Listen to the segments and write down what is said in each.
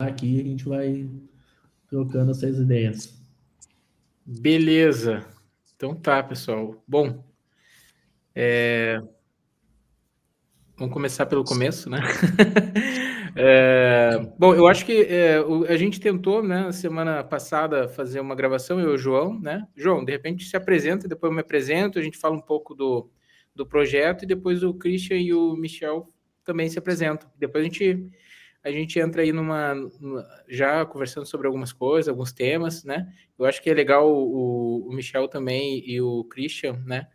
aqui e a gente vai trocando essas ideias. Beleza. Então tá, pessoal. Bom, vamos começar pelo começo, né? Bom, eu acho que a gente tentou, né, na semana passada, fazer uma gravação, eu e o João, né? João, de repente se apresenta, depois eu me apresento, a gente fala um pouco do projeto e depois o Christian e o Michel também se apresentam. Depois a gente entra aí já conversando sobre algumas coisas, alguns temas, né? Eu acho que é legal o Michel também e o Christian, né?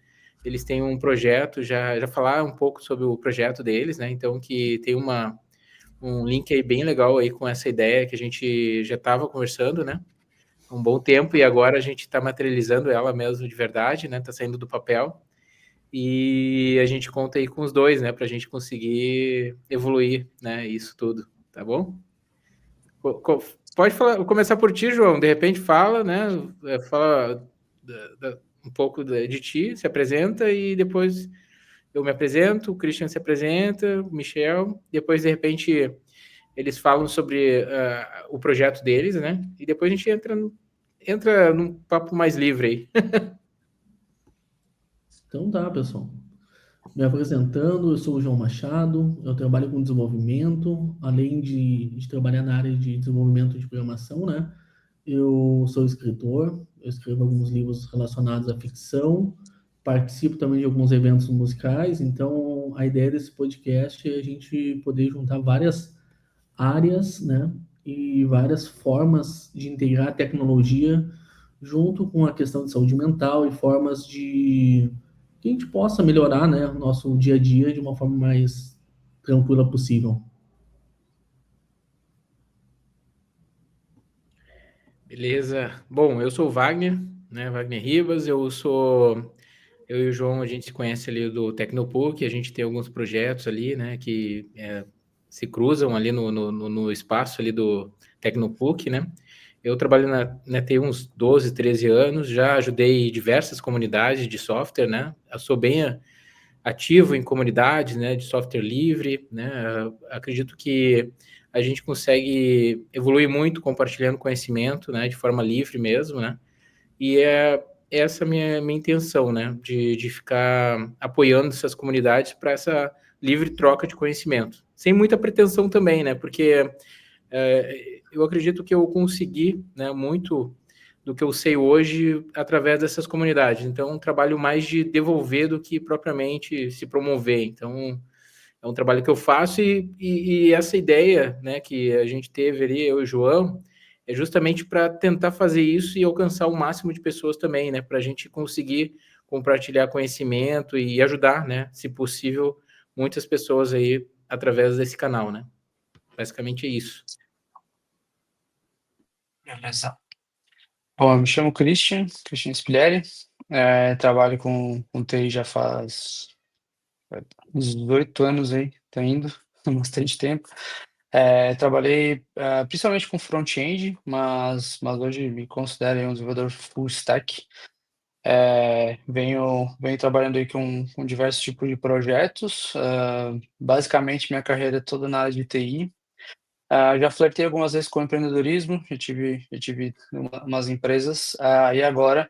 Eles têm um projeto, já falar um pouco sobre o projeto deles, né? Então, que tem um link aí bem legal aí com essa ideia que a gente já estava conversando, né? Há um bom tempo, e agora a gente está materializando ela mesmo de verdade, né? Está saindo do papel. E a gente conta aí com os dois, né? Para a gente conseguir evoluir, né? Isso tudo, tá bom? Pode falar, começar por ti, João. De repente fala, né? Fala um pouco de ti, se apresenta e depois eu me apresento, o Christian se apresenta, o Michel, depois de repente eles falam sobre o projeto deles, né? E depois a gente entra num papo mais livre aí. Então tá, pessoal. Me apresentando, eu sou o João Machado, eu trabalho com desenvolvimento, além de trabalhar na área de desenvolvimento de programação, né? Eu sou escritor, eu escrevo alguns livros relacionados à ficção, participo também de alguns eventos musicais, então a ideia desse podcast é a gente poder juntar várias áreas, né? E várias formas de integrar a tecnologia junto com a questão de saúde mental e formas de que a gente possa melhorar, né, o nosso dia a dia de uma forma mais tranquila possível. Beleza. Bom, eu sou o Wagner, né? Wagner Ribas, eu e o João, a gente se conhece ali do Tecnopuc, a gente tem alguns projetos ali, né, que se cruzam ali no espaço ali do Tecnopuc, né? Eu trabalho na TI uns 12, 13 anos, já ajudei diversas comunidades de software, né? Eu sou bem ativo em comunidades, né, de software livre, né? Acredito que a gente consegue evoluir muito compartilhando conhecimento, né, de forma livre mesmo, né? E é essa minha intenção, né? De ficar apoiando essas comunidades para essa livre troca de conhecimento. Sem muita pretensão também, né? Porque eu acredito que eu consegui, né, muito do que eu sei hoje através dessas comunidades. Então, um trabalho mais de devolver do que propriamente se promover. Então, é um trabalho que eu faço e essa ideia, né, que a gente teve ali, eu e o João, é justamente para tentar fazer isso e alcançar o máximo de pessoas também, né, para a gente conseguir compartilhar conhecimento e ajudar, né, se possível, muitas pessoas aí através desse canal, né. Basicamente é isso. Beleza. Bom, eu me chamo Christian Spilleri, trabalho com TI já faz uns 8 anos aí, tá indo, bastante tempo. Trabalhei principalmente com front-end, mas hoje me considero aí um desenvolvedor full stack. Venho trabalhando aí com diversos tipos de projetos, basicamente minha carreira é toda na área de TI. Já flertei algumas vezes com empreendedorismo, já tive umas empresas, e agora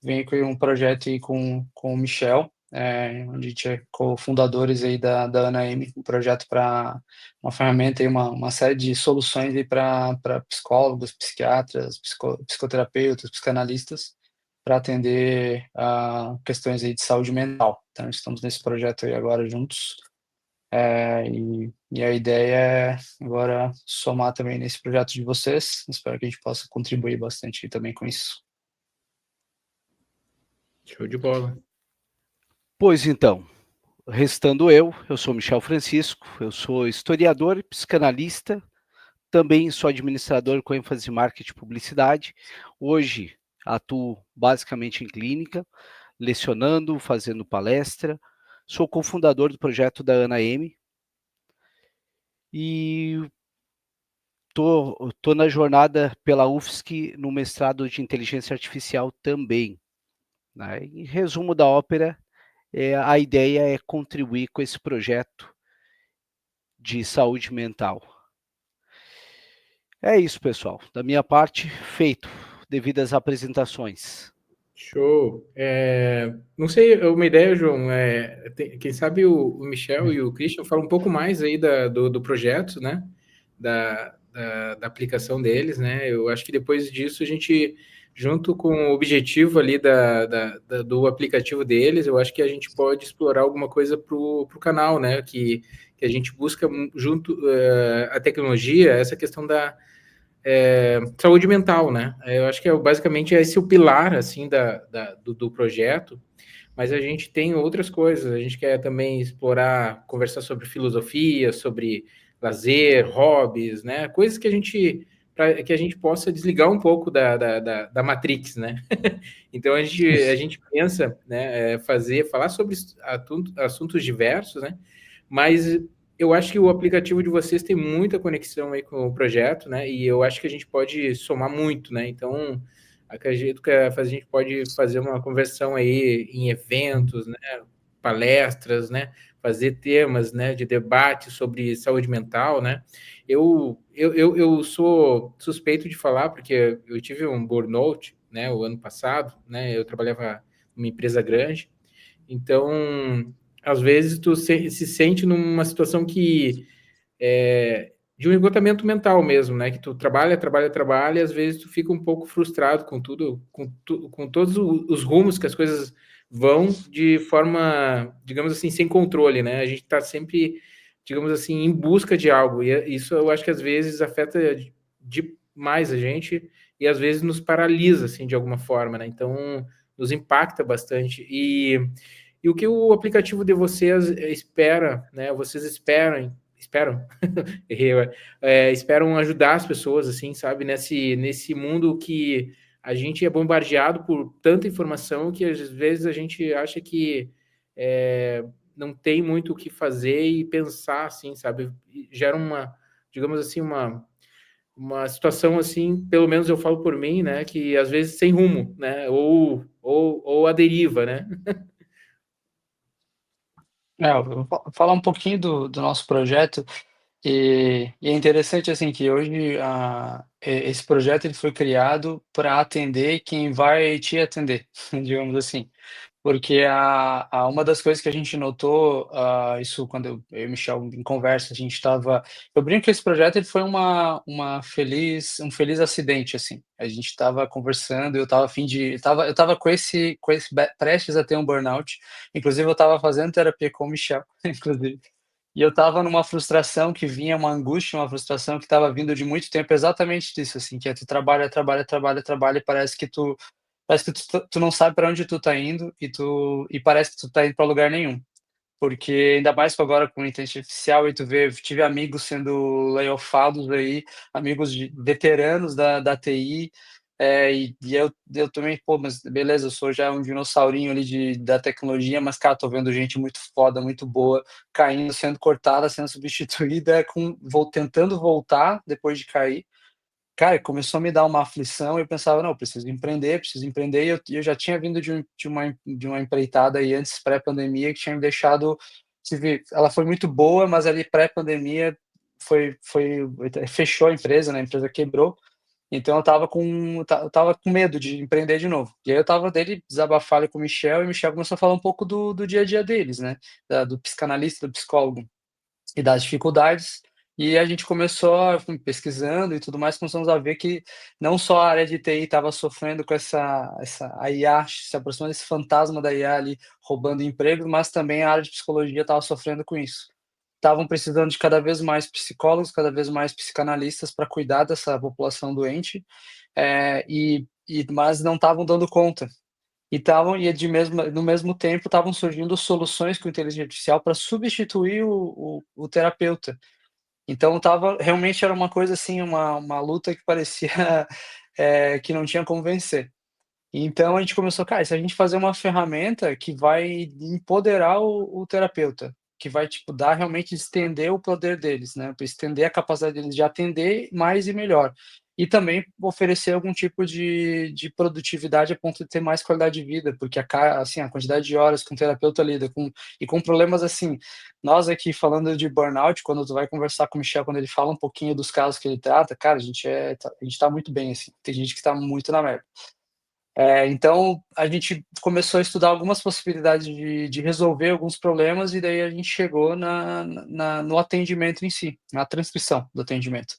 venho com um projeto aí com o Michel, onde a gente é cofundadores aí da AnaM, um projeto para uma ferramenta e uma série de soluções aí para psicólogos, psiquiatras, psicoterapeutas, psicanalistas, para atender a questões aí de saúde mental. Então, estamos nesse projeto aí agora juntos. E a ideia é agora somar também nesse projeto de vocês. Espero que a gente possa contribuir bastante também com isso. Show de bola. Pois então, restando eu sou Michel Francisco, eu sou historiador e psicanalista, também sou administrador com ênfase em marketing e publicidade. Hoje atuo basicamente em clínica, lecionando, fazendo palestra. Sou cofundador do projeto da AnaM e tô na jornada pela UFSC no mestrado de inteligência artificial também, né? Em resumo da ópera, a ideia é contribuir com esse projeto de saúde mental. É isso, pessoal. Da minha parte, feito, devido às apresentações. Show. Não sei, uma ideia, João, quem sabe o Michel e o Christian falam um pouco mais aí do projeto, né? Da aplicação deles, né? Eu acho que depois disso a gente, junto com o objetivo ali do aplicativo deles, eu acho que a gente pode explorar alguma coisa para o canal, né? Que a gente busca junto a tecnologia, essa questão da saúde mental, né? Eu acho que basicamente esse é o pilar, assim, do projeto, mas a gente tem outras coisas, a gente quer também explorar, conversar sobre filosofia, sobre lazer, hobbies, né? Coisas que para que a gente possa desligar um pouco da Matrix, né? Então a gente pensa, né, falar sobre assuntos diversos, né? Mas eu acho que o aplicativo de vocês tem muita conexão aí com o projeto, né? E eu acho que a gente pode somar muito, né? Então, acredito que a gente pode fazer uma conversão aí em eventos, né? Palestras, né? Fazer temas, né? De debate sobre saúde mental, né? Eu sou suspeito de falar porque eu tive um burnout, né? O ano passado, né? Eu trabalhava numa empresa grande, então às vezes tu se sente numa situação de um esgotamento mental mesmo, né? Que tu trabalha, e às vezes tu fica um pouco frustrado com tudo, com todos os rumos que as coisas vão de forma, digamos assim, sem controle, né? A gente está sempre, digamos assim, em busca de algo, e isso eu acho que às vezes afeta demais a gente e às vezes nos paralisa, assim, de alguma forma, né? Então, nos impacta bastante. E o que o aplicativo de vocês espera, né? Vocês esperam, errei, esperam ajudar as pessoas, assim, sabe? Nesse mundo que a gente é bombardeado por tanta informação que às vezes a gente acha que não tem muito o que fazer e pensar, assim, sabe? Gera digamos assim, uma situação assim, pelo menos eu falo por mim, né? Que às vezes sem rumo, né? Ou a deriva, né? Eu vou falar um pouquinho do nosso projeto, e é interessante, assim, que hoje esse projeto ele foi criado para atender quem vai te atender, digamos assim. Porque uma das coisas que a gente notou, isso quando eu e o Michel em conversa, a gente estava, eu brinco que esse projeto ele foi um feliz acidente, assim. A gente estava conversando, eu estava a fim de eu estava com esse prestes a ter um burnout, inclusive eu estava fazendo terapia com o Michel, inclusive. E eu estava numa frustração que vinha, uma angústia, uma frustração que estava vindo de muito tempo, exatamente disso, assim, que é tu trabalha, trabalha, trabalha, trabalha e parece que tu não sabe para onde tu tá indo e parece que tu tá indo para lugar nenhum. Porque ainda mais que agora com inteligência artificial e tu vê, tive amigos sendo layofados aí, amigos de veteranos da TI, e eu também, pô, mas beleza, eu sou já um dinossaurinho ali da tecnologia, mas cara, tô vendo gente muito foda, muito boa, caindo, sendo cortada, sendo substituída, tentando voltar depois de cair. Cara, começou a me dar uma aflição e eu pensava: "Não, eu preciso empreender", e eu já tinha vindo de uma empreitada aí antes, pré-pandemia, que tinha me deixado, ela foi muito boa, mas ali pré-pandemia foi fechou a empresa, né, a empresa quebrou, então eu estava com medo de empreender de novo. E aí eu estava dele desabafar ali com o Michel, e o Michel começou a falar um pouco do dia a dia deles, né, do psicanalista, do psicólogo e das dificuldades, e a gente começou pesquisando e tudo mais, começamos a ver que não só a área de TI estava sofrendo com a IA se aproximando desse fantasma da IA ali roubando emprego, mas também a área de psicologia estava sofrendo com isso. Estavam precisando de cada vez mais psicólogos, cada vez mais psicanalistas para cuidar dessa população doente, mas não estavam dando conta. No mesmo tempo estavam surgindo soluções com inteligência artificial para substituir o terapeuta. Então realmente era uma coisa assim, uma luta que parecia, que não tinha como vencer. Então a gente começou: "Cara, e se a gente fazer uma ferramenta que vai empoderar o terapeuta, que vai, tipo, realmente estender o poder deles, né, estender a capacidade deles de atender mais e melhor". e também oferecer algum tipo de produtividade a ponto de ter mais qualidade de vida, porque assim, a quantidade de horas que um terapeuta lida com problemas assim, nós aqui falando de burnout, quando tu vai conversar com o Michel, quando ele fala um pouquinho dos casos que ele trata, cara, a gente tá muito bem, assim, tem gente que tá muito na merda. Então a gente começou a estudar algumas possibilidades de resolver alguns problemas, e daí a gente chegou no atendimento em si, na transcrição do atendimento.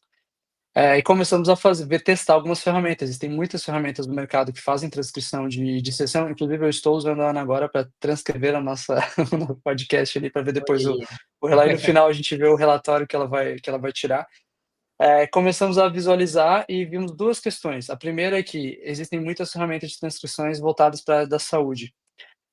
E começamos a testar algumas ferramentas. Existem muitas ferramentas no mercado que fazem transcrição de sessão, inclusive eu estou usando a Ana agora para transcrever a nossa o nosso podcast ali, para ver depois Olha o relato, e no final a gente vê o relatório que ela vai tirar. Começamos a visualizar e vimos 2 questões. A primeira é que existem muitas ferramentas de transcrições voltadas para a área da saúde,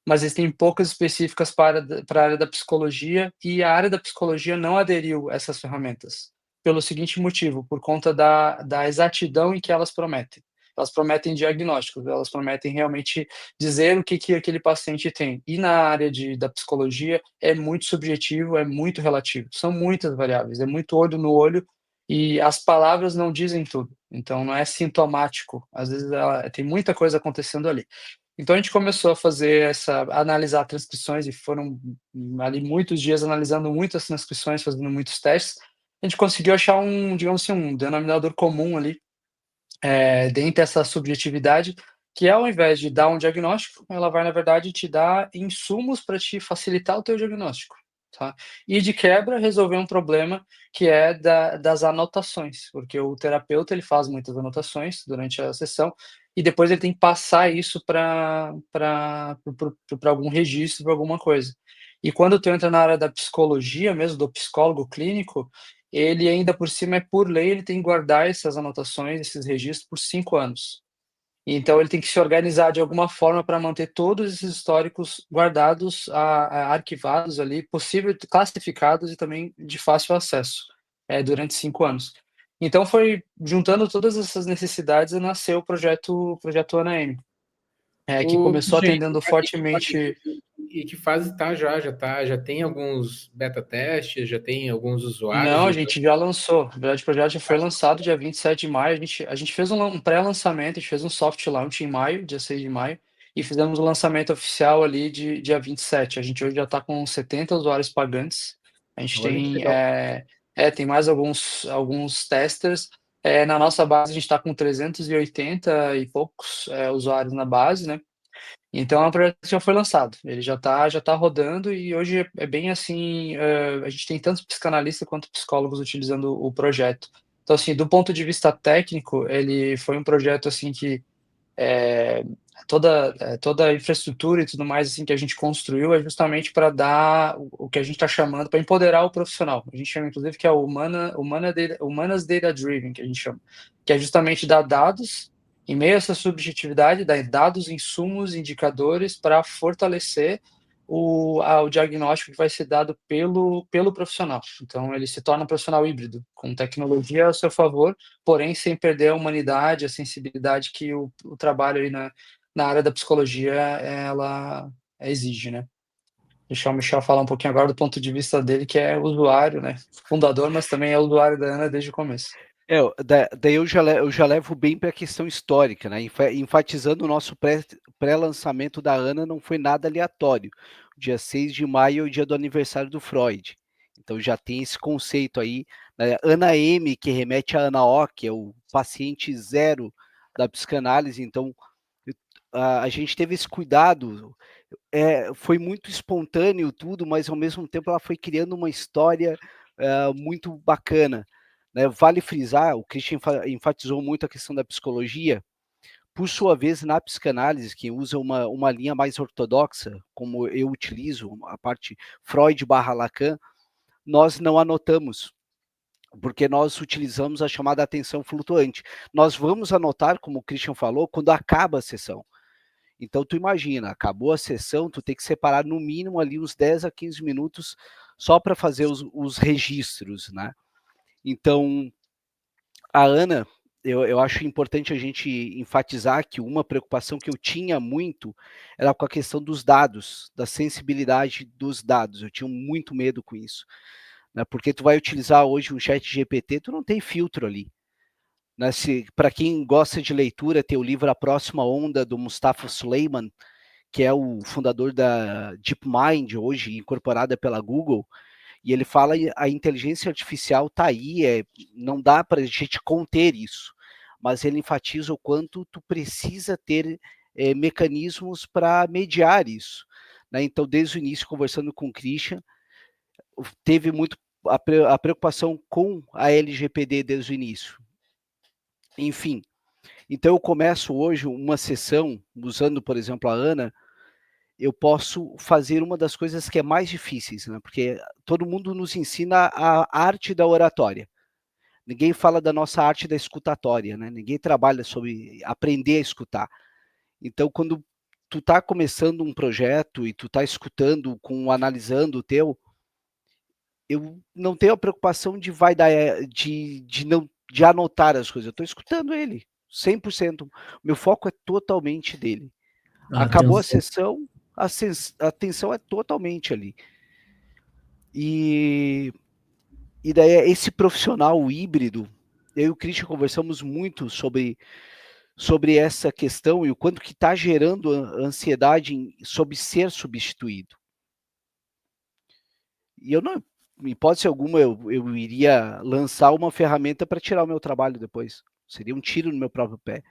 mas existem poucas específicas para a área da psicologia, e a área da psicologia não aderiu a essas ferramentas, pelo seguinte motivo: por conta da exatidão em que elas prometem. Elas prometem diagnósticos, elas prometem realmente dizer o que aquele paciente tem. E na área da psicologia é muito subjetivo, é muito relativo. São muitas variáveis, é muito olho no olho, e as palavras não dizem tudo. Então não é sintomático. Às vezes tem muita coisa acontecendo ali. Então a gente começou a analisar transcrições, e foram ali muitos dias analisando muitas transcrições, fazendo muitos testes. A gente conseguiu achar digamos assim, um denominador comum ali, dentro dessa subjetividade, que ao invés de dar um diagnóstico, ela vai, na verdade, te dar insumos para te facilitar o teu diagnóstico, tá. E de quebra, resolver um problema que é das anotações, porque o terapeuta, ele faz muitas anotações durante a sessão, e depois ele tem que passar isso para algum registro, para alguma coisa. E quando tu entra na área da psicologia mesmo, do psicólogo clínico, ele ainda por cima, por lei, ele tem que guardar essas anotações, esses registros por 5 anos. Então ele tem que se organizar de alguma forma para manter todos esses históricos guardados, arquivados ali, possível classificados e também de fácil acesso, durante 5 anos. Então foi juntando todas essas necessidades e nasceu o projeto Ana M, que O começou Christian, atendendo fortemente. e que fase tá já tem alguns beta testes, já tem alguns usuários Não, a e gente já lançou. Na verdade, o projeto já foi lançado dia 27 de maio. A gente fez um pré-lançamento, a gente fez um soft launch em maio, dia 6 de maio, e fizemos o lançamento oficial ali de dia 27. A gente hoje já está com 70 usuários pagantes. A gente olha que tem, legal. tem mais alguns testers. Na nossa base, a gente está com 380 e poucos usuários na base, né? Então, o projeto já foi lançado, ele já tá rodando, e hoje é bem assim, a gente tem tanto psicanalista quanto psicólogos utilizando o projeto. Então, assim, do ponto de vista técnico, ele foi um projeto, assim, que eh, toda a infraestrutura e tudo mais, assim, que a gente construiu é justamente para dar o que a gente está chamando, para empoderar o profissional. A gente chama, inclusive, que é o Humanas Data Driven, que a gente chama, que é justamente dar dados em meio a essa subjetividade, dar dados, insumos, indicadores para fortalecer o diagnóstico que vai ser dado pelo profissional. Então, ele se torna um profissional híbrido, com tecnologia a seu favor, porém sem perder a humanidade, a sensibilidade que o trabalho aí na área da psicologia ela exige, né. Deixar o Michel falar um pouquinho agora do ponto de vista dele, que é usuário, né, fundador, mas também é usuário da Ana desde o começo. Daí eu já levo bem para a questão histórica, né? Enfatizando o nosso pré-lançamento da Ana não foi nada aleatório. O dia 6 de maio é o dia do aniversário do Freud. Então já tem esse conceito aí, né? Ana M, que remete a Ana O, que é o paciente zero da psicanálise. Então a gente teve esse cuidado, foi muito espontâneo tudo, mas ao mesmo tempo ela foi criando uma história muito bacana. Né? Vale frisar, o Christian enfatizou muito a questão da psicologia. Por sua vez, na psicanálise, que usa uma linha mais ortodoxa, como eu utilizo, a parte Freud/Lacan, nós não anotamos, porque nós utilizamos a chamada atenção flutuante. Nós vamos anotar, como o Christian falou, quando acaba a sessão. Então, tu imagina, acabou a sessão, tu tem que separar no mínimo ali uns 10 a 15 minutos só para fazer os registros, né? Então, a Ana, eu acho importante a gente enfatizar que uma preocupação que eu tinha muito era com a questão dos dados, da sensibilidade dos dados. Eu tinha muito medo com isso, né? Porque tu vai utilizar hoje um chat GPT, tu não tem filtro ali. Né? Para quem gosta de leitura, tem o livro A Próxima Onda, do Mustafa Suleyman, que é o fundador da DeepMind, hoje incorporada pela Google, e ele fala que a inteligência artificial está aí, não dá para a gente conter isso, mas ele enfatiza o quanto tu precisa ter mecanismos para mediar isso. Né? Então, desde o início, conversando com o Christian, teve muito a preocupação com a LGPD desde o início. Enfim, então eu começo hoje uma sessão, usando, por exemplo, a Ana, eu posso fazer uma das coisas que é mais difíceis, né? Porque todo mundo nos ensina a arte da oratória. Ninguém fala da nossa arte da escutatória, né? Ninguém trabalha sobre aprender a escutar. Então, quando tu tá começando um projeto e tu tá escutando, analisando o teu, eu não tenho a preocupação de anotar as coisas. Eu estou escutando ele, 100%. Meu foco é totalmente dele. Acabou a sessão, a atenção é totalmente ali. E daí esse profissional híbrido, eu e o Christian conversamos muito sobre essa questão e o quanto que está gerando ansiedade sobre ser substituído. E eu não, em hipótese alguma, eu iria lançar uma ferramenta para tirar o meu trabalho depois. Seria um tiro no meu próprio pé.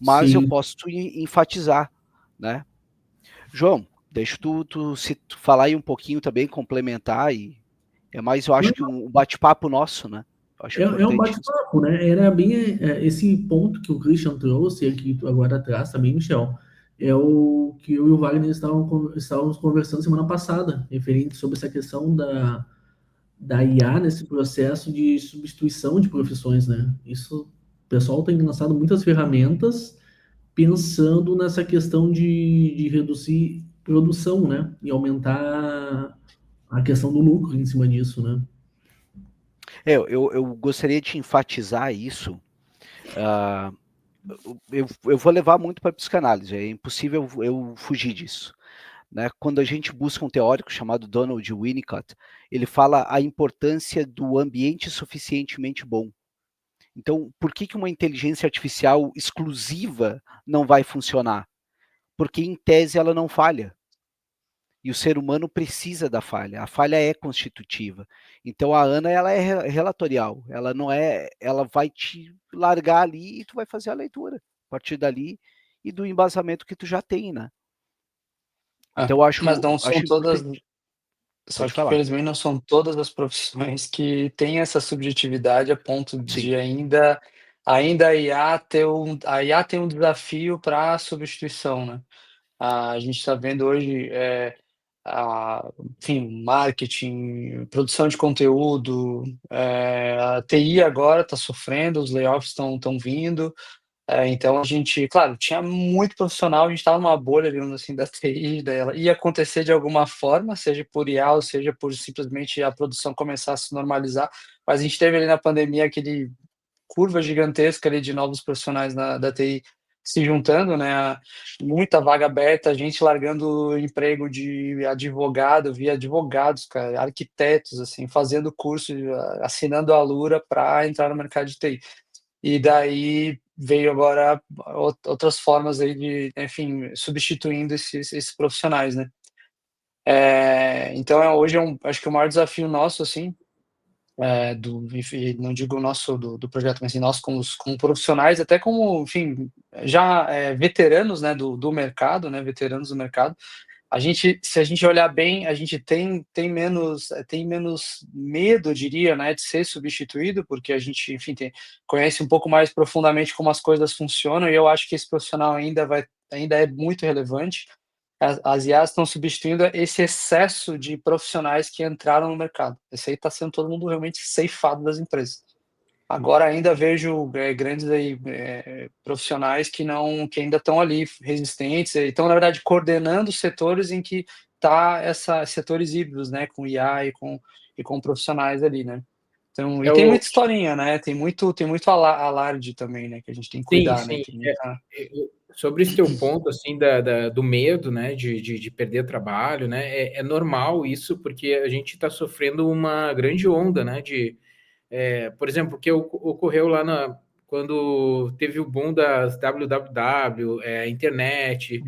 Mas eu posso enfatizar, né? João, deixa tu falar aí um pouquinho também, complementar, e eu acho que um bate-papo nosso, né? Acho É um bate-papo, né? Era bem esse ponto que o Christian trouxe, e que tu agora traz também, Michel, é o que eu e o Wagner estávamos conversando semana passada, referente sobre essa questão da IA nesse processo de substituição de profissões, né? Isso, o pessoal tem lançado muitas ferramentas pensando nessa questão de reduzir produção, né? E aumentar a questão do lucro em cima disso, né? Eu gostaria de enfatizar isso. Eu vou levar muito para a psicanálise, é impossível eu fugir disso. Né? Quando a gente busca um teórico chamado Donald Winnicott, ele fala a importância do ambiente suficientemente bom. Então, por que uma inteligência artificial exclusiva não vai funcionar? Porque, em tese, ela não falha. E o ser humano precisa da falha. A falha é constitutiva. Então, a Ana, ela é relatorial. Ela não é... Ela vai te largar ali e tu vai fazer a leitura. A partir dali e do embasamento que tu já tem, né? Então, eu mas não são todas... Só que, infelizmente, não são todas as profissões que têm essa subjetividade a ponto de ainda a IA tem um desafio para substituição, né. A gente está vendo hoje, enfim, marketing, produção de conteúdo, a TI agora está sofrendo, os layoffs estão vindo. Então a gente, claro, tinha muito profissional, a gente estava numa bolha, digamos assim, da TI, daí ela ia acontecer de alguma forma, seja por IA ou seja por simplesmente a produção começar a se normalizar, mas a gente teve ali na pandemia aquele curva gigantesca ali de novos profissionais da TI se juntando, né, muita vaga aberta, gente largando o emprego de advogado, vi advogados, cara, arquitetos, assim, fazendo curso, assinando a Alura para entrar no mercado de TI. E daí veio agora outras formas aí de, enfim, substituindo esses profissionais, né. Então hoje acho que o maior desafio nosso, assim, enfim, não digo nosso do projeto, mas assim, nós como profissionais, até como, enfim, já veteranos, né, do mercado, né, veteranos do mercado, se a gente olhar bem, a gente tem menos medo, eu diria, né, de ser substituído, porque a gente, enfim, conhece um pouco mais profundamente como as coisas funcionam, e eu acho que esse profissional ainda é muito relevante. As IAs estão substituindo esse excesso de profissionais que entraram no mercado. Esse aí está sendo todo mundo realmente ceifado das empresas. Agora ainda vejo grandes aí, profissionais que ainda estão ali resistentes, estão na verdade coordenando setores em que setores híbridos, né, com IA e com profissionais ali, né. Então, tem muita historinha, né, tem muito alarde também, né, que a gente tem que cuidar, né, tem muita... Sobre esse teu ponto, assim, do medo, né, de perder trabalho, né, é normal isso, porque a gente está sofrendo uma grande onda, né, por exemplo, o que ocorreu lá quando teve o boom das www, internet,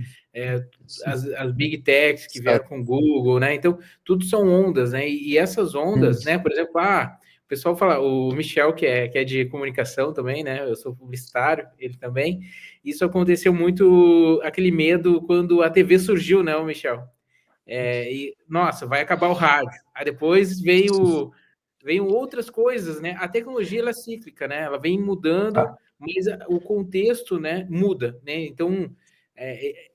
as big techs que vieram com o Google, né? Então, tudo são ondas, né? E essas ondas, né? Por exemplo, o pessoal fala, o Michel, que é de comunicação também, né? Eu sou publicitário, ele também. Isso aconteceu muito, aquele medo quando a TV surgiu, né, o Michel? Nossa, vai acabar o rádio. Aí depois veio outras coisas, né? A tecnologia ela é cíclica, né? Ela vem mudando, mas o contexto, né, muda, né? Então,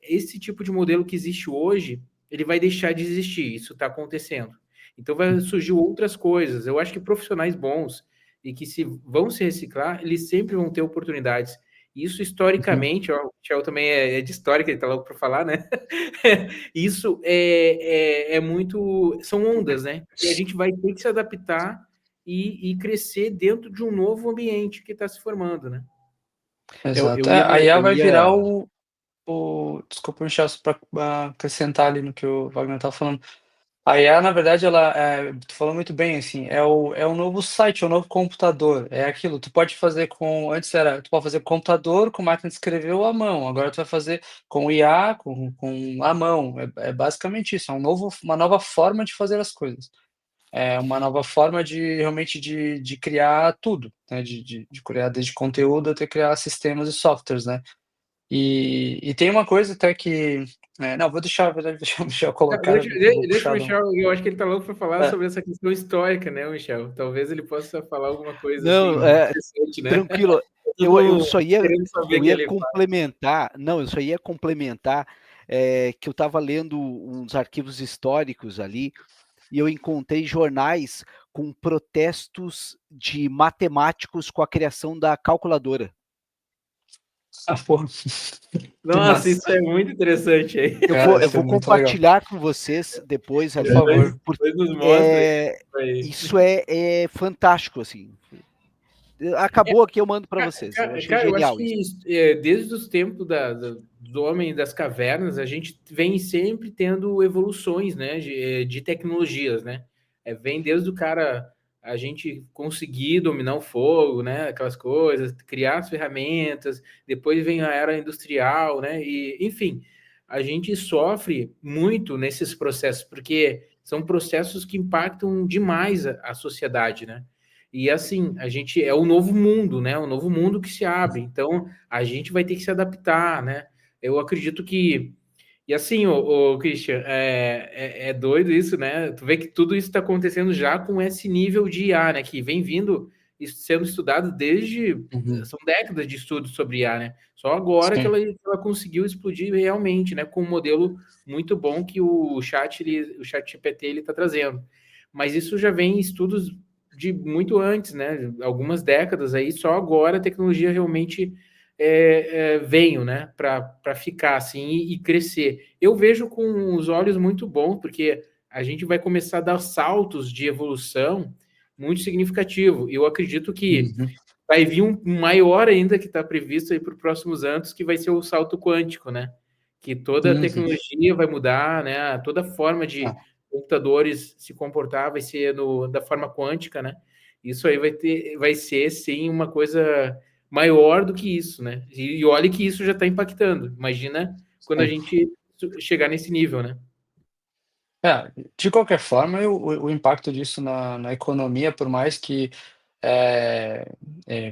esse tipo de modelo que existe hoje, ele vai deixar de existir. Isso está acontecendo. Então, vai surgir outras coisas. Eu acho que profissionais bons e que vão se reciclar, eles sempre vão ter oportunidades. Isso historicamente, ó, o Michel também é de história, que ele está louco para falar, né? Isso é muito. São ondas, né? E a gente vai ter que se adaptar e crescer dentro de um novo ambiente que está se formando, né? Exato. A IA vai virar desculpa, Michel, para acrescentar ali no que o Wagner estava falando. A IA, na verdade, tu falou muito bem, assim, é o novo site, é o novo computador, é aquilo, tu pode fazer tu pode fazer com computador, com máquina de escrever ou à mão, agora tu vai fazer com IA, com a mão, é basicamente isso, uma nova forma de fazer as coisas. É uma nova forma realmente de criar tudo, né, de criar desde conteúdo até criar sistemas e softwares, né. E tem uma coisa até que não, vou deixar deixar o Michel colocar, eu vou Deixa o puxar Michel, eu acho que ele está louco para falar sobre essa questão histórica, né, Michel? Talvez ele possa falar alguma coisa Não, assim interessante, né? tranquilo. Eu só ia eu complementar, eu só ia complementar que eu estava lendo uns arquivos históricos ali e eu encontrei jornais com protestos de matemáticos com a criação da calculadora. Porra. Nossa, isso é muito interessante aí. Eu vou compartilhar com vocês depois ali, por favor. Depois nos mostra isso é fantástico, assim. Acabou aqui, eu mando para vocês. Eu achei genial. Eu acho que desde os tempos do homem das cavernas, a gente vem sempre tendo evoluções, né, de tecnologias, né? Vem desde o cara, a gente conseguir dominar o fogo, né, aquelas coisas, criar as ferramentas, depois vem a era industrial, né? E, enfim, a gente sofre muito nesses processos, porque são processos que impactam demais a sociedade, né? E assim, a gente é o novo mundo, né? O novo mundo que se abre. Então, a gente vai ter que se adaptar, né? Eu acredito que. E assim, o Christian, é doido isso, né? Tu vê que tudo isso está acontecendo já com esse nível de IA, né? Que vem vindo sendo estudado desde. São décadas de estudo sobre IA, né? Só agora que ela conseguiu explodir realmente, né? Com um modelo muito bom que o chat GPT ele está trazendo. Mas isso já vem em estudos de muito antes, né? Algumas décadas aí, só agora a tecnologia realmente veio, né? Para ficar assim e crescer. Eu vejo com os olhos muito bons, porque a gente vai começar a dar saltos de evolução muito significativo. Eu acredito que vai vir um maior ainda que está previsto aí para os próximos anos, que vai ser o salto quântico, né? Que toda a tecnologia vai mudar, né? Toda forma de computadores se comportar vai ser da forma quântica, né? Isso aí vai ser sim uma coisa maior do que isso, né? E olha que isso já está impactando. Imagina quando a gente chegar nesse nível, né? De qualquer forma, o impacto disso na economia, por mais que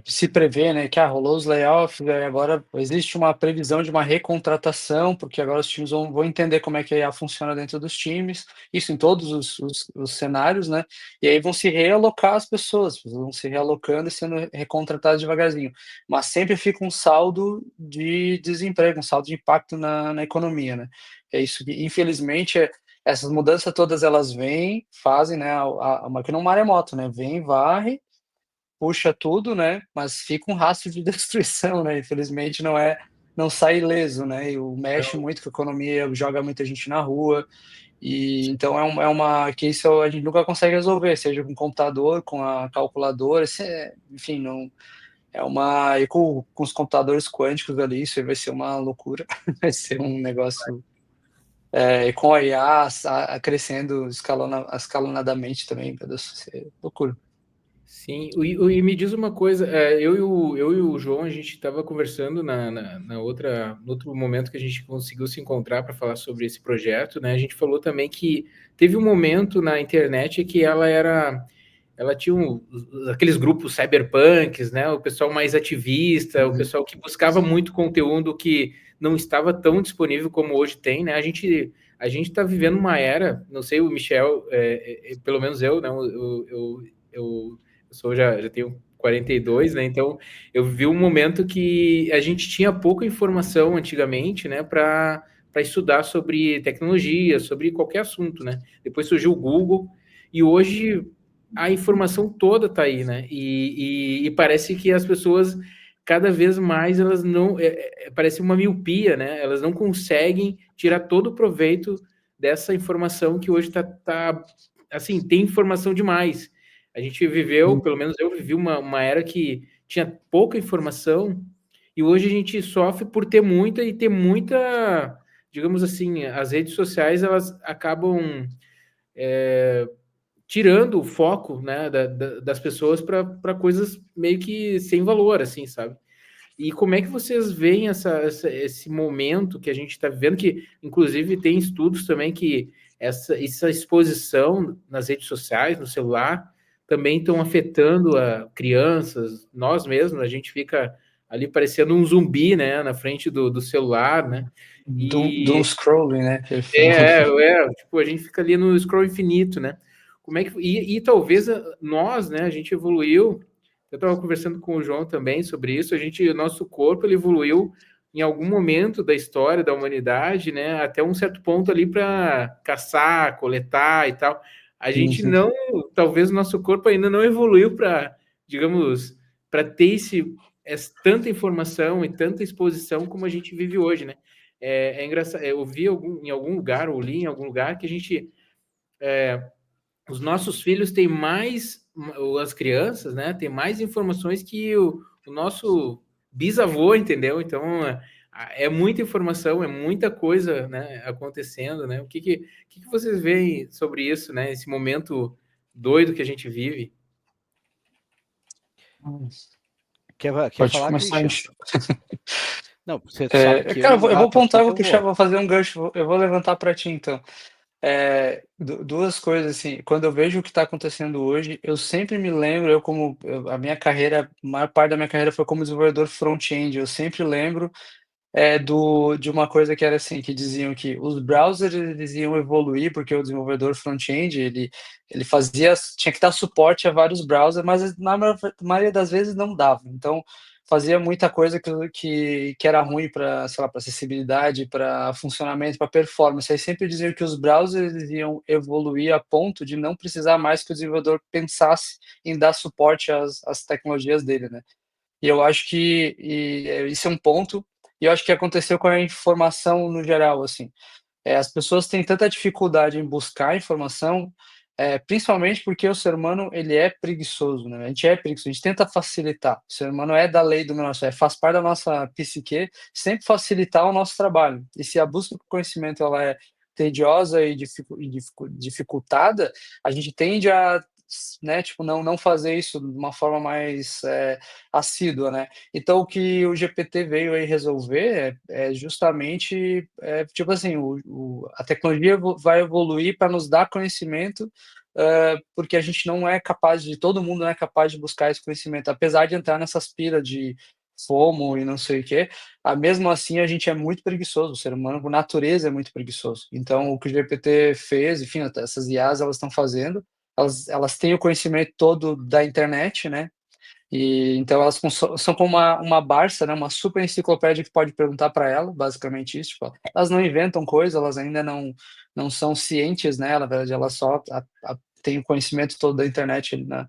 se prevê, né, que rolou os layoffs, agora existe uma previsão de uma recontratação, porque agora os times vão entender como é que a IA funciona dentro dos times, isso em todos os cenários, né, e aí vão se realocar as pessoas, vão se realocando e sendo recontratadas devagarzinho, mas sempre fica um saldo de desemprego, um saldo de impacto na economia, né, é isso que, infelizmente, essas mudanças todas elas vêm, fazem, né, a máquina é um maremoto, né, vem, varre, puxa tudo, né, mas fica um rastro de destruição, né, infelizmente não sai ileso, né, e mexe muito com a economia, joga muita gente na rua, e então que isso a gente nunca consegue resolver, seja com o computador, com a calculadora, enfim, não e com os computadores quânticos ali, isso aí vai ser uma loucura, vai ser um negócio, e com a IA crescendo escalonadamente também, meu Deus, vai ser loucura. Sim, e me diz uma coisa, eu e o João, a gente estava conversando no outro momento que a gente conseguiu se encontrar para falar sobre esse projeto, né? A gente falou também que teve um momento na internet que ela tinha aqueles grupos cyberpunks, né? O pessoal mais ativista, o pessoal que buscava muito conteúdo que não estava tão disponível como hoje tem, né? A gente está vivendo uma era, não sei, o Michel, pelo menos eu, não, eu já tenho 42, né? Então eu vivi um momento que a gente tinha pouca informação antigamente, né? Para estudar sobre tecnologia, sobre qualquer assunto, né? Depois surgiu o Google e hoje a informação toda está aí, né? E parece que as pessoas cada vez mais elas não parece uma miopia, né? Elas não conseguem tirar todo o proveito dessa informação que hoje tá assim, tem informação demais. A gente viveu, pelo menos eu vivi uma era que tinha pouca informação e hoje a gente sofre por ter muita e ter muita, digamos assim, as redes sociais elas acabam tirando o foco, né, das pessoas para coisas meio que sem valor, assim, sabe? E como é que vocês veem esse momento que a gente está vivendo, que inclusive tem estudos também que essa exposição nas redes sociais, no celular, também estão afetando crianças, nós mesmos, a gente fica ali parecendo um zumbi, né, na frente do celular, né? Do scrolling, né? Tipo, a gente fica ali no scroll infinito, né? Como é que e talvez nós, né, a gente evoluiu. Eu estava conversando com o João também sobre isso. O nosso corpo ele evoluiu em algum momento da história da humanidade, né, até um certo ponto ali para caçar, coletar e tal. A gente não, talvez o nosso corpo ainda não evoluiu para, digamos, para ter tanta informação e tanta exposição como a gente vive hoje, né? É engraçado. Eu vi em algum lugar, ou li em algum lugar, que os nossos filhos têm mais, ou as crianças, né, têm mais informações que o nosso bisavô, entendeu? Então, é muita informação, é muita coisa, né, acontecendo, né? O que vocês veem sobre isso, né? Esse momento doido que a gente vive? Quer Pode falar, começar. Christian? Não, você sabe que Cara, eu vou apontar, eu vou fazer um gancho, eu vou levantar para ti, então. Duas coisas, assim, quando eu vejo o que está acontecendo hoje, eu sempre me lembro, a minha carreira, a maior parte da minha carreira foi como desenvolvedor front-end, eu sempre lembro de uma coisa que era assim, que diziam que os browsers eles iam evoluir, porque o desenvolvedor front-end, ele tinha que dar suporte a vários browsers, mas na maioria das vezes não dava. Então, fazia muita coisa que era ruim para, sei lá, para acessibilidade, para funcionamento, para performance. Aí sempre diziam que os browsers eles iam evoluir a ponto de não precisar mais que o desenvolvedor pensasse em dar suporte às tecnologias dele, né? E eu acho que isso é um ponto, e eu acho que aconteceu com a informação no geral, assim. As pessoas têm tanta dificuldade em buscar informação, principalmente porque o ser humano, ele é preguiçoso, né, a gente é preguiçoso, a gente tenta facilitar. O ser humano é da lei do menor, faz parte da nossa psique sempre facilitar o nosso trabalho. E se a busca por conhecimento ela é tediosa e dificultada, a gente tende a né, tipo, não fazer isso de uma forma mais assídua, né. Então o que o GPT veio aí resolver é justamente, tipo assim, a tecnologia vai evoluir para nos dar conhecimento, porque a gente não é capaz todo mundo não é capaz de buscar esse conhecimento, apesar de entrar nessas piras de FOMO e não sei o quê, mesmo assim a gente é muito preguiçoso, o ser humano por natureza é muito preguiçoso. Então o que o GPT fez, enfim, essas IAs elas estão fazendo, elas têm o conhecimento todo da internet, né, e então elas são como uma Barça, né, uma super enciclopédia que pode perguntar para ela, basicamente isso, tipo, elas não inventam coisa, elas ainda não são cientes, né, na verdade elas só têm o conhecimento todo da internet, né.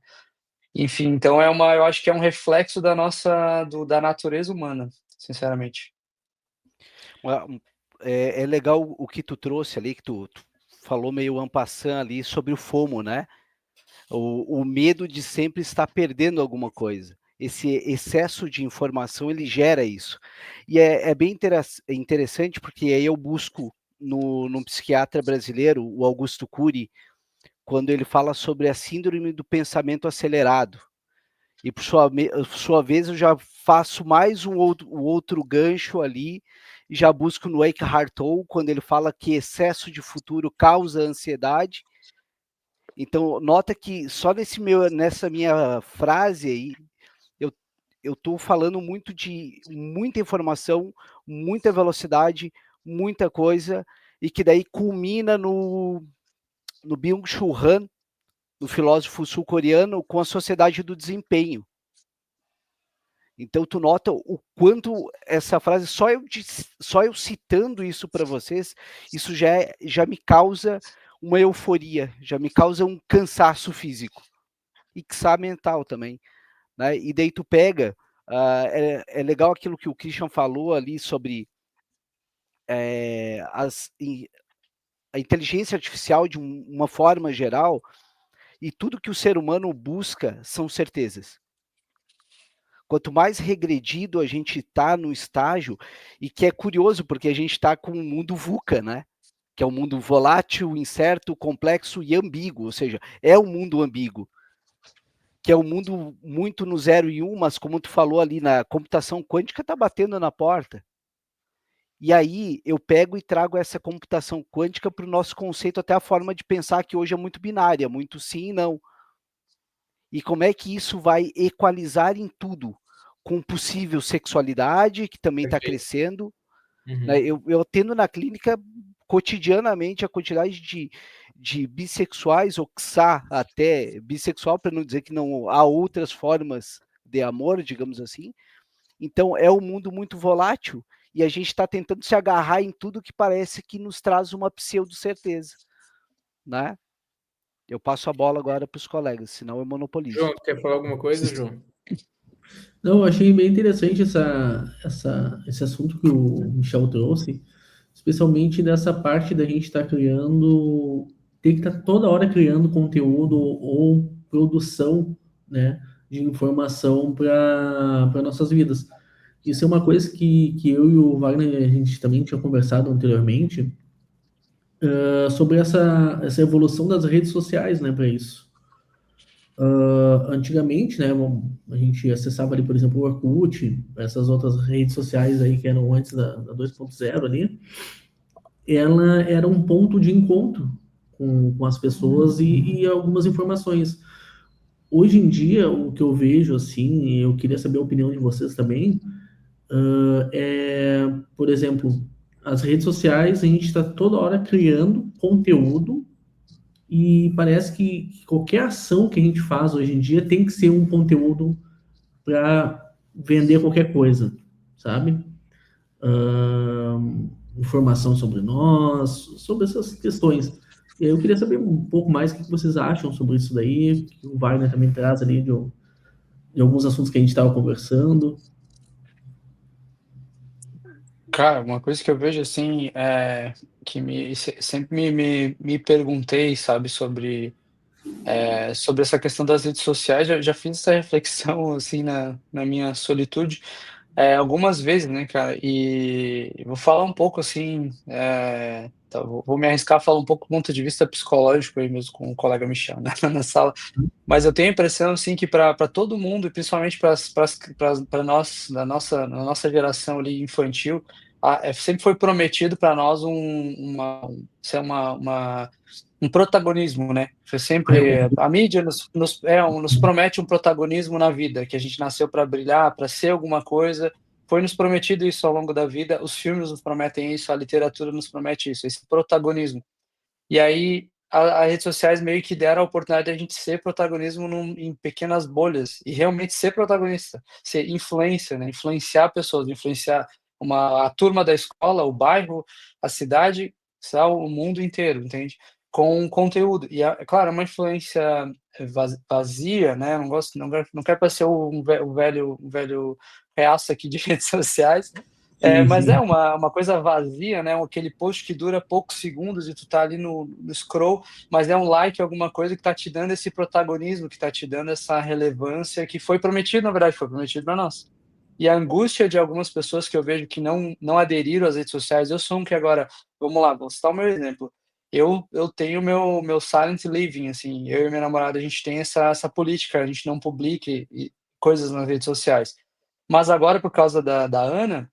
Enfim, então eu acho que é um reflexo da natureza humana, sinceramente. É legal o que tu trouxe ali, que tu falou meio en passant ali sobre o FOMO, né? O medo de sempre estar perdendo alguma coisa. Esse excesso de informação, ele gera isso. E é bem interessante, porque aí eu busco no psiquiatra brasileiro, o Augusto Cury, quando ele fala sobre a síndrome do pensamento acelerado, E por sua vez eu já faço mais um outro gancho ali, e já busco no Eckhart Tolle, quando ele fala que excesso de futuro causa ansiedade. Então, nota que só nessa minha frase aí, eu estou falando muito de muita informação, muita velocidade, muita coisa, e que daí culmina no Byung-Chul Han, no filósofo sul-coreano, com a sociedade do desempenho. Então, tu nota o quanto essa frase, só eu citando isso para vocês, isso já me causa uma euforia, já me causa um cansaço físico. E quiçá mental também. Né? E daí tu pega, é legal aquilo que o Christian falou ali sobre a inteligência artificial de uma forma geral, e tudo que o ser humano busca são certezas. Quanto mais regredido a gente está no estágio, e que é curioso, porque a gente está com um mundo VUCA, né? Que é um mundo volátil, incerto, complexo e ambíguo, ou seja, é um mundo ambíguo, que é um mundo muito no 0 e 1, mas como tu falou ali, na computação quântica está batendo na porta. E aí eu pego e trago essa computação quântica para o nosso conceito, até a forma de pensar que hoje é muito binária, muito sim e não. E como é que isso vai equalizar em tudo? Com possível sexualidade, que também está crescendo. Né? Eu tendo na clínica cotidianamente a quantidade de bissexuais, ou quiçá até bissexual, para não dizer que não há outras formas de amor, digamos assim. Então é um mundo muito volátil e a gente está tentando se agarrar em tudo que parece que nos traz uma pseudo-certeza. Né? Eu passo a bola agora para os colegas, senão eu monopolizo. João, quer falar alguma coisa, João? Não, eu achei bem interessante esse assunto que o Michel trouxe, especialmente dessa parte da gente estar criando, ter que estar toda hora criando conteúdo ou produção, né, de informação para nossas vidas. Isso é uma coisa que eu e o Wagner, a gente também tinha conversado anteriormente, sobre essa evolução das redes sociais, né, para isso. Antigamente, né, a gente acessava ali, por exemplo, o Orkut, essas outras redes sociais aí que eram antes da 2.0 ali, ela era um ponto de encontro com as pessoas e algumas informações. Hoje em dia, o que eu vejo, assim, e eu queria saber a opinião de vocês também, por exemplo, as redes sociais, a gente está toda hora criando conteúdo e parece que qualquer ação que a gente faz hoje em dia tem que ser um conteúdo para vender qualquer coisa, sabe? Informação sobre nós, sobre essas questões. E aí eu queria saber um pouco mais o que vocês acham sobre isso daí, que o Wagner também traz ali de alguns assuntos que a gente estava conversando. Cara, uma coisa que eu vejo assim, que sempre me perguntei, sabe, sobre essa questão das redes sociais, já fiz essa reflexão assim na minha solitude, algumas vezes, né, cara, e vou falar um pouco assim, tá, vou me arriscar a falar um pouco do ponto de vista psicológico aí mesmo com o colega Michel, né, na sala, mas eu tenho a impressão assim que para todo mundo, e principalmente para nós, na nossa geração ali infantil, sempre foi prometido para nós ser um protagonismo, né? Foi sempre a mídia nos promete um protagonismo na vida, que a gente nasceu para brilhar, para ser alguma coisa. Foi nos prometido isso ao longo da vida. Os filmes nos prometem isso, a literatura nos promete isso, esse protagonismo. E aí as redes sociais meio que deram a oportunidade de a gente ser protagonismo em pequenas bolhas e realmente ser protagonista, ser influência, né? Influenciar pessoas, influenciar a turma da escola, o bairro, a cidade, o mundo inteiro, entende? Com conteúdo. E é claro, é uma influência vazia, né? Não quero parecer um velho reaça aqui de redes sociais, mas Sim. é uma coisa vazia, né? Aquele post que dura poucos segundos e tu tá ali no scroll, mas é um like, alguma coisa que tá te dando esse protagonismo, que tá te dando essa relevância que foi prometido, na verdade, foi prometido para nós. E a angústia de algumas pessoas que eu vejo que não aderiram às redes sociais, eu sou um que agora, vamos lá, vou citar o meu exemplo. Eu tenho meu silent living, assim, eu e minha namorada, a gente tem essa política, a gente não publica, e coisas nas redes sociais. Mas agora, por causa da Ana,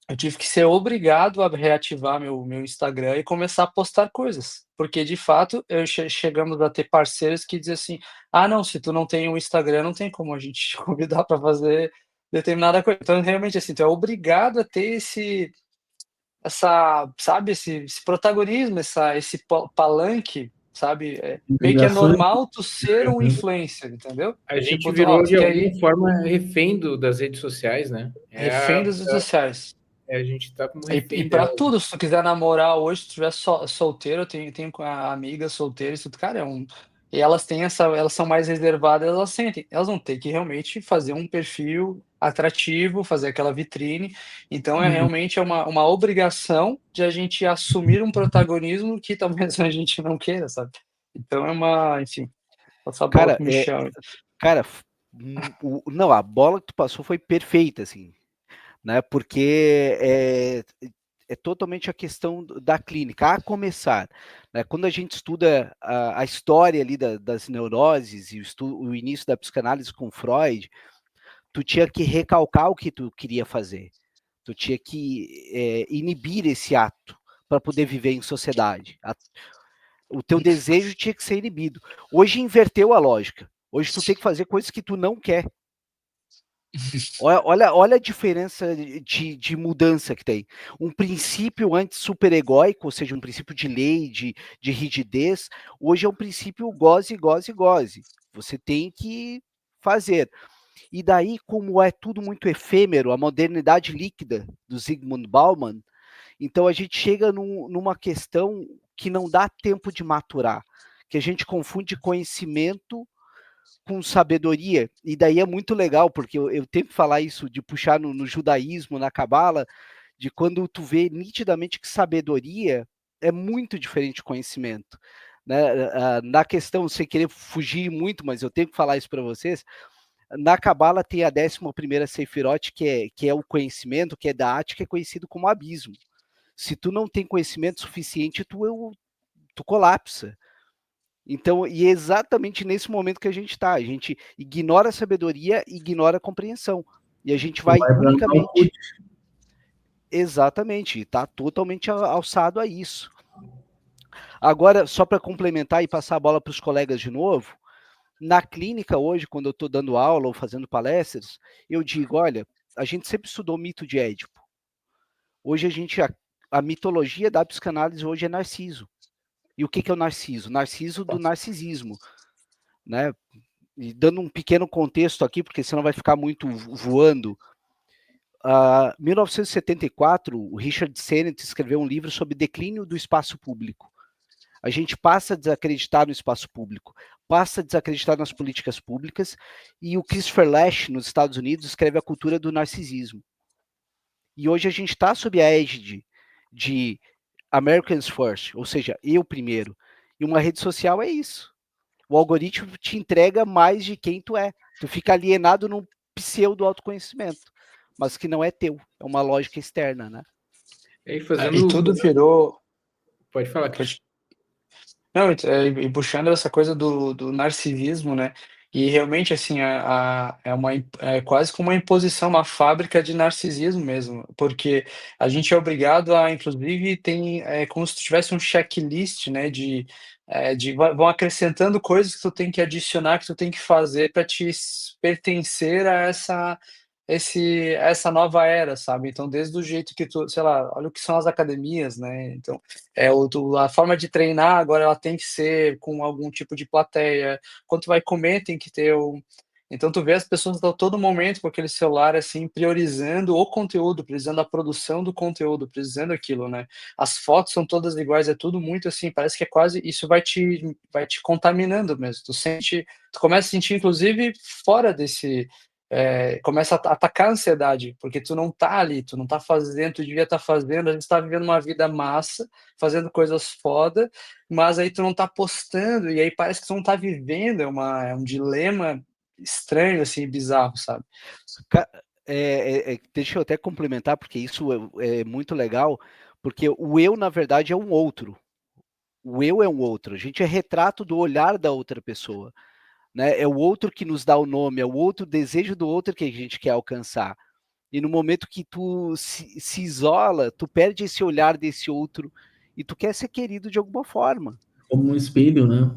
eu tive que ser obrigado a reativar meu Instagram e começar a postar coisas, porque de fato eu chegamos a ter parceiros que dizem assim: "Ah não, se tu não tem um Instagram, não tem como a gente te convidar para fazer determinada coisa". Então realmente, assim, tu é obrigado a ter sabe, esse protagonismo, esse palanque, sabe, meio que é Integrações, normal tu ser um influencer, entendeu? A gente Tipo, ó, virou, tu de quer alguma ir forma, refém das redes sociais, né? refém das redes sociais. A gente tá como E refém pra delas. tudo, se tu quiser namorar hoje, se tu estiver solteiro, eu tenho amigas solteiras, tudo, cara, e elas são mais reservadas, elas sentem, elas vão ter que realmente fazer um perfil atrativo, fazer aquela vitrine, então realmente uma obrigação de a gente assumir um protagonismo que talvez a gente não queira, sabe. Então enfim, passar a bola Cara, para o Michel. cara, não, a bola que tu passou foi perfeita, assim, né? Porque é totalmente a questão da clínica. A começar, né, quando a gente estuda a história ali das neuroses e o início da psicanálise com Freud, tu tinha que recalcar o que tu queria fazer. Tu tinha que inibir esse ato para poder viver em sociedade. O teu desejo tinha que ser inibido. Hoje inverteu a lógica. Hoje tu tem que fazer coisas que tu não quer. Olha a diferença de mudança que tem. Um princípio antes super egóico, ou seja, um princípio de lei, de rigidez, hoje é um princípio goze, goze, goze. Você tem que fazer. E daí, como é tudo muito efêmero, a modernidade líquida do Zygmunt Bauman, então a gente chega numa questão que não dá tempo de maturar, que a gente confunde conhecimento com sabedoria, e daí é muito legal, porque eu tenho que falar isso, de puxar no judaísmo, na cabala, de quando tu vê nitidamente que sabedoria é muito diferente de conhecimento. Né? Na questão, sem querer fugir muito, mas eu tenho que falar isso para vocês, na cabala tem a 11ª Sefirot, que é o conhecimento, que é da arte, que é conhecido como abismo. Se tu não tem conhecimento suficiente, tu colapsa. Então, e é exatamente nesse momento que a gente está. A gente ignora a sabedoria, ignora a compreensão. E a gente vai unicamente. Exatamente, está totalmente alçado a isso. Agora, só para complementar e passar a bola para os colegas de novo, na clínica hoje, quando eu estou dando aula ou fazendo palestras, eu digo: olha, a gente sempre estudou o mito de Édipo. Hoje a mitologia da psicanálise hoje é Narciso. E o que é o Narciso? Narciso do narcisismo, né? E dando um pequeno contexto aqui, porque senão vai ficar muito voando. Em 1974, o Richard Sennett escreveu um livro sobre declínio do espaço público. A gente passa a desacreditar no espaço público, passa a desacreditar nas políticas públicas, e o Christopher Lasch, nos Estados Unidos, escreve a cultura do narcisismo. E hoje a gente está sob a égide de Americans First, ou seja, eu primeiro. E uma rede social é isso. O algoritmo te entrega mais de quem tu é. Tu fica alienado num pseudo autoconhecimento, mas que não é teu. É uma lógica externa, né? E tudo virou... Pode falar, Cris. Não, e puxando essa coisa do narcisismo, né? E realmente, assim, é quase como uma imposição, uma fábrica de narcisismo mesmo, porque a gente é obrigado a, inclusive, é como se tu tivesse um checklist, né? Vão acrescentando coisas que tu tem que adicionar, que tu tem que fazer para te pertencer a essa nova era, sabe? Então, desde o jeito que tu, sei lá, olha o que são as academias, né? Então, a forma de treinar agora ela tem que ser com algum tipo de plateia. Quando tu vai comer, tem que ter então tu vê as pessoas a todo momento com aquele celular, assim, priorizando o conteúdo, priorizando a produção do conteúdo, priorizando aquilo, né? As fotos são todas iguais, é tudo muito assim, parece que é quase isso vai te contaminando mesmo. Tu começa a sentir, inclusive, fora começa a atacar a ansiedade, porque tu não tá ali, tu não tá fazendo, tu devia estar fazendo, a gente tá vivendo uma vida massa, fazendo coisas foda, mas aí tu não tá postando, e aí parece que tu não tá vivendo, é um dilema estranho, assim, bizarro, sabe? Deixa eu até complementar, porque isso é muito legal, porque o eu, na verdade, é um outro. O eu é um outro. A gente é retrato do olhar da outra pessoa. né? É o outro que nos dá o nome, é o outro, o desejo do outro que a gente quer alcançar. E no momento que tu se isola, tu perde esse olhar desse outro e tu quer ser querido de alguma forma. Como um espelho, né?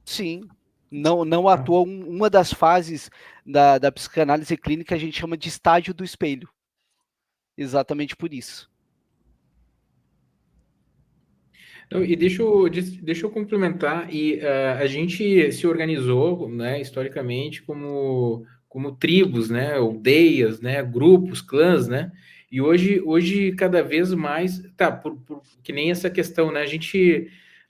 Sim. Não à toa, uma das fases da psicanálise clínica a gente chama de estágio do espelho. Exatamente por isso. Não, e deixa eu complementar. A gente se organizou, né, historicamente como tribos, né, aldeias, né, grupos, clãs, né? E hoje cada vez mais, tá, que nem essa questão, né?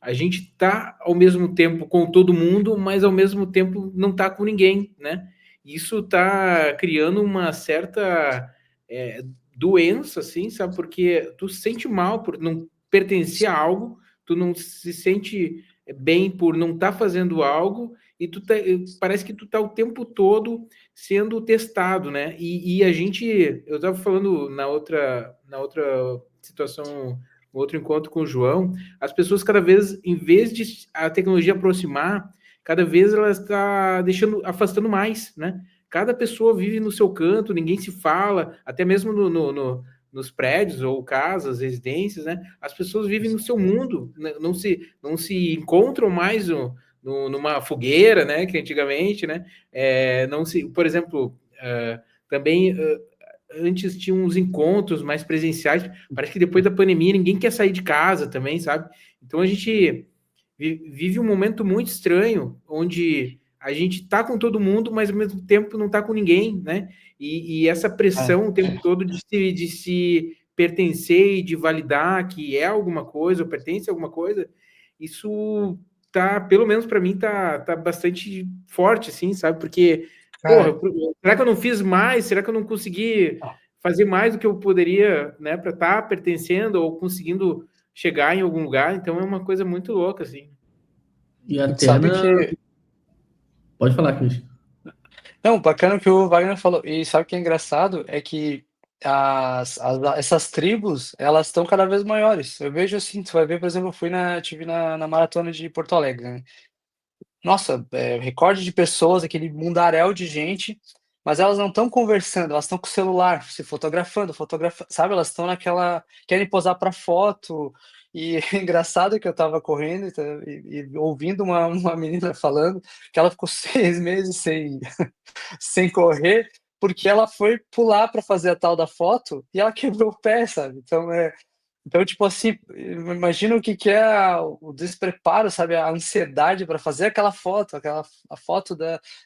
A gente tá ao mesmo tempo com todo mundo, mas ao mesmo tempo não tá com ninguém, né? Isso tá criando uma certa é, doença, assim, sabe? Porque tu se sente mal por não pertencer a algo, tu não se sente bem por não estar fazendo algo e parece que tu tá o tempo todo sendo testado, né? Eu estava falando na outra situação, no outro encontro com o João, as pessoas cada vez, em vez de a tecnologia aproximar, cada vez ela está afastando mais, né? Cada pessoa vive no seu canto, ninguém se fala, até mesmo nos prédios ou casas, residências, né? As pessoas vivem no seu mundo, não se encontram mais numa fogueira, né? Que antigamente, né? Por exemplo, também antes tinha uns encontros mais presenciais. Parece que depois da pandemia ninguém quer sair de casa também, sabe? Então a gente vive um momento muito estranho, onde a gente tá com todo mundo, mas ao mesmo tempo não tá com ninguém, né? E essa pressão o tempo todo de se pertencer e de validar que é alguma coisa, ou pertence a alguma coisa, isso tá, pelo menos para mim, tá bastante forte, assim, sabe? Porque, porra, será que eu não fiz mais? Será que eu não consegui fazer mais do que eu poderia, né, para estar pertencendo ou conseguindo chegar em algum lugar? Então é uma coisa muito louca, assim. E até Sabe que... Pode falar, Cris. Não, bacana o que o Wagner falou. E sabe o que é engraçado? É que essas tribos, elas estão cada vez maiores. Eu vejo assim, tu vai ver, por exemplo, tive na maratona de Porto Alegre, né? Nossa, recorde de pessoas, aquele mundaréu de gente, mas elas não estão conversando, elas estão com o celular, se fotografando, sabe? Elas estão querem posar para foto. E é engraçado que eu estava correndo e ouvindo uma menina falando que ela ficou 6 meses sem correr, porque ela foi pular para fazer a tal da foto e ela quebrou o pé, sabe? Então, tipo assim, imagina o que é o despreparo, sabe? A ansiedade para fazer aquela foto, a foto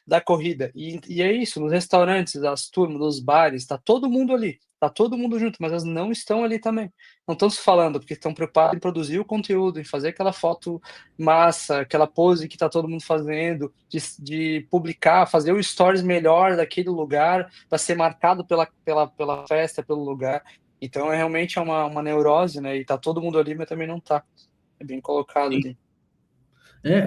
da corrida. E é isso, nos restaurantes, as turmas, nos bares, tá todo mundo ali, tá todo mundo junto, mas elas não estão ali também. Não estão se falando, porque estão preocupados em produzir o conteúdo, em fazer aquela foto massa, aquela pose que tá todo mundo fazendo, de publicar, fazer o stories melhor daquele lugar, para ser marcado pela festa, pelo lugar. Então, realmente é uma neurose, né? E tá todo mundo ali, mas também não tá. É bem colocado ali.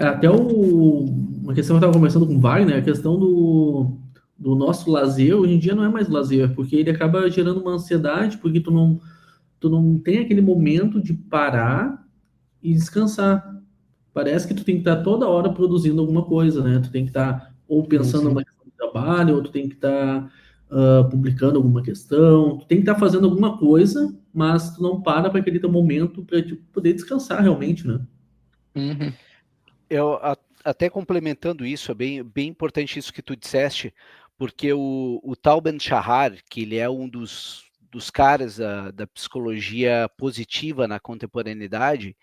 Até uma questão que eu estava conversando com o Wagner, a questão do nosso lazer, hoje em dia não é mais lazer, porque ele acaba gerando uma ansiedade, porque tu não tem aquele momento de parar e descansar. Parece que tu tem que estar toda hora produzindo alguma coisa, né? Tu tem que estar ou pensando numa questão de trabalho, ou tu tem que estar publicando alguma questão, tu tem que estar fazendo alguma coisa, mas tu não para para aquele teu momento para poder descansar realmente, né? Uhum. Até complementando isso, é bem importante isso que tu disseste, porque o Tal Ben-Shahar, que ele é um dos caras da psicologia positiva na contemporaneidade,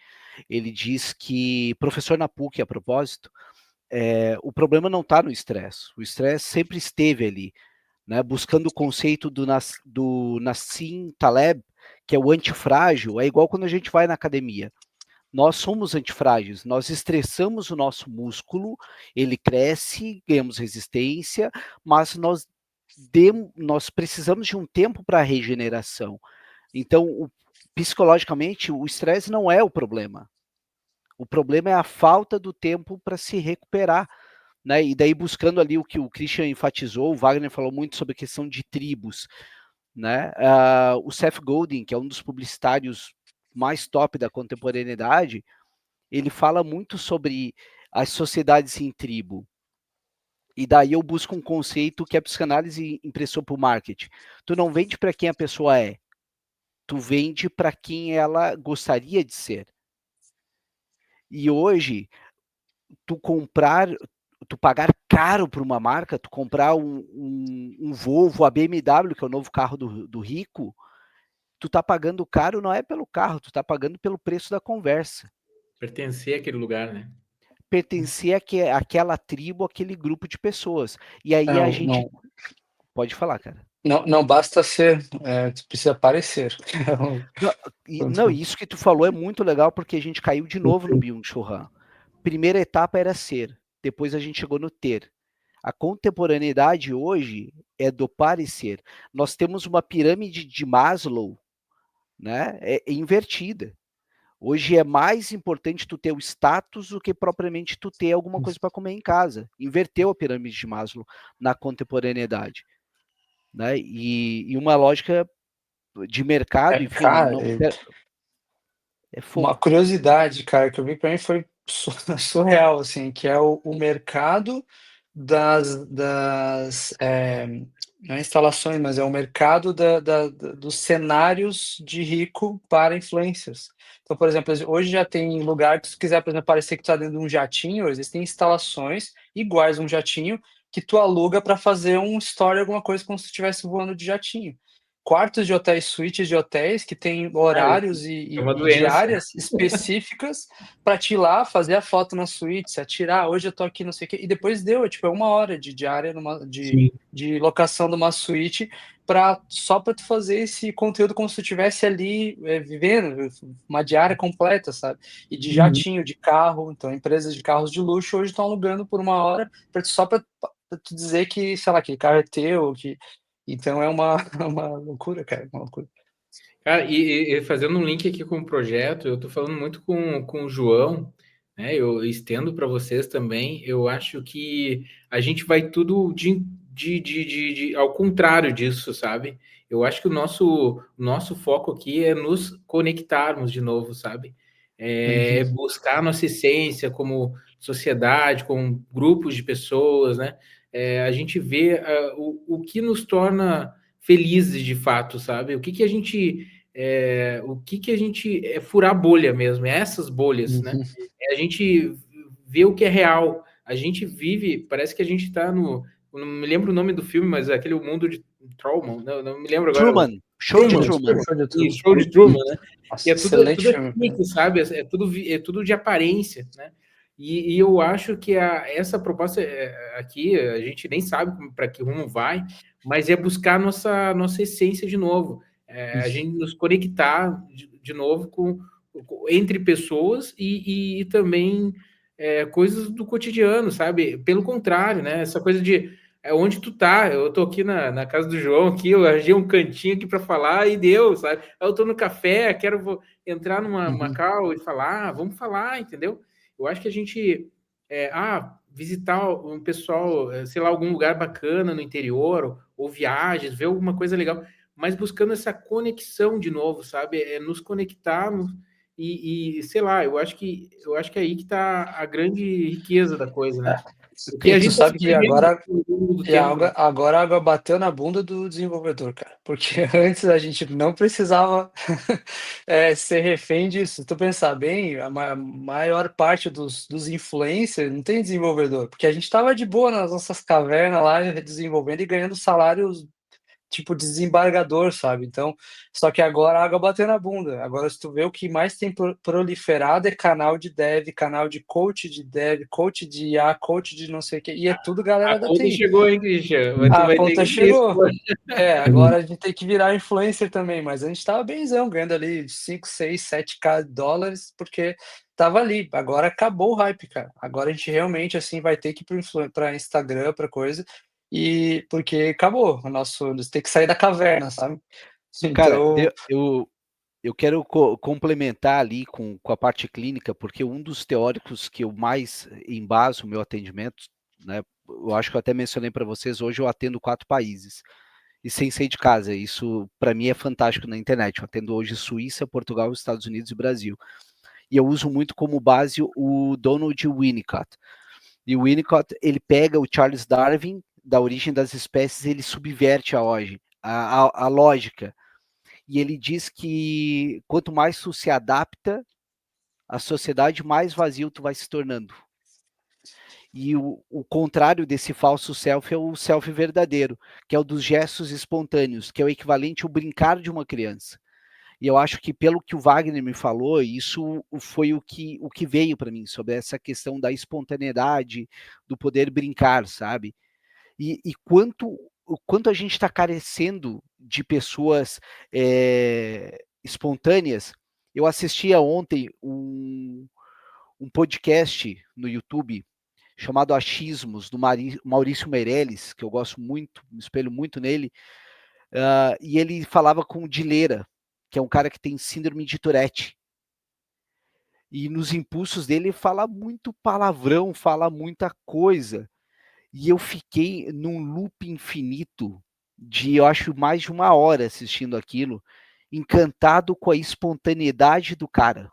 ele diz que, professor na PUC, a propósito, o problema não está no estresse, o estresse sempre esteve ali, né, buscando o conceito do Nassim Taleb, que é o antifrágil, é igual quando a gente vai na academia. Nós somos antifrágeis, nós estressamos o nosso músculo, ele cresce, ganhamos resistência, mas nós precisamos de um tempo para regeneração. Então, psicologicamente, o estresse não é o problema. O problema é a falta do tempo para se recuperar. Né? E daí, buscando ali o que o Christian enfatizou, o Wagner falou muito sobre a questão de tribos. Né? O Seth Godin, que é um dos publicitários mais top da contemporaneidade, ele fala muito sobre as sociedades em tribo. E daí eu busco um conceito que a psicanálise impressou para o marketing. Tu não vende para quem a pessoa é, tu vende para quem ela gostaria de ser. E hoje, tu pagar caro por uma marca, tu comprar um Volvo, a BMW, que é o novo carro do rico, tu tá pagando caro não é pelo carro, tu tá pagando pelo preço da conversa. Pertencer àquele lugar, né? Pertencer àquela tribo, àquele grupo de pessoas. E aí a gente... Pode falar, cara. Não basta ser, tu precisa parecer. Não, isso que tu falou é muito legal, porque a gente caiu de novo no Byung-Chul Han. Primeira etapa era ser, depois a gente chegou no ter. A contemporaneidade hoje é do parecer. Nós temos uma pirâmide de Maslow, né, invertida. Hoje é mais importante tu ter o status do que propriamente tu ter alguma coisa para comer em casa. Inverteu a pirâmide de Maslow na contemporaneidade, né? E uma lógica de mercado, enfim, Cara, é fogo. uma curiosidade, cara, que eu vi para mim foi surreal, assim, que é o mercado não é instalações, mas é o mercado dos cenários de rico para influencers. Então, por exemplo, hoje já tem lugar que se quiser, por exemplo, parecer que tu tá dentro de um jatinho, existem instalações iguais a um jatinho que tu aluga para fazer um story, alguma coisa, como se tu estivesse voando de jatinho. Quartos de hotéis, suítes de hotéis que têm horários É uma e doença. diárias específicas para te ir lá fazer a foto na suíte, se atirar, hoje eu tô aqui, não sei o quê, e depois deu, tipo, 1 hora de diária de locação de uma suíte só para tu fazer esse conteúdo como se tu estivesse ali vivendo, uma diária completa, sabe? E de jatinho, de carro, então empresas de carros de luxo hoje estão alugando por 1 hora só para tu dizer que, sei lá, que carro é teu, que... Então é uma loucura, cara, uma loucura. Cara, e fazendo um link aqui com o projeto, eu estou falando muito com o João, né? Eu estendo para vocês também. Eu acho que a gente vai tudo ao contrário disso, sabe? Eu acho que o nosso foco aqui é nos conectarmos de novo, sabe? É buscar a nossa essência como sociedade, como grupos de pessoas, né? A gente vê o que nos torna felizes de fato, sabe? O que a gente é furar bolha mesmo, é essas bolhas, né? É a gente vê o que é real. A gente vive, parece que a gente está no, não me lembro o nome do filme, mas é aquele mundo de Truman, não me lembro agora. Truman, show de Truman. Show de Truman, né? Nossa, E é tudo excelente filme. assim, sabe? É tudo de aparência, né? E eu acho que essa proposta aqui, a gente nem sabe para que rumo vai, mas é buscar nossa essência de novo. A gente nos conectar de novo entre pessoas e também coisas do cotidiano, sabe? Pelo contrário, né? Essa coisa de onde tu tá, eu tô aqui na casa do João, aqui, eu arranjei um cantinho aqui para falar e deu, sabe? Eu tô no café, vou entrar numa call e falar, vamos falar, entendeu? Eu acho que a gente visitar um pessoal, sei lá, algum lugar bacana no interior, ou viagens, ver alguma coisa legal, mas buscando essa conexão de novo, sabe? Nos conectarmos e sei lá, eu acho que é aí que está a grande riqueza da coisa, né? Porque a E tu gente está se sabe que perdendo ao longo do tempo, né? agora a água bateu na bunda do desenvolvedor, cara. Porque antes a gente não precisava ser refém disso. Se tu pensar bem, a maior parte dos influencers não tem desenvolvedor, porque a gente estava de boa nas nossas cavernas lá, desenvolvendo e ganhando salários tipo desembargador, sabe? Então, só que agora a água bateu na bunda. Agora, se tu vê o que mais tem proliferado é canal de dev, canal de dev, coach de IA, coach de não sei o quê, e é tudo galera A da conta TI. chegou, hein, Christian? Mas tu A vai ter conta que ver isso. chegou. Agora a gente tem que virar influencer também, mas a gente tava benzão, ganhando ali 5, 6, 7K dólares, porque tava ali. Agora acabou o hype, cara. Agora a gente realmente, assim, vai ter que ir pra Instagram, pra coisa, e porque acabou o nosso... Tem que sair da caverna, sabe? Cara, Então... eu quero complementar ali com a parte clínica, porque um dos teóricos que eu mais embaso o meu atendimento, né, eu acho que eu até mencionei para vocês, hoje eu atendo 4 países, e sem sair de casa, isso para mim é fantástico na internet, eu atendo hoje Suíça, Portugal, Estados Unidos e Brasil, e eu uso muito como base o Donald Winnicott. E o Winnicott, ele pega o Charles Darwin, da origem das espécies, ele subverte a lógica. E ele diz que quanto mais tu se adapta à sociedade, mais vazio tu vai se tornando. E o contrário desse falso self é o self verdadeiro, que é o dos gestos espontâneos, que é o equivalente ao brincar de uma criança. E eu acho que, pelo que o Wagner me falou, isso foi o que veio para mim, sobre essa questão da espontaneidade, do poder brincar, sabe? E quanto a gente está carecendo de pessoas espontâneas. Eu assistia ontem um podcast no YouTube chamado Achismos, do Maurício Meirelles, que eu gosto muito, me espelho muito nele, e ele falava com o Dileira, que é um cara que tem síndrome de Tourette. E nos impulsos dele fala muito palavrão, fala muita coisa. E eu fiquei num loop infinito de, eu acho, mais de 1 hora assistindo aquilo, encantado com a espontaneidade do cara.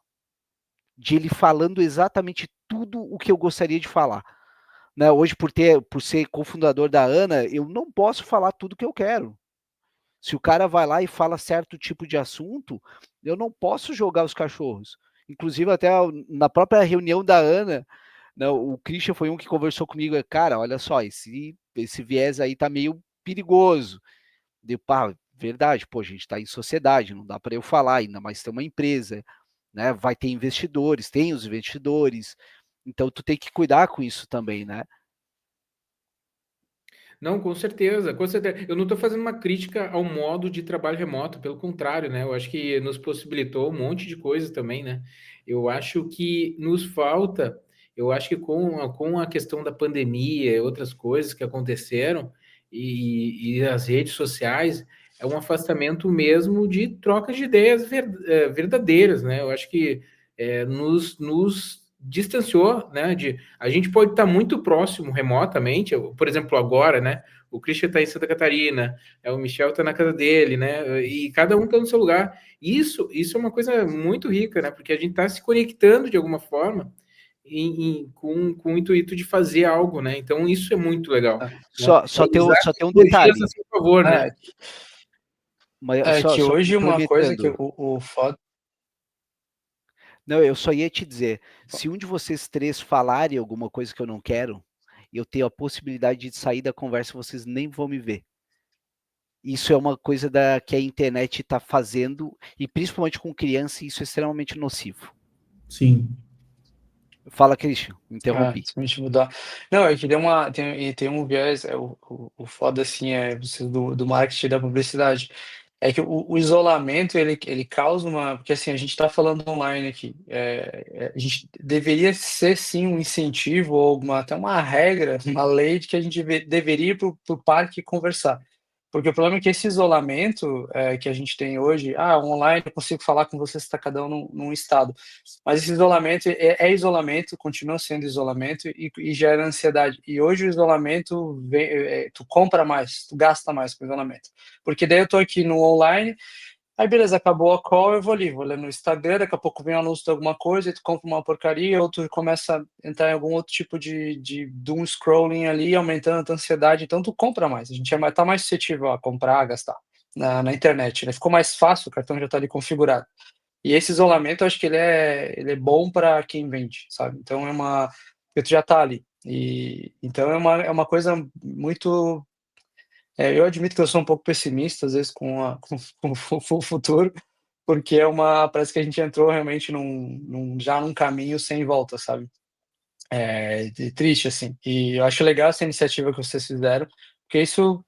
De ele falando exatamente tudo o que eu gostaria de falar. Né? Hoje, por ser cofundador da ANA, eu não posso falar tudo que eu quero. Se o cara vai lá e fala certo tipo de assunto, eu não posso jogar os cachorros. Inclusive, até na própria reunião da ANA, né, o Christian foi um que conversou comigo, cara, olha só, esse viés aí tá meio perigoso. Deu, pá, verdade, pô, a gente tá em sociedade, não dá para eu falar, ainda mais ter uma empresa, né? Vai ter investidores, tem os investidores, então tu tem que cuidar com isso também, né? Não, com certeza, com certeza. Eu não estou fazendo uma crítica ao modo de trabalho remoto, pelo contrário, né? Eu acho que nos possibilitou um monte de coisas também, né? Eu acho que nos falta, eu acho que com a questão da pandemia e outras coisas que aconteceram, e as redes sociais, é um afastamento mesmo de troca de ideias verdadeiras, né? Eu acho que nos distanciou, né? A gente pode estar muito próximo remotamente, por exemplo, agora, né? O Christian está em Santa Catarina, o Michel está na casa dele, né? E cada um está no seu lugar. Isso é uma coisa muito rica, né? Porque a gente está se conectando de alguma forma com o intuito de fazer algo, né? Então isso é muito legal. Né? Só tem um Tecnologias detalhe. a seu favor, né? Que só hoje uma coisa que complementando. o foda. Não, eu só ia te dizer, se um de vocês três falarem alguma coisa que eu não quero, eu tenho a possibilidade de sair da conversa, vocês nem vão me ver. Isso é uma coisa que a internet está fazendo, e principalmente com criança, isso é extremamente nocivo. Sim. Fala, Christian, interrompi. Se mudar. Não, é que tem um viés, o foda assim, você do marketing e da publicidade. É que o isolamento, ele causa porque assim, a gente está falando online aqui, a gente deveria ser sim um incentivo ou até uma regra, uma lei de que a gente deveria ir para o parque conversar. Porque o problema é que esse isolamento que a gente tem hoje, online eu consigo falar com você se está cada um num estado, mas esse isolamento é isolamento, continua sendo isolamento e gera ansiedade. E hoje o isolamento, tu compra mais, tu gasta mais com o isolamento. Porque daí eu tô aqui no online, aí beleza, acabou a call, eu vou ali, vou ler no Instagram, daqui a pouco vem um anúncio de alguma coisa, e tu compra uma porcaria, ou tu começa a entrar em algum outro tipo de doom scrolling ali, aumentando a tua ansiedade, então tu compra mais, a gente tá mais suscetível a comprar, a gastar na internet, né? Ficou mais fácil, o cartão já tá ali configurado. E esse isolamento, eu acho que ele é bom para quem vende, sabe? Então porque tu já tá ali. E então é uma coisa muito. Eu admito que eu sou um pouco pessimista às vezes com o futuro, porque parece que a gente entrou realmente já num caminho sem volta, sabe? Triste assim. E eu acho legal essa iniciativa que vocês fizeram, porque isso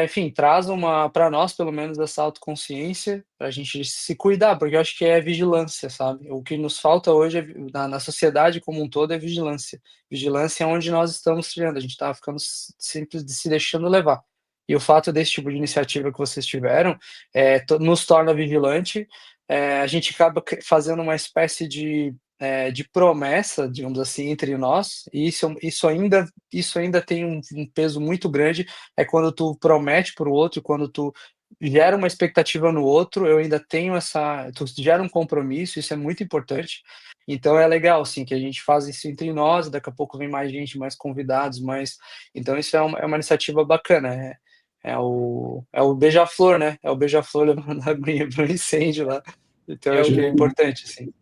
enfim, traz para nós, pelo menos, essa autoconsciência, para a gente se cuidar, porque eu acho que é vigilância, sabe? O que nos falta hoje na sociedade como um todo é vigilância. Vigilância é onde nós estamos trilhando, a gente está ficando simples de se deixando levar. E o fato desse tipo de iniciativa que vocês tiveram nos torna vigilante, a gente acaba fazendo uma espécie de promessa, digamos assim, entre nós, e isso ainda tem um peso muito grande, é quando tu promete para o outro, quando tu gera uma expectativa no outro, eu ainda tenho tu gera um compromisso, isso é muito importante. Então é legal, assim, que a gente faz isso entre nós, daqui a pouco vem mais gente, mais convidados, então isso é uma iniciativa bacana, é o beija-flor, né, é o beija-flor levando a aguinha para o incêndio lá, então eu É acho que é o importante, assim.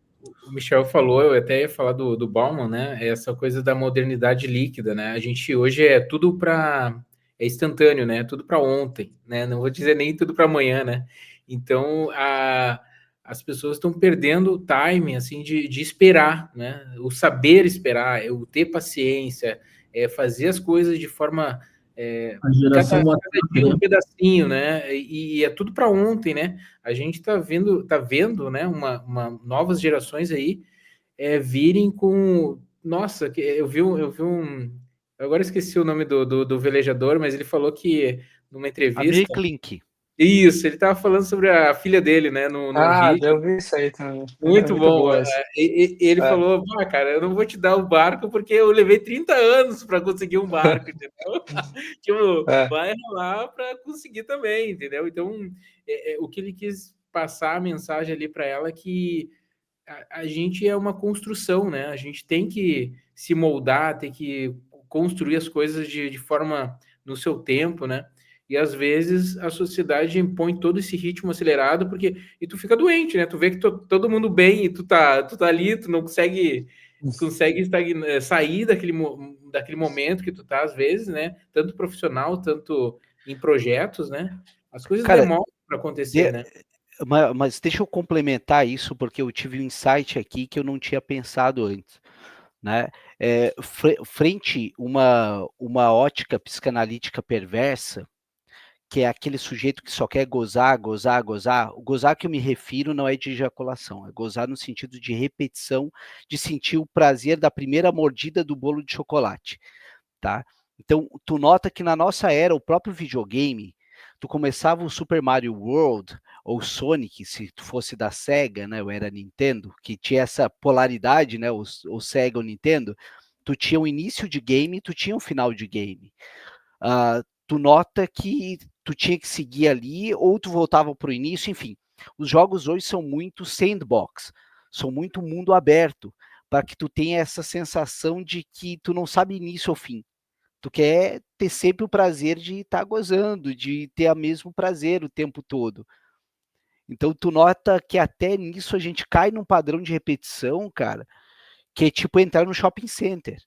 O Michel falou, eu até ia falar do Bauman, né? Essa coisa da modernidade líquida, né? A gente hoje é tudo para é instantâneo, né? Tudo para ontem, né? Não vou dizer nem tudo para amanhã, né? Então as pessoas estão perdendo o time assim de esperar, né? O saber esperar, o ter paciência, fazer as coisas de forma A geração cada WhatsApp, dia né? um pedacinho, né? E é tudo para ontem, né? A gente tá vendo, né, novas gerações aí virem com. Nossa, eu vi um. Agora esqueci o nome do velejador, mas ele falou que numa Amir entrevista. Klink. Isso, ele estava falando sobre a filha dele, né, num Ah, vídeo. eu vi isso aí também. É Muito muito bom. boa essa. Ele É, falou: cara, eu não vou te dar o barco porque eu levei 30 anos para conseguir um barco, entendeu? Tipo, é. vai ralar para conseguir também, entendeu? Então, o que ele quis passar a mensagem ali para ela é que a gente é uma construção, né? A gente tem que se moldar, tem que construir as coisas de forma no seu tempo, né? E às vezes a sociedade impõe todo esse ritmo acelerado, e tu fica doente, né? Tu vê que todo mundo bem e tu tá ali, tu não consegue sair daquele momento que tu tá, às vezes, né? Tanto profissional, tanto em projetos, né? As coisas Cara, demoram para acontecer, de- né? mas deixa eu complementar isso, porque eu tive um insight aqui que eu não tinha pensado antes, né? Frente uma ótica psicanalítica perversa, que é aquele sujeito que só quer gozar, gozar, gozar. O gozar que eu me refiro não é de ejaculação, é gozar no sentido de repetição, de sentir o prazer da primeira mordida do bolo de chocolate, tá? Então, tu nota que na nossa era, o próprio videogame, tu começava o Super Mario World, ou Sonic, se tu fosse da Sega, né, ou era Nintendo, que tinha essa polaridade, né, o Sega ou Nintendo, tu tinha o início de game, tu tinha o final de game. Tu nota que tu tinha que seguir ali, ou tu voltava para o início, enfim. Os jogos hoje são muito sandbox, são muito mundo aberto, para que tu tenha essa sensação de que tu não sabe início ou fim. Tu quer ter sempre o prazer de estar gozando, de ter o mesmo prazer o tempo todo. Então tu nota que até nisso a gente cai num padrão de repetição, cara, que é tipo entrar no shopping center.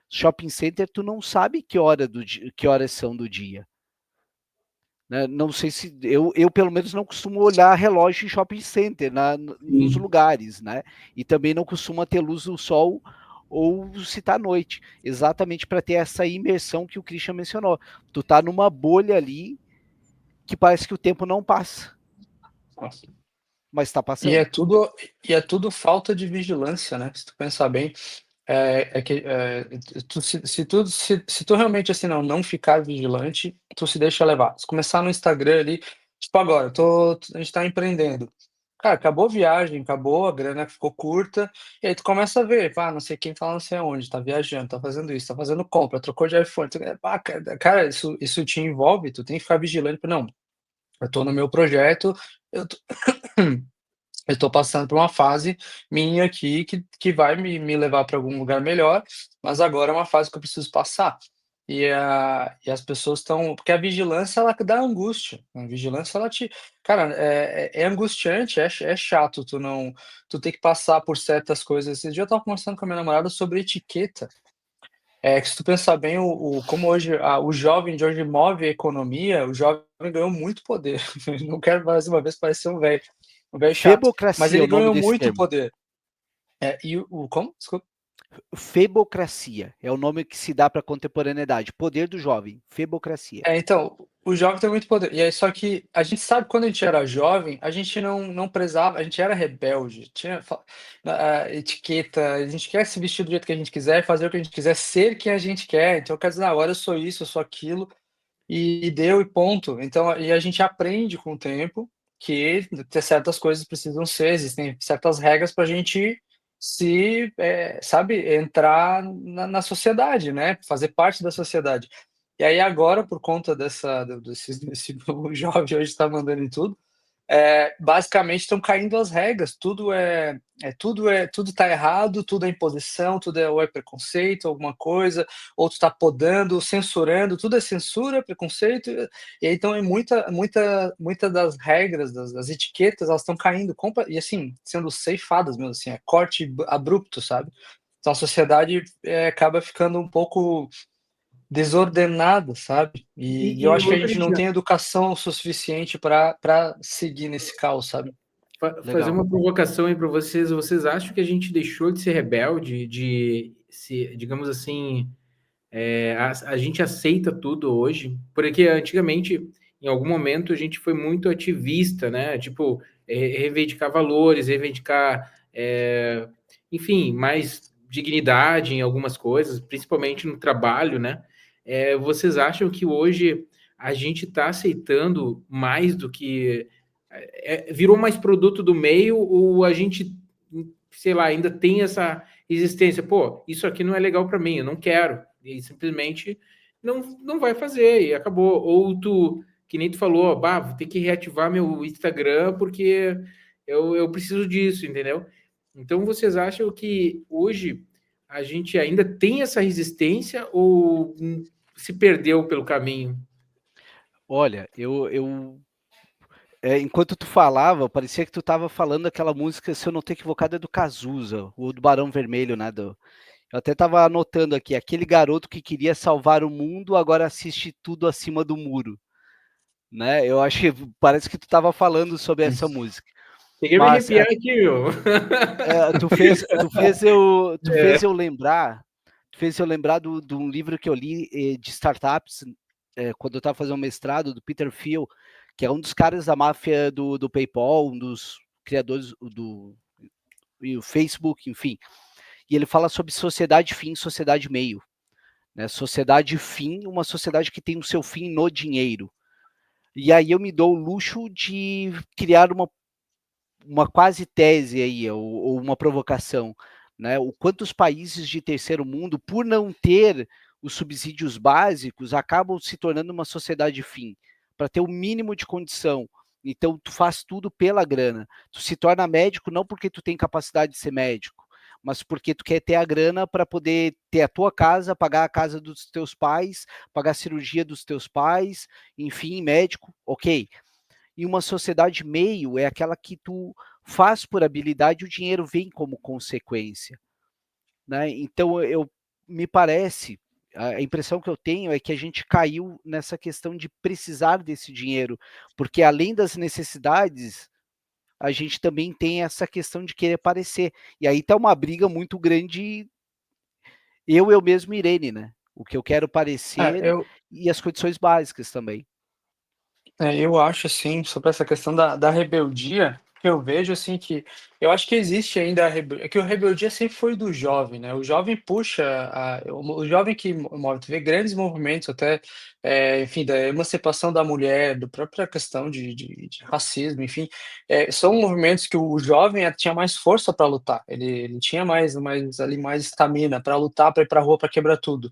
Shopping center tu não sabe que horas são do dia. Né? Não sei se eu pelo menos não costumo olhar relógio em shopping center nos Sim. lugares, né? E também não costuma ter luz do sol ou se tá à noite, exatamente para ter essa imersão que o Christian mencionou. Tu tá numa bolha ali que parece que o tempo não passa, Nossa. mas está E é passando. tudo e é tudo falta de vigilância, né, se tu pensar bem, se tu realmente, assim, não ficar vigilante, tu se deixa levar. Se começar no Instagram ali, tipo agora, a gente tá empreendendo. Cara, acabou a viagem, acabou, a grana ficou curta, e aí tu começa a ver, não sei quem fala não sei aonde, tá viajando, tá fazendo isso, tá fazendo compra, trocou de iPhone, cara, isso te envolve, tu tem que ficar vigilante pra: "Não, eu tô no meu projeto, eu tô eu tô passando por uma fase minha aqui que vai me levar para algum lugar melhor, mas agora é uma fase que eu preciso passar". E as pessoas estão porque a vigilância ela dá angústia, a vigilância ela te cara, é angustiante, é chato tu ter que passar por certas coisas. Esse dia eu estava conversando com a minha namorada sobre etiqueta, que se tu pensar bem como hoje o jovem de hoje move a economia, o jovem ganhou muito poder. Não quero mais uma vez parecer um velho chato, mas Febocracia é ele o nome ganhou desse muito termo. poder. E o como? Desculpa. Febocracia é o nome que se dá para a contemporaneidade, poder do jovem, febocracia. Então, o jovem tem muito poder. E aí só que a gente sabe que quando a gente era jovem, a gente não prezava, a gente era rebelde, tinha etiqueta, a gente quer se vestir do jeito que a gente quiser, fazer o que a gente quiser, ser quem a gente quer. Então quer dizer: agora eu sou isso, eu sou aquilo". E deu e ponto. Então, e a gente aprende com o tempo que ter certas coisas precisam ser, existem certas regras para a gente sabe, entrar na sociedade, né, fazer parte da sociedade. E aí agora, por conta desse novo jovem hoje está mandando em tudo, basicamente estão caindo as regras, tudo tá errado, tudo é imposição, tudo ou é preconceito, alguma coisa, ou tu tá podando, censurando, tudo é censura, preconceito, e aí então muita das regras, das etiquetas, elas estão caindo, e assim, sendo ceifadas mesmo, assim, é corte abrupto, sabe? Então a sociedade acaba ficando um pouco desordenada, sabe? E eu E acho que a outra, gente não tem educação o suficiente para seguir nesse caos, sabe? fazer Legal. uma provocação aí para vocês. Vocês acham que a gente deixou de ser rebelde, de se, digamos assim, a gente aceita tudo hoje? Porque antigamente, em algum momento, a gente foi muito ativista, né? Tipo, reivindicar valores, reivindicar, enfim, mais dignidade em algumas coisas, principalmente no trabalho, né? Vocês acham que hoje a gente está aceitando mais do que virou mais produto do meio, ou a gente, sei lá, ainda tem essa existência? Pô, isso aqui não é legal para mim, eu não quero, e simplesmente não vai fazer e acabou. Ou tu, que nem tu falou, bah, vou ter que reativar meu Instagram porque eu preciso disso, entendeu? Então vocês acham que hoje a gente ainda tem essa resistência ou se perdeu pelo caminho? Olha, enquanto tu falava, parecia que tu estava falando aquela música, se eu não estou equivocado, é do Cazuza, ou do Barão Vermelho, né? Eu até estava anotando aqui, aquele garoto que queria salvar o mundo, agora assiste tudo acima do muro, né? Eu acho que parece que tu estava falando sobre essa música. Cheguei a me Mas arrepiar aqui, meu. tu fez eu lembrar de um livro que eu li de startups quando eu estava fazendo um mestrado, do Peter Thiel, que é um dos caras da máfia do PayPal, um dos criadores do Facebook, enfim. E ele fala sobre sociedade fim, sociedade meio. Né? Sociedade fim, uma sociedade que tem o seu fim no dinheiro. E aí eu me dou o luxo de criar uma quase tese aí, ou uma provocação, né? O quanto os países de terceiro mundo, por não ter os subsídios básicos, acabam se tornando uma sociedade fim, para ter o mínimo de condição. Então, tu faz tudo pela grana. Tu se torna médico não porque tu tem capacidade de ser médico, mas porque tu quer ter a grana para poder ter a tua casa, pagar a casa dos teus pais, pagar a cirurgia dos teus pais, enfim, médico, ok. E uma sociedade meio é aquela que tu faz por habilidade e o dinheiro vem como consequência. Né? Então, me parece, a impressão que eu tenho é que a gente caiu nessa questão de precisar desse dinheiro, porque além das necessidades, a gente também tem essa questão de querer aparecer. E aí tá uma briga muito grande, eu mesmo, Irene, né? O que eu quero É, parecer eu, e as condições básicas também. eu acho assim, sobre essa questão da rebeldia, que eu vejo assim que eu acho que existe ainda é que a rebeldia sempre foi do jovem, né? O jovem puxa, o jovem que move, tu vê grandes movimentos até, enfim, da emancipação da mulher, da própria questão de racismo, enfim, são movimentos que o jovem tinha mais força para lutar, ele tinha mais estamina para lutar, para ir para a rua, para quebrar tudo.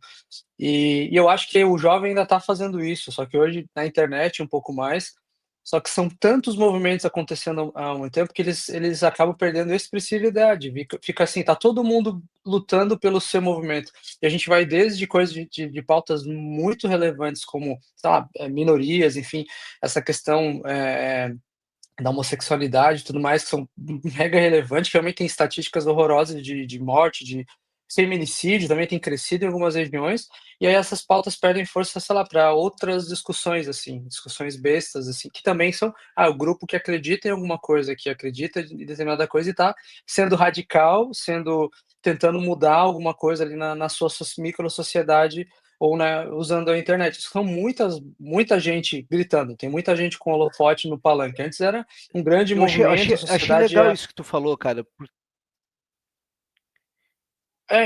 E eu acho que o jovem ainda está fazendo isso, só que hoje na internet um pouco mais, só que são tantos movimentos acontecendo ao mesmo tempo que eles acabam perdendo a expressividade, fica assim, tá todo mundo lutando pelo seu movimento. E a gente vai desde coisas de pautas muito relevantes como, sei lá, minorias, enfim, essa questão, da homossexualidade e tudo mais, que são mega relevantes, que realmente tem estatísticas horrorosas de morte, de feminicídio, também tem crescido em algumas regiões, e aí essas pautas perdem força, sei lá, para outras discussões, assim, discussões bestas, assim, que também são, o grupo que acredita em alguma coisa, que acredita em determinada coisa e está sendo radical, tentando mudar alguma coisa ali na sua micro-sociedade ou usando a internet. São muita gente gritando, tem muita gente com holofote no palanque. Antes era um grande Eu achei, movimento, achei, a achei sociedade legal ia. isso que tu falou, cara.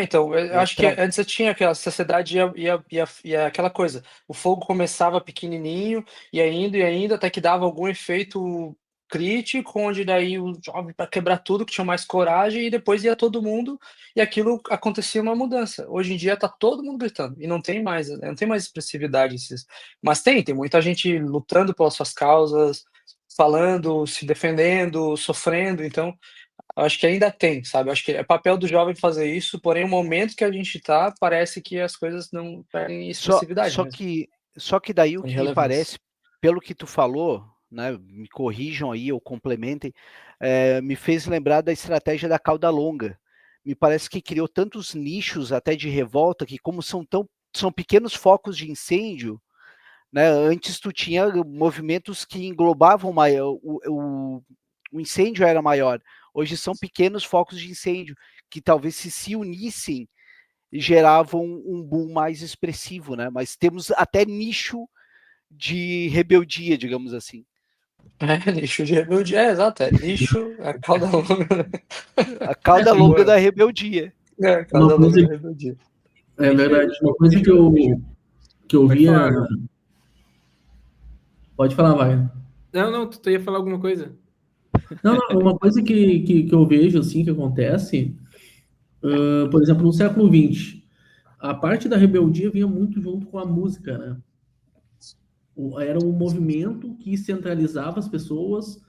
Então, eu É, acho que antes eu tinha aquela sociedade ia aquela coisa, o fogo começava pequenininho, ia indo, até que dava algum efeito crítico, onde daí o jovem para quebrar tudo, que tinha mais coragem, e depois ia todo mundo, e aquilo acontecia uma mudança. Hoje em dia tá todo mundo gritando, e não tem mais expressividade mas tem muita gente lutando pelas suas causas, falando, se defendendo, sofrendo, então, eu acho que ainda tem, sabe, eu acho que é papel do jovem fazer isso, porém o momento que a gente tá, parece que as coisas não perdem Só expressividade só mesmo, que só que daí o tem que me relevância. parece, pelo que tu falou, né, me corrijam aí ou complementem, me fez lembrar da estratégia da cauda longa. Me parece que criou tantos nichos até de revolta que como são pequenos focos de incêndio, né, antes tu tinha movimentos que englobavam maior o incêndio era maior, hoje são pequenos focos de incêndio, que talvez se unissem geravam um boom mais expressivo, né? Mas temos até nicho de rebeldia, digamos assim. É, nicho de rebeldia, exato, é nicho, a cauda longa, A cauda longa da rebeldia. a Uma cauda longa coisa, da rebeldia. é Deixa verdade, eu uma coisa deixa eu que eu pode via. falar, João. Pode falar, Wagner. Não, tu ia falar alguma coisa? Não, não, uma coisa que eu vejo, assim, que acontece, por exemplo, no século XX, a parte da rebeldia vinha muito junto com a música, né? Era um movimento que centralizava as pessoas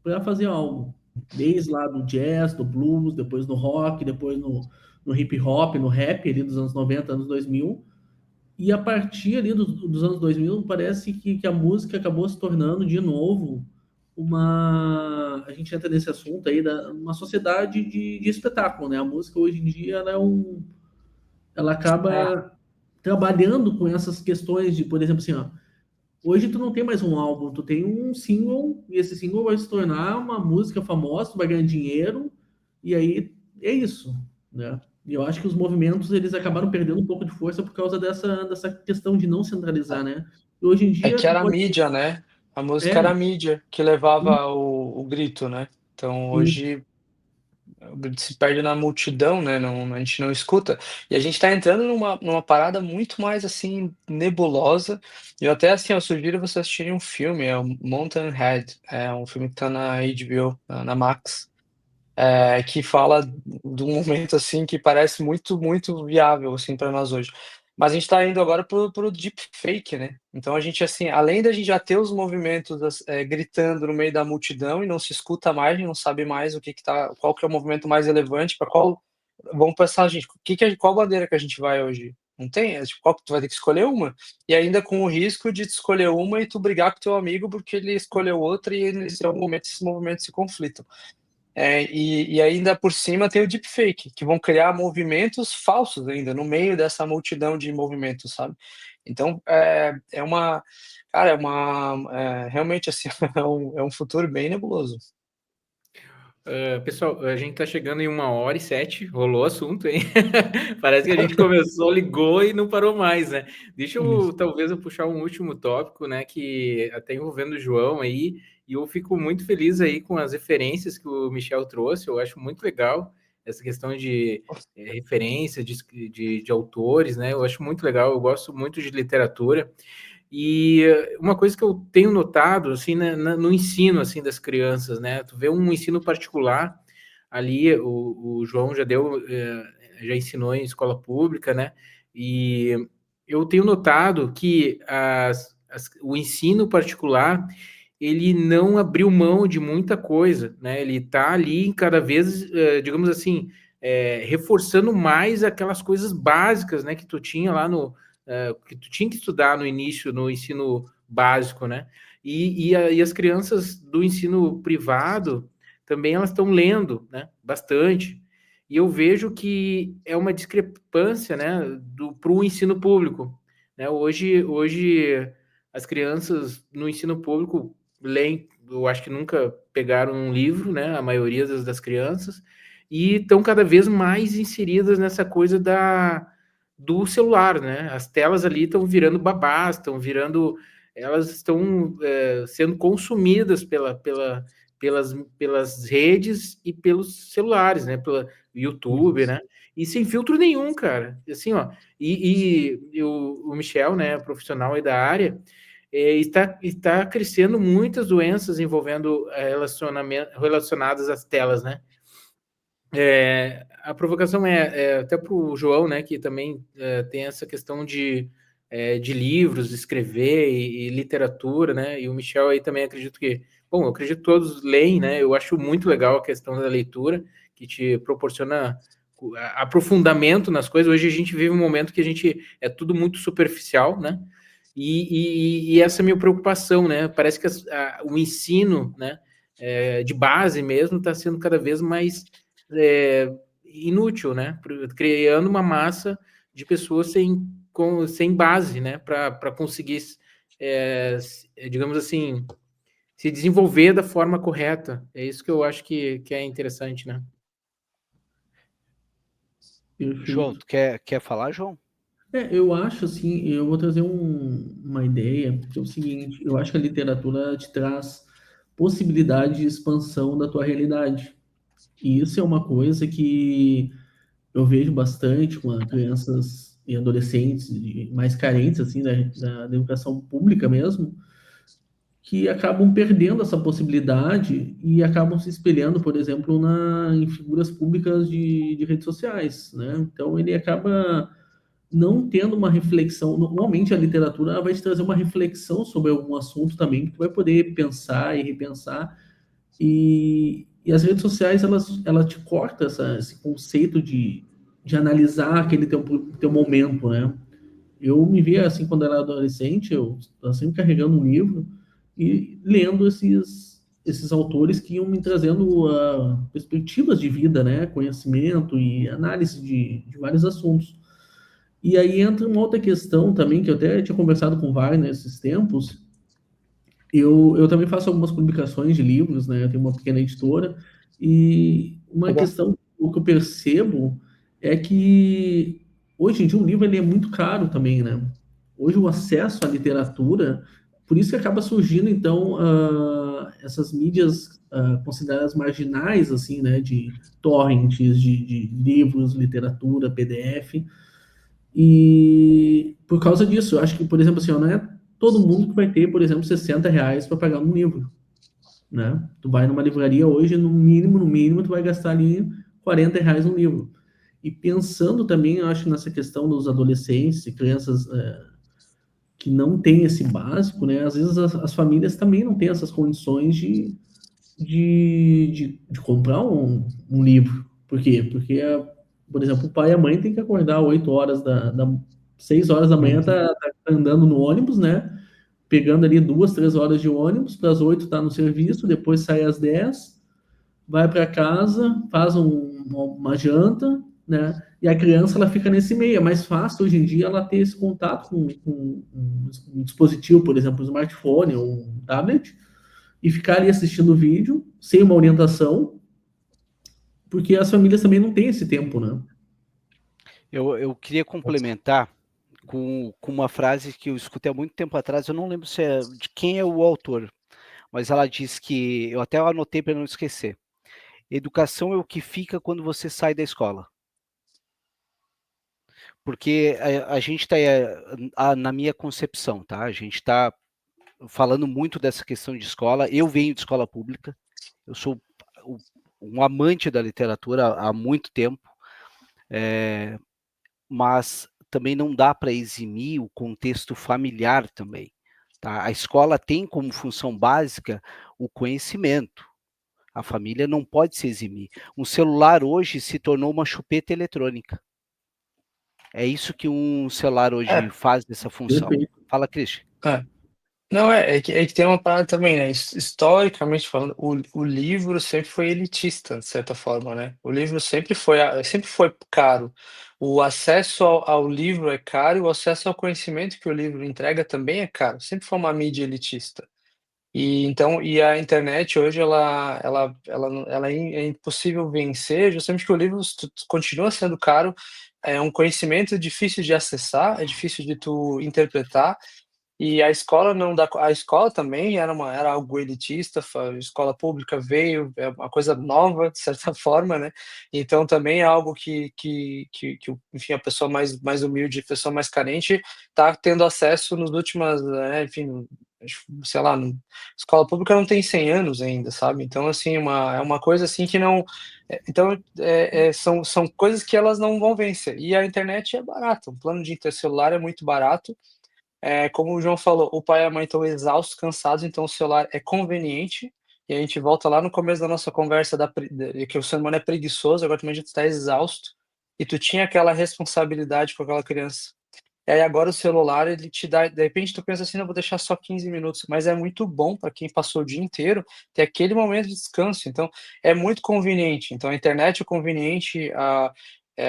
para fazer algo. Desde lá do jazz, do blues, depois no rock, depois no hip hop, no rap ali dos anos 90, anos 2000. E a partir ali dos anos 2000, parece que a música acabou se tornando de novo a gente entra nesse assunto aí, uma sociedade de espetáculo, né? A música hoje em dia ela É, acaba trabalhando com essas questões de, por exemplo, assim, ó, hoje tu não tem mais um álbum, tu tem um single, e esse single vai se tornar uma música famosa, tu vai ganhar dinheiro, e aí é isso, né? E eu acho que os movimentos, eles acabaram perdendo um pouco de força por causa dessa questão de não centralizar, né? E hoje em é dia, que tu era a pode... mídia, né, a música era É, a mídia que levava o grito, né, então hoje o grito se perde na multidão, né, não, a gente não escuta, e a gente tá entrando numa parada muito mais, assim, nebulosa, e eu até, assim, eu sugiro vocês assistirem um filme, é o Mountain Head, é um filme que tá na HBO, na Max, que fala de um momento, assim, que parece muito, muito viável, assim, para nós hoje. Mas a gente está indo agora para o deepfake, né. Então a gente, assim, além da gente já ter os movimentos gritando no meio da multidão e não se escuta mais, a gente não sabe mais qual que é o movimento mais relevante, para qual vamos pensar, gente, qual bandeira que a gente vai hoje? Não tem, tipo, qual que tu vai ter que escolher uma, e ainda com o risco de tu escolher uma e tu brigar com teu amigo porque ele escolheu outra e nesse momento esses movimentos se conflitam. E ainda por cima tem o deepfake, que vão criar movimentos falsos ainda no meio dessa multidão de movimentos, sabe. Então, é uma cara, realmente, assim, é um futuro bem nebuloso. Pessoal, a gente tá chegando em 1h07, rolou assunto, hein? Parece que a gente começou, ligou e não parou mais, né? Deixa eu, talvez, eu puxar um último tópico, né, que até envolvendo o João aí, e eu fico muito feliz aí com as referências que o Michel trouxe, eu acho muito legal essa questão de referência, de autores, né? Eu acho muito legal, eu gosto muito de literatura, e uma coisa que eu tenho notado, assim, né, no ensino, assim, das crianças, né, tu vê um ensino particular, ali o João já ensinou em escola pública, né, e eu tenho notado que o ensino particular, ele não abriu mão de muita coisa, né, ele tá ali cada vez, digamos assim, reforçando mais aquelas coisas básicas, né, que tu tinha lá que tu tinha que estudar no início, no ensino básico, né? E as crianças do ensino privado também elas estão lendo, né? Bastante. E eu vejo que é uma discrepância, né? Para o ensino público, né? Hoje as crianças no ensino público leem, eu acho que nunca pegaram um livro, né? A maioria das crianças e estão cada vez mais inseridas nessa coisa do celular, né? As telas ali estão virando babás, elas estão sendo consumidas pelas redes e pelos celulares, né? Pela YouTube, né? E sem filtro nenhum, cara. Assim, ó. O Michel, né, profissional aí da área, está crescendo muitas doenças envolvendo relacionadas às telas, né? A provocação até para o João, né, que também tem essa questão de livros, escrever e literatura, né? E o Michel aí também acredito que, bom, eu acredito que todos leem, né? Eu acho muito legal a questão da leitura, que te proporciona aprofundamento nas coisas. Hoje a gente vive um momento que a gente é tudo muito superficial, né? E essa é a minha preocupação, né? Parece que o ensino, né, de base mesmo está sendo cada vez mais inútil, né? Criando uma massa de pessoas sem base, né? Para conseguir, digamos assim, se desenvolver da forma correta. É isso que eu acho que é interessante, né? João, tu quer falar, João? Eu acho assim, eu vou trazer uma ideia, que é o seguinte, eu acho que a literatura te traz possibilidade de expansão da tua realidade. E isso é uma coisa que eu vejo bastante com crianças e adolescentes mais carentes, assim, da educação pública mesmo, que acabam perdendo essa possibilidade e acabam se espelhando, por exemplo, em figuras públicas de redes sociais, né? Então ele acaba não tendo uma reflexão. Normalmente a literatura ela vai te trazer uma reflexão sobre algum assunto também, que tu vai poder pensar e repensar. E as redes sociais, ela te corta esse conceito de analisar aquele teu momento, né? Eu me via assim, quando eu era adolescente, eu estava sempre carregando um livro e lendo esses autores que iam me trazendo perspectivas de vida, né? Conhecimento e análise de vários assuntos. E aí entra uma outra questão também, que eu até tinha conversado com o Wagner nesses tempos. Eu também faço algumas publicações de livros, né? Eu tenho uma pequena editora. E uma Legal. questão o que eu percebo é que hoje em dia um livro ele é muito caro também, né? Hoje o acesso à literatura, por isso que acaba surgindo então essas mídias consideradas marginais, assim, né? De torrents, de livros, literatura, PDF. E por causa disso, eu acho que, por exemplo, assim, ó, não é todo mundo que vai ter, por exemplo, R$ 60 para pagar um livro, né? Tu vai numa livraria hoje, no mínimo, tu vai gastar ali R$ 40 um livro. E pensando também, eu acho, nessa questão dos adolescentes e crianças que não têm esse básico, né? Às vezes as famílias também não têm essas condições de comprar um livro. Por quê? Porque, por exemplo, o pai e a mãe têm que acordar 8 horas 6 horas da manhã, tá andando no ônibus, né? Pegando ali 2, 3 horas de ônibus, para as 8 tá no serviço, depois sai às 10, vai para casa, faz uma janta, né? E a criança ela fica nesse meio. É mais fácil hoje em dia ela ter esse contato com um dispositivo, por exemplo, um smartphone ou um tablet, e ficar ali assistindo o vídeo sem uma orientação, porque as famílias também não têm esse tempo, né? Eu queria complementar com uma frase que eu escutei há muito tempo atrás, eu não lembro de quem é o autor, mas ela diz que, eu até anotei para não esquecer, educação é o que fica quando você sai da escola. Porque a gente está, na minha concepção, tá? A gente está falando muito dessa questão de escola, eu venho de escola pública, eu sou um amante da literatura há muito tempo, mas também não dá para eximir o contexto familiar também. Tá? A escola tem como função básica o conhecimento. A família não pode se eximir. Um celular hoje se tornou uma chupeta eletrônica. É isso que um celular hoje faz dessa função. Perfeito. Fala, Christian. Não, é que tem uma parada também, né? Historicamente falando, o livro sempre foi elitista, de certa forma, né? O livro sempre foi caro. O acesso ao livro é caro, e o acesso ao conhecimento que o livro entrega também é caro. Sempre foi uma mídia elitista. E a internet hoje é impossível vencer, justamente porque o livro continua sendo caro, é um conhecimento difícil de acessar, é difícil de tu interpretar. E a escola não dá, a escola também era algo elitista, a escola pública veio, é uma coisa nova, de certa forma, né? Então também é algo enfim, a pessoa mais humilde, a pessoa mais carente, está tendo acesso nos últimas, enfim, sei lá, escola pública não tem 100 anos ainda, sabe? Então, assim, é uma coisa assim que não. Então, são coisas que elas não vão vencer. E a internet é barata, um plano de intercelular é muito barato. Como o João falou, o pai e a mãe estão exaustos, cansados, então o celular é conveniente. E a gente volta lá no começo da nossa conversa que o ser humano é preguiçoso, agora também a gente está exausto. E tu tinha aquela responsabilidade com aquela criança. E aí agora o celular, ele te dá, de repente tu pensa assim, não, vou deixar só 15 minutos, mas é muito bom para quem passou o dia inteiro ter aquele momento de descanso. Então, é muito conveniente. Então, a internet é conveniente,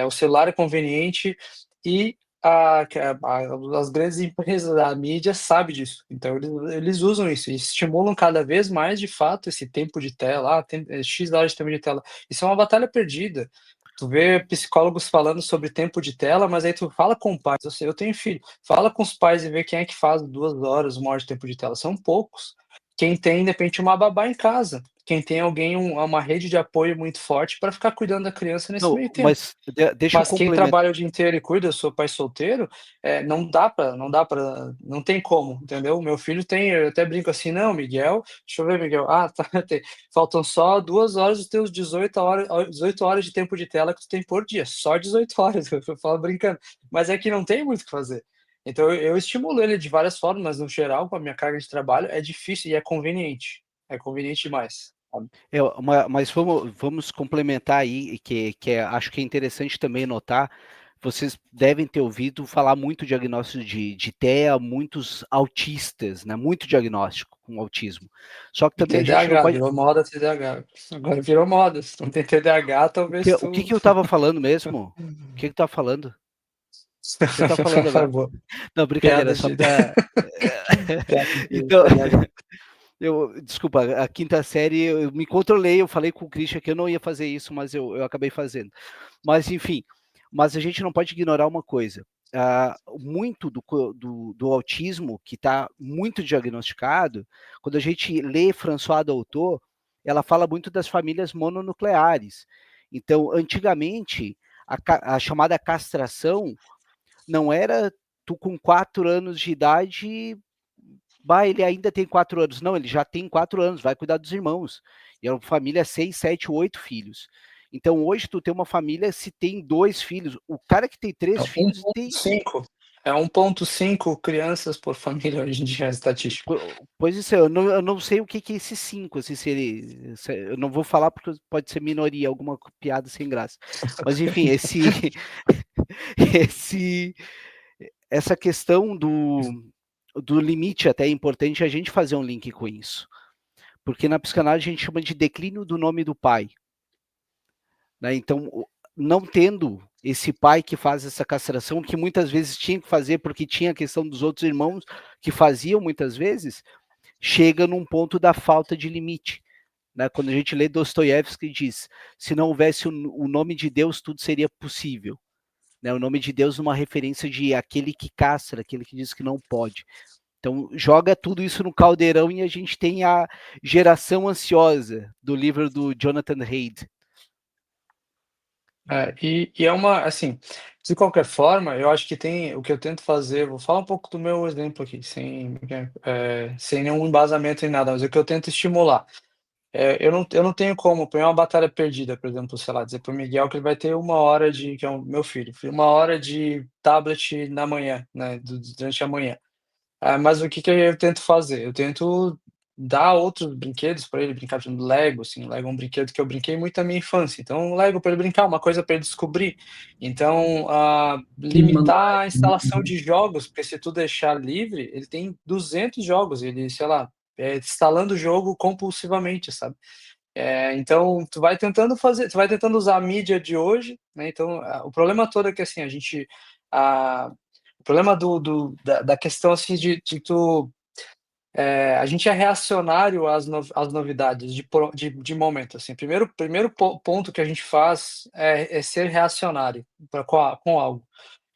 o celular é conveniente e as grandes empresas da mídia sabem disso. Então, eles usam isso e estimulam cada vez mais, de fato, esse tempo de tela, X horas de tempo de tela. Isso é uma batalha perdida. Tu vê psicólogos falando sobre tempo de tela, mas aí tu fala com pais, eu tenho filho, fala com os pais e vê quem é que faz 2 horas, 1 hora de tempo de tela, são poucos. Quem tem, de repente, uma babá em casa, quem tem alguém, uma rede de apoio muito forte para ficar cuidando da criança nesse Não, meio tempo. mas deixa eu Mas quem complementar. trabalha o dia inteiro e cuida, eu sou pai solteiro, não tem como, entendeu? Meu filho tem, eu até brinco assim, não, Miguel, deixa eu ver, Miguel, tá, faltam só 2 horas dos teus 18 horas de tempo de tela que tu tem por dia, só 18 horas, eu falo brincando, mas é que não tem muito o que fazer. Então eu estimulo ele de várias formas, mas no geral, com a minha carga de trabalho, é difícil e é conveniente demais, sabe? Mas vamos complementar aí, acho que é interessante também notar. Vocês devem ter ouvido falar muito diagnóstico de TEA, muitos autistas, né? Muito diagnóstico com autismo. Só que E também a gente não TDAH, pode. virou moda TDAH. Agora virou moda. Se não tem TDAH, talvez O que tu. que eu estava falando mesmo? O que que tu tá falando? O que você tá falando agora? Boa. Não, brincadeira, Piada só de. para. Piada de Então, TDAH. desculpa, a quinta série eu me controlei, eu falei com o Christian que eu não ia fazer isso, mas eu acabei fazendo. Mas, enfim, mas a gente não pode ignorar uma coisa. Muito do autismo, que está muito diagnosticado, quando a gente lê François Doutor, ela fala muito das famílias mononucleares. Então, antigamente, a chamada castração não era tu com 4 anos de idade, ele ainda tem 4 anos. Não, ele já tem 4 anos, vai cuidar dos irmãos. E é uma família 6, 7, 8 filhos. Então, hoje, tu tem uma família, se tem 2 filhos. O cara que tem 3 filhos tem. 1,5. É 1,5 crianças por família hoje em dia, a estatística. Pois isso, eu não sei o que é esses 5. Assim, eu não vou falar porque pode ser minoria, alguma piada sem graça. Mas, enfim, esse, essa questão do limite até é importante a gente fazer um link com isso. Porque na psicanálise a gente chama de declínio do nome do pai. Né? Então, não tendo esse pai que faz essa castração, que muitas vezes tinha que fazer porque tinha a questão dos outros irmãos que faziam muitas vezes, chega num ponto da falta de limite. Né? Quando a gente lê Dostoiévski, diz, se não houvesse o nome de Deus, tudo seria possível. Né? O nome de Deus numa referência de aquele que castra, aquele que diz que não pode. Então, joga tudo isso no caldeirão e a gente tem a geração ansiosa do livro do Jonathan Haidt. E é uma, assim, de qualquer forma, eu acho que tem o que eu tento fazer, vou falar um pouco do meu exemplo aqui, sem nenhum embasamento em nada, mas o que eu tento estimular. Eu não tenho como, põe uma batalha perdida, por exemplo, sei lá, dizer para o Miguel que ele vai ter 1 hora que é o meu filho, 1 hora de tablet na manhã, né, durante a manhã. Mas o que que eu tento fazer? Eu tento dar outros brinquedos para ele brincar, por exemplo, Lego, assim, Lego é um brinquedo que eu brinquei muito na minha infância, então Lego para ele brincar, uma coisa para ele descobrir. Então, limitar a instalação de jogos, porque se tu deixar livre, ele tem 200 jogos, ele, sei lá, instalando o jogo compulsivamente, sabe. Então tu vai tentando usar a mídia de hoje, né, então, o problema todo é que, assim, a o problema da questão, assim, de tu a gente é reacionário às novidades de momento, assim. Primeiro ponto que a gente faz é ser reacionário com algo.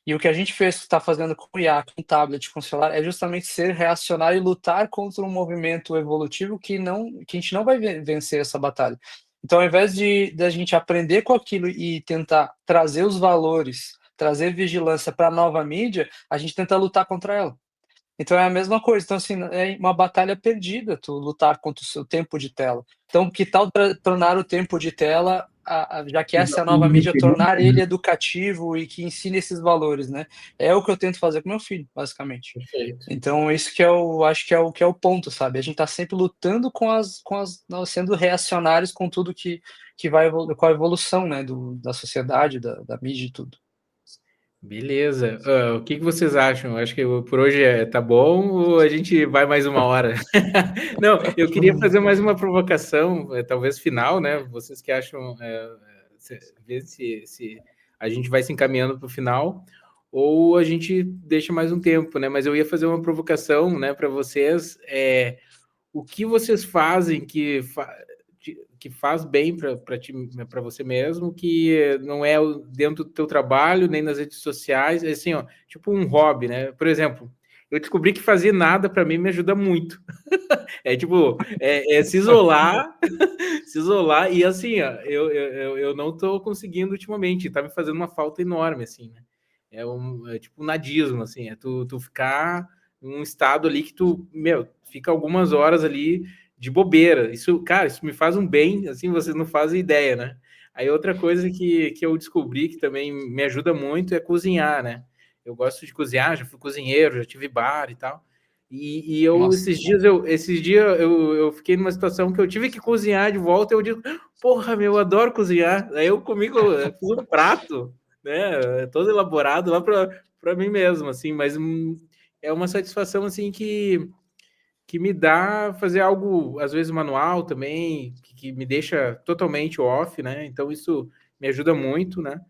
E o que a gente está fazendo com o IA, com o tablet, com o celular, é justamente ser reacionário e lutar contra um movimento evolutivo que a gente não vai vencer essa batalha. Então, ao invés de a gente aprender com aquilo e tentar trazer os valores, trazer vigilância para a nova mídia, a gente tenta lutar contra ela. Então é a mesma coisa. Então, assim, é uma batalha perdida tu lutar contra o seu tempo de tela. Então, que tal tornar o tempo de tela, já que essa é a nova mídia, tornar ele educativo e que ensine esses valores, né? É o que eu tento fazer com meu filho, basicamente. Perfeito. Então, isso que eu acho que é o ponto, sabe? A gente tá sempre lutando nós sendo reacionários com tudo que vai com a evolução, né, da sociedade, da mídia e tudo. Beleza. O que vocês acham? Acho que por hoje tá bom ou a gente vai mais uma hora? Não, eu queria fazer mais uma provocação, talvez final, né? Vocês que acham, ver se a gente vai se encaminhando para o final ou a gente deixa mais um tempo, né? Mas eu ia fazer uma provocação, né, para vocês. O que vocês fazem que faz bem para você mesmo, que não é dentro do teu trabalho, nem nas redes sociais, é assim, ó, tipo um hobby, né? Por exemplo, eu descobri que fazer nada para mim me ajuda muito. É tipo, se isolar, se isolar, e assim, ó, eu não tô conseguindo ultimamente, tá me fazendo uma falta enorme, assim, né? É tipo um nadismo, assim, é tu ficar num estado ali que tu, fica algumas horas ali de bobeira. Isso, cara, isso me faz um bem, assim, vocês não fazem ideia, né? Aí outra coisa que eu descobri que também me ajuda muito é cozinhar, né? Eu gosto de cozinhar, já fui cozinheiro, já tive bar e tal. E Nossa. esses dias eu fiquei numa situação que eu tive que cozinhar de volta. Eu digo, porra, meu, eu adoro cozinhar. Aí eu fiz um prato, né, todo elaborado lá para mim mesmo, assim. Mas é uma satisfação assim que me dá fazer algo, às vezes manual também, que me deixa totalmente off, né? Então isso me ajuda muito, né?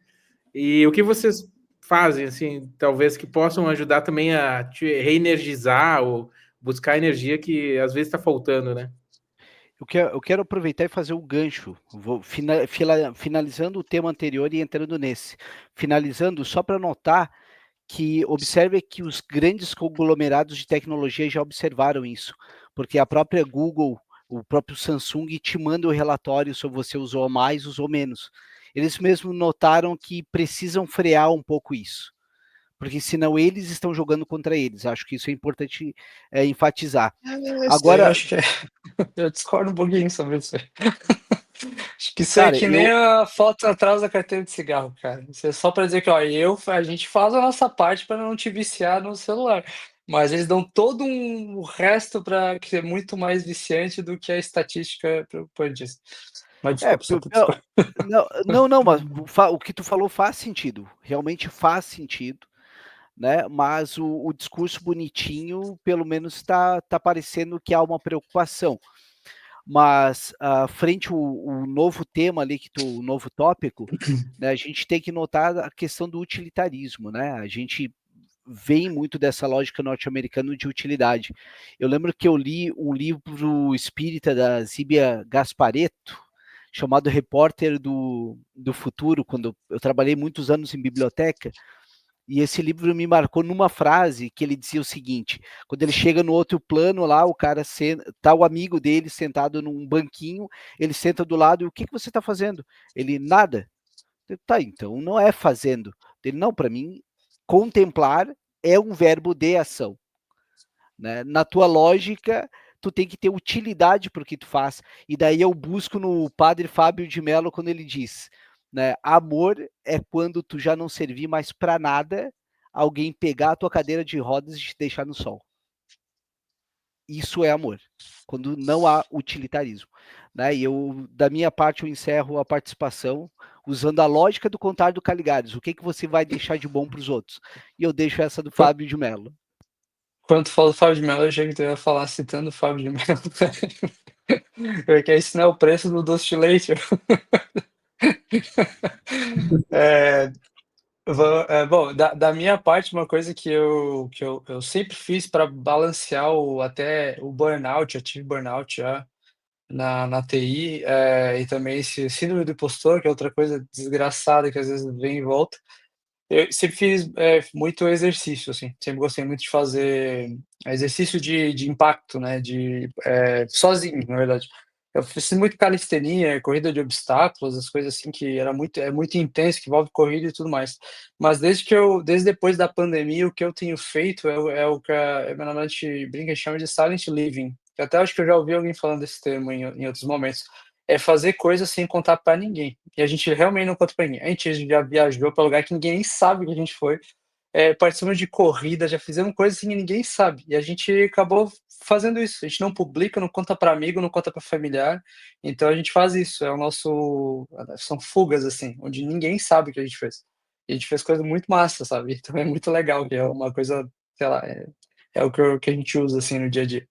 E o que vocês fazem, assim, talvez que possam ajudar também a te reenergizar ou buscar energia que às vezes está faltando, né? Eu quero aproveitar e fazer o gancho, vou finalizando o tema anterior e entrando nesse. Finalizando, só para notar que observe que os grandes conglomerados de tecnologia já observaram isso, porque a própria Google, o próprio Samsung te manda o relatório se você usou mais, usou menos. Eles mesmos notaram que precisam frear um pouco isso, porque senão eles estão jogando contra eles. Acho que isso é importante enfatizar. Eu Agora, acho que eu discordo um pouquinho sobre isso. Acho que isso é cara, que nem a foto atrás da carteira de cigarro, cara. Isso é só para dizer que, ó, a gente faz a nossa parte para não te viciar no celular, mas eles dão todo o resto para que é muito mais viciante do que a estatística preocupante disso. Mas desculpa, só para discordar. não, mas o que tu falou faz sentido, realmente faz sentido, né? Mas o discurso bonitinho, pelo menos está parecendo que há uma preocupação. Mas frente o novo tema ali, o novo tópico, né, a gente tem que notar a questão do utilitarismo, né? A gente vem muito dessa lógica norte-americana de utilidade. Eu lembro que eu li um livro espírita da Zíbia Gasparetto, chamado Repórter do Futuro, quando eu trabalhei muitos anos em biblioteca, e esse livro me marcou numa frase que ele dizia o seguinte: quando ele chega no outro plano lá, o cara tá o amigo dele sentado num banquinho, ele senta do lado e o que você está fazendo? Ele nada. Tá, então não é fazendo. Ele não, para mim, contemplar é um verbo de ação, né? Na tua lógica, tu tem que ter utilidade para o que tu faz. E daí eu busco no Padre Fábio de Mello quando ele diz, né, amor é quando tu já não servir mais para nada, alguém pegar a tua cadeira de rodas e te deixar no sol. Isso é amor, quando não há utilitarismo, né? E eu, da minha parte, eu encerro a participação usando a lógica do Contar do Caligares. O que você vai deixar de bom para os outros? E eu deixo essa do Fábio de Mello. Quando tu falou do Fábio de Mello, eu achei que tu ia falar citando o Fábio de Mello. Porque isso não é o preço do doce de leite. Bom, da minha parte, uma coisa que eu sempre fiz para balancear até o burnout, eu tive burnout já na TI, e também esse síndrome do impostor, que é outra coisa desgraçada que às vezes vem em volta. Eu sempre fiz, muito exercício, assim, sempre gostei muito de fazer exercício de impacto, né, sozinho, na verdade. Eu fiz muito calistenia, corrida de obstáculos, as coisas assim que é muito intenso, que envolve corrida e tudo mais. Mas desde depois da pandemia, o que eu tenho feito é o que a minha namorada brinca e chama de silent living, que até acho que eu já ouvi alguém falando desse termo em outros momentos. É fazer coisas sem contar pra ninguém. E a gente realmente não conta pra ninguém. A gente já viajou pra lugar que ninguém nem sabe que a gente foi, participamos de corrida, já fizemos coisas assim que ninguém sabe. E a gente acabou fazendo isso. A gente não publica, não conta pra amigo, não conta pra familiar. Então a gente faz isso. São fugas, assim, onde ninguém sabe o que a gente fez. E a gente fez coisa muito massa, sabe? Então é muito legal, que é uma coisa, sei lá, é o que a gente usa, assim, no dia a dia.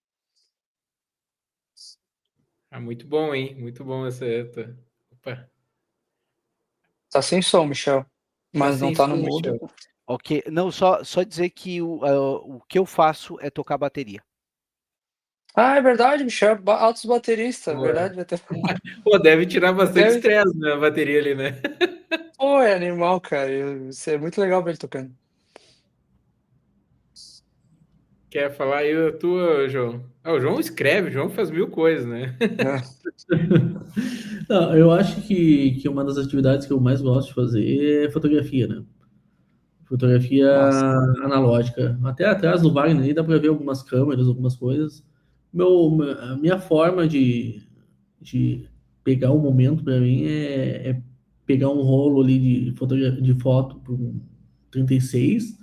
Ah, muito bom, hein? Muito bom essa. Opa, Tá sem som, Michel, tá mas não sem tá no som, mudo. Michel. Ok, não, só dizer que o que eu faço é tocar bateria. Ah, é verdade, Michel, altos baterista, Boa. verdade, vai ter. Pô, deve tirar bastante Deve, estresse na bateria ali, né? pô, é animal, cara. Isso é muito legal ver ele tocando. Quer falar aí tu, João? Ah, o João escreve, o João faz mil coisas, né? Né? Não, eu acho que uma das atividades que eu mais gosto de fazer é fotografia, né? Fotografia Nossa, analógica. Até atrás do Wagner aí dá para ver algumas câmeras, algumas coisas. A minha forma de pegar um momento para mim é pegar um rolo ali de foto por um 36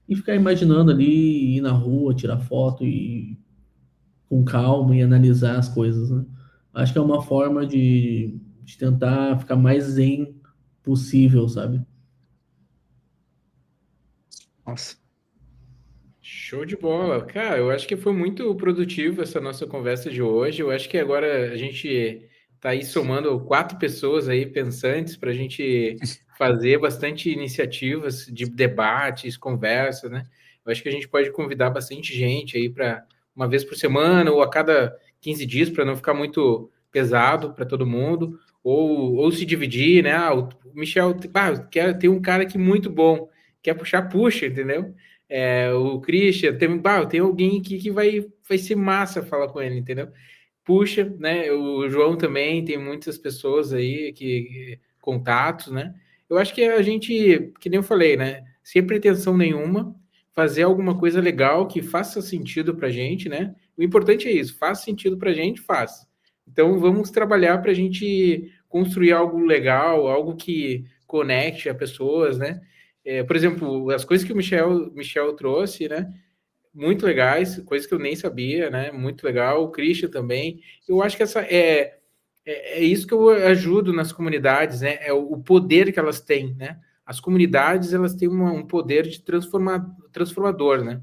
e ficar imaginando ali, ir na rua, tirar foto e com calma e analisar as coisas, né? Acho que é uma forma de tentar ficar mais zen possível, sabe? nossa. Show de bola. Cara, eu acho que foi muito produtivo essa nossa conversa de hoje. Eu acho que agora a gente tá aí somando 4 pessoas aí pensantes para a gente fazer bastante iniciativas de debates, conversas, né? Eu acho que a gente pode convidar bastante gente aí para uma vez por semana ou a cada 15 dias para não ficar muito pesado para todo mundo, ou se dividir, né? Ah, o Michel, tem um cara aqui muito bom, quer puxar, puxa, entendeu? O Christian, tem alguém aqui que vai ser massa falar com ele, entendeu? Puxa, né? O João também tem muitas pessoas aí contatos, né? Eu acho que a gente, que nem eu falei, né? Sem pretensão nenhuma, fazer alguma coisa legal que faça sentido pra gente, né? O importante é isso, faz sentido pra gente, faz. Então vamos trabalhar para a gente construir algo legal, algo que conecte as pessoas, né? Por exemplo, as coisas que o Michel trouxe, né? Muito legais, coisas que eu nem sabia, né? Muito legal. O Christian também. Eu acho que é isso que eu ajudo nas comunidades, né? É o poder que elas têm, né? As comunidades, elas têm um poder de transformador, né?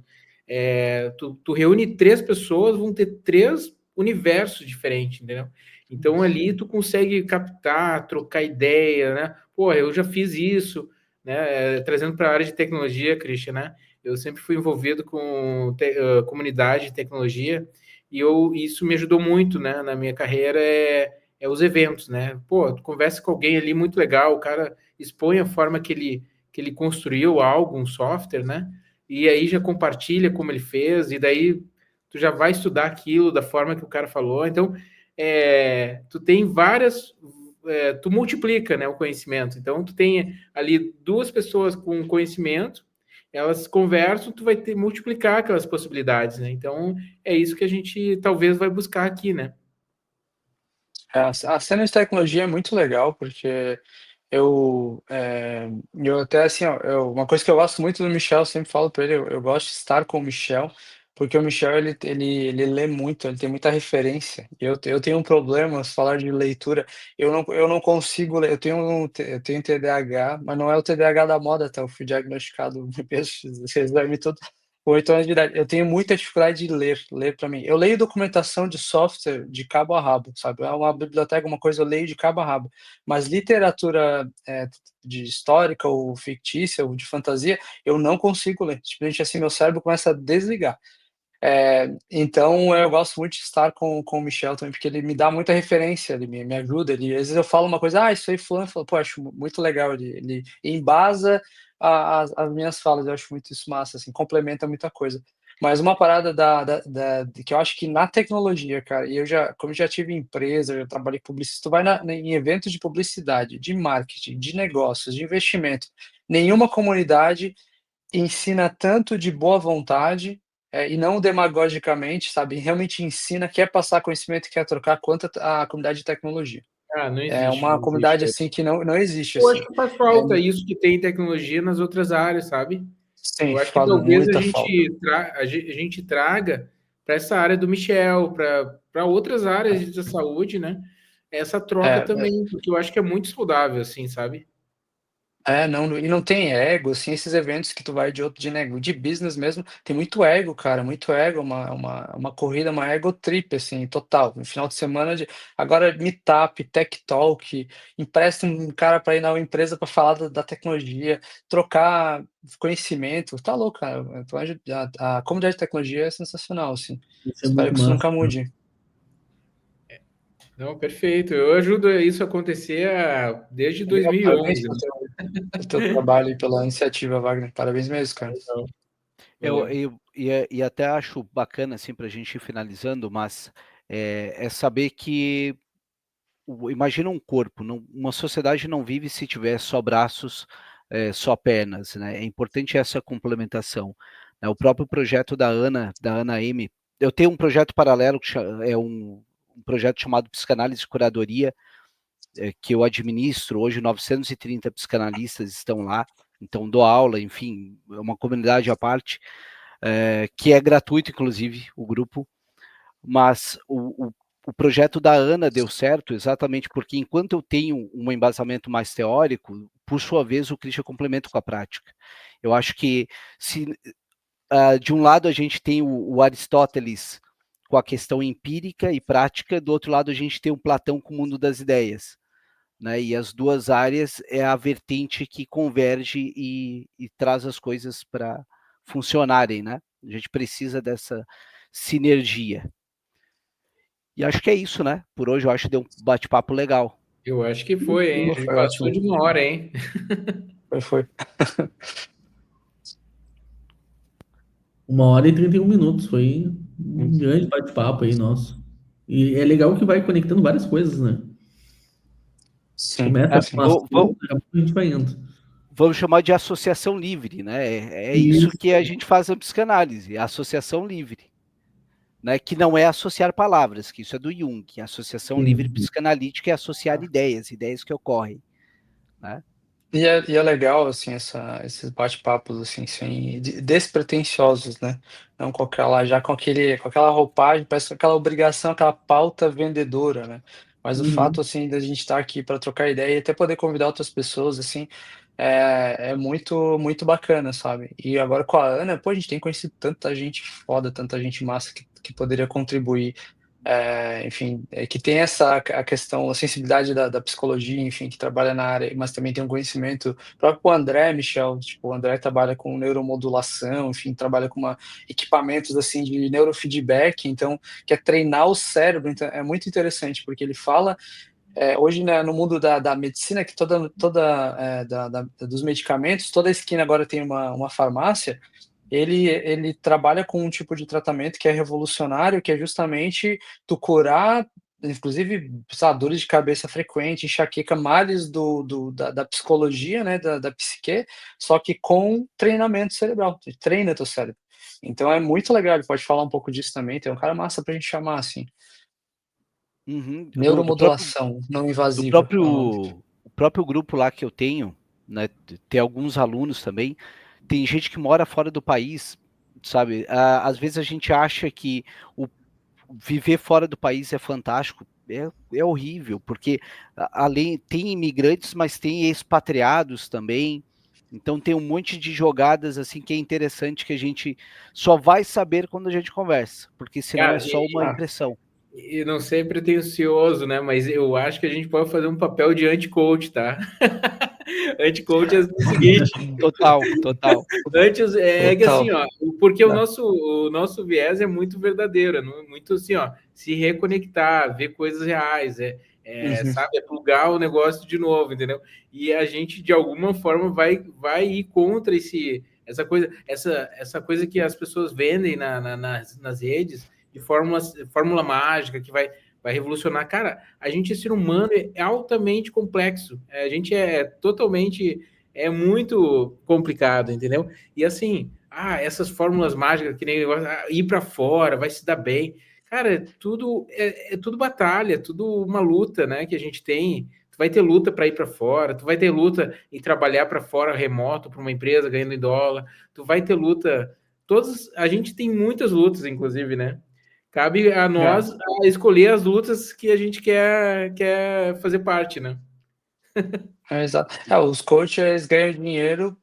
Tu reúne 3 pessoas, vão ter 3 universos diferentes, entendeu? Então, ali tu consegue captar, trocar ideia, né? Pô, eu já fiz isso, né? Trazendo para a área de tecnologia, Christian, né? Eu sempre fui envolvido com comunidade de tecnologia e isso me ajudou muito, né? Na minha carreira os eventos, né? Pô, tu conversa com alguém ali muito legal, o cara expõe a forma que ele construiu algo, um software, né? E aí já compartilha como ele fez, e daí tu já vai estudar aquilo da forma que o cara falou. Então, tu tem tu multiplica, né, o conhecimento. Então, tu tem ali 2 pessoas com conhecimento, elas conversam, tu vai multiplicar aquelas possibilidades, né? Então, é isso que a gente talvez vai buscar aqui, né? A cena de tecnologia é muito legal, porque eu até assim, ó, uma coisa que eu gosto muito do Michel, eu sempre falo para ele, eu gosto de estar com o Michel, porque o Michel ele lê muito, ele tem muita referência. Eu tenho um problema, se falar de leitura, eu não consigo ler, eu tenho TDAH, mas não é o TDAH da moda, tá? Eu fui diagnosticado, exame tudo, com 8 anos de idade. Eu tenho muita dificuldade de ler para mim. Eu leio documentação de software de cabo a rabo, sabe? É uma biblioteca, uma coisa eu leio de cabo a rabo. Mas literatura de histórica ou fictícia ou de fantasia, eu não consigo ler. Simplesmente assim, meu cérebro começa a desligar. Então eu gosto muito de estar com o Michel também, porque ele me dá muita referência, ele me ajuda, ele às vezes eu falo uma coisa: "Ah, isso aí fulano falou", pô, acho muito legal, ele embasa as minhas falas, eu acho muito isso massa, assim, complementa muita coisa. Mas uma parada que eu acho que na tecnologia, cara, e como eu já tive empresa, eu já trabalhei com publicidade, tu vai em eventos de publicidade, de marketing, de negócios, de investimento, nenhuma comunidade ensina tanto de boa vontade, e não demagogicamente, sabe, realmente ensina, quer passar conhecimento, quer trocar, quanto a comunidade de tecnologia. Ah, não É existe, uma não existe. comunidade, assim, que não existe, Eu acho assim. que faz É falta isso que tem tecnologia nas outras áreas, sabe? sim, Eu acho que faz talvez muita falta. a gente traga para essa área do Michel, para outras áreas da saúde, né? Essa troca É, também, porque eu acho que é muito saudável, assim, sabe? não, e não tem ego, assim, esses eventos que tu vai de business mesmo, tem muito ego, cara, muito ego, uma corrida, uma ego trip, assim, total. No final de semana agora Meetup, Tech Talk, empresta um cara para ir na empresa para falar da tecnologia, trocar conhecimento, tá louco, cara. Então a comunidade de tecnologia é sensacional, assim. Isso é Espero muito que isso massa. nunca mude. Não, perfeito. Eu ajudo isso a acontecer desde Legal, parabéns 2011, pelo né? teu trabalho e pela iniciativa, Wagner. Parabéns mesmo, cara. Valeu. E até acho bacana, assim, para a gente ir finalizando, mas é saber que imagina um corpo, uma sociedade não vive se tiver só braços, só pernas, né? É importante essa complementação, né? O próprio projeto da Ana M. Eu tenho um projeto paralelo que é um projeto chamado Psicanálise e Curadoria, que eu administro. Hoje 930 psicanalistas estão lá, então dou aula, enfim, é uma comunidade à parte, que é gratuito, inclusive, o grupo. Mas o projeto da Ana deu certo exatamente porque, enquanto eu tenho um embasamento mais teórico, por sua vez, o Christian complementa com a prática. Eu acho que se de um lado a gente tem o Aristóteles com a questão empírica e prática, do outro lado a gente tem o Platão com o mundo das ideias, né? E as duas áreas é a vertente que converge e traz as coisas para funcionarem, né? A gente precisa dessa sinergia. E acho que é isso, né? Por hoje eu acho que deu um bate-papo legal. Eu acho que foi, hein? A gente Foi passou ótimo. de 1 hora, hein? Foi. 1h31. Foi um grande bate-papo aí, nosso. E é legal que vai conectando várias coisas, né? Sim, Começa com um Vou, assunto, daqui a pouco a gente vai indo. vamos chamar de associação livre, né? É isso Isso. que a gente faz na psicanálise, a associação livre, né? Que não é associar palavras, que isso é do Jung. A associação livre Sim. psicanalítica é associar ideias que ocorrem, né? E é legal, assim, esses bate-papos, assim, despretensiosos, né? Não com aquela, já com aquela roupagem, parece aquela obrigação, aquela pauta vendedora, né? Mas o Uhum. fato, assim, da gente estar aqui para trocar ideia e até poder convidar outras pessoas, assim, é muito, muito bacana, sabe? E agora com a Ana, pô, a gente tem conhecido tanta gente foda, tanta gente massa que poderia contribuir. Enfim, que tem a questão, a sensibilidade da psicologia, enfim, que trabalha na área, mas também tem um conhecimento. O próprio André, Michel, tipo, o André trabalha com neuromodulação, enfim, trabalha com equipamentos assim de neurofeedback, então quer treinar o cérebro. Então é muito interessante, porque ele fala, hoje, né, no mundo da medicina, que dos medicamentos, toda esquina agora tem uma farmácia. Ele trabalha com um tipo de tratamento que é revolucionário, que é justamente tu curar, inclusive, sei lá, dores de cabeça frequente, enxaqueca, males da psicologia, né, da psique, só que com treinamento cerebral, tu treina teu cérebro. Então é muito legal, ele pode falar um pouco disso também, tem um cara massa pra gente chamar, assim. Uhum. Neuromodulação não Do invasiva é o nome. próprio grupo lá que eu tenho, né? Tem alguns alunos também. Tem gente que mora fora do país, sabe? Às vezes a gente acha que o viver fora do país é fantástico. É horrível, porque além tem imigrantes, mas tem expatriados também. Então tem um monte de jogadas assim que é interessante que a gente só vai saber quando a gente conversa, porque senão é Cara, só uma Ah, impressão. e não ser pretencioso, né? Mas eu acho que a gente pode fazer um papel de anti-coach, tá? Anti-coach é o seguinte, Total. antes é que assim, Total. ó, porque Tá. o nosso viés é muito verdadeiro, muito assim, ó, se reconectar, ver coisas reais, Uhum. sabe, é plugar o negócio de novo, entendeu? E a gente de alguma forma vai ir contra essa coisa que as pessoas vendem nas redes de fórmula mágica que vai revolucionar. Cara, a gente, ser humano, é altamente complexo. A gente é totalmente, é muito complicado, entendeu? E assim, essas fórmulas mágicas, que nem negócio, ir para fora, vai se dar bem. Cara, é tudo batalha, tudo uma luta, né? Que a gente tem. Tu vai ter luta para ir para fora, tu vai ter luta em trabalhar para fora remoto para uma empresa ganhando em dólar, tu vai ter luta. A gente tem muitas lutas, inclusive, né? Cabe a nós escolher as lutas que a gente quer fazer parte, né? Exato. Os coaches ganham dinheiro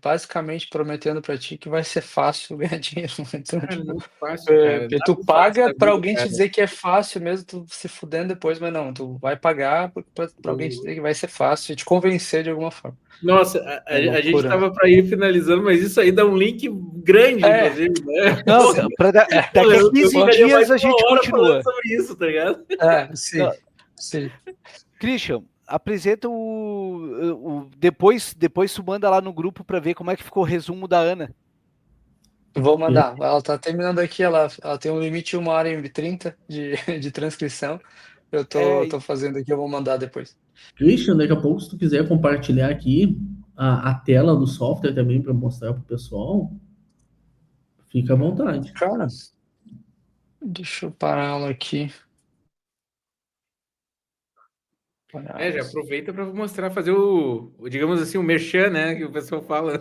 basicamente prometendo para ti que vai ser fácil ganhar dinheiro. Então, Cara, tipo, muito fácil, cara. tu Nada fácil paga da para vida, alguém te cara. dizer que é fácil mesmo, tu se fudendo depois, mas não, tu vai pagar para alguém te dizer que vai ser fácil e te convencer de alguma forma. Nossa, É a gente loucura. estava para ir finalizando, mas isso aí dá um link grande, É, inclusive, né? Não, daqui a Eu 15 ficaria mais dias a de uma gente hora falando continua. sobre isso, tá ligado? sim, Não, sim. Christian, apresenta depois tu manda lá no grupo para ver como é que ficou o resumo da Ana. Vou mandar. Ela tá terminando aqui, ela tem um limite de 1h30 de transcrição. Eu É, tô fazendo aqui, eu vou mandar depois. Christian, daqui a pouco, se tu quiser compartilhar aqui a tela do software também para mostrar para o pessoal, fica à vontade. Cara, deixa eu parar ela aqui. Já aproveita para mostrar, fazer digamos assim, o merchan, né? Que o pessoal fala.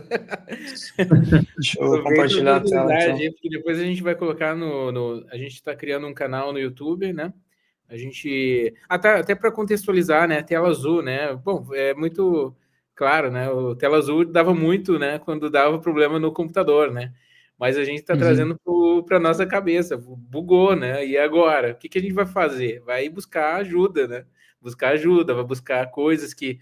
Deixa eu Aproveita a compartilhar a tela, então. oportunidade, porque depois a gente vai colocar a gente está criando um canal no YouTube, né? A gente. Até para contextualizar, né? Tela azul, né? Bom, é muito claro, né? O tela azul dava muito, né? Quando dava problema no computador, né? Mas a gente está Uhum. trazendo para nossa cabeça, bugou, né? E agora? O que a gente vai fazer? Vai buscar ajuda, né? Buscar ajuda, vai buscar coisas que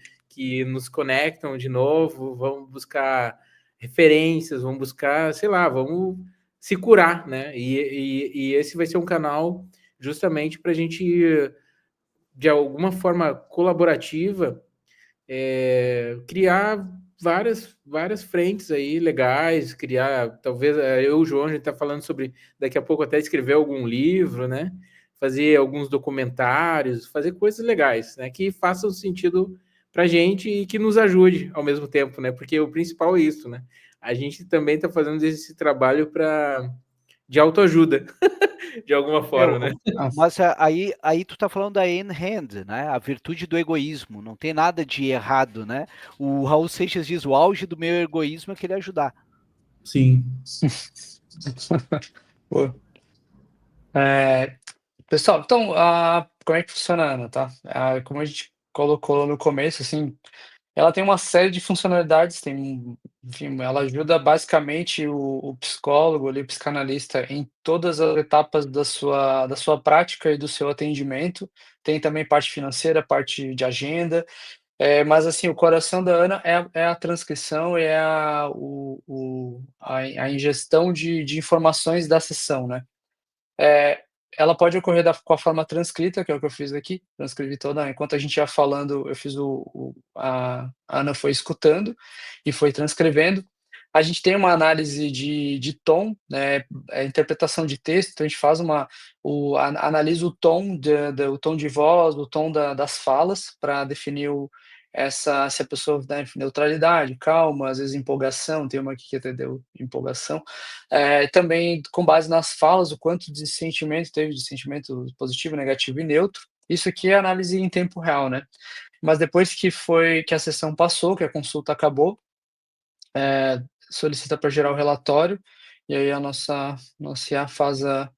nos conectam de novo, vamos buscar referências, vamos buscar, sei lá, vamos se curar, né? E esse vai ser um canal justamente para a gente, de alguma forma colaborativa, criar várias frentes aí legais, criar, talvez, eu e o João, a gente está falando sobre, daqui a pouco até escrever algum livro, né? Fazer alguns documentários, fazer coisas legais, né? Que façam sentido para a gente e que nos ajude ao mesmo tempo, né? Porque o principal é isso, né? A gente também está fazendo esse trabalho de autoajuda, de alguma forma, né? Mas aí tu tá falando da Ayn Rand, né? A virtude do egoísmo. Não tem nada de errado, né? O Raul Seixas diz: o auge do meu egoísmo é querer ajudar. Sim. Pô. Pessoal, então, como é que funciona a Ana, tá? Como a gente colocou no começo, assim, ela tem uma série de funcionalidades, enfim, ela ajuda basicamente o psicólogo ali, o psicanalista, em todas as etapas da sua prática e do seu atendimento. Tem também parte financeira, parte de agenda, mas assim, o coração da Ana é a transcrição, é a ingestão de informações da sessão, né? Eh, Ela pode ocorrer com a forma transcrita, que é o que eu fiz aqui, transcrevi toda enquanto a gente ia falando, eu fiz a Ana foi escutando e foi transcrevendo. A gente tem uma análise de tom, né, interpretação de texto, então a gente faz analisa o tom o tom de voz, o tom das falas, para definir se a pessoa, né, neutralidade, calma, às vezes empolgação, tem uma aqui que até deu empolgação. Também com base nas falas, o quanto de sentimento teve, de sentimento positivo, negativo e neutro. Isso aqui é análise em tempo real, né. Mas depois que a sessão passou, que a consulta acabou, solicita para gerar o relatório, e aí a nossa IA faz a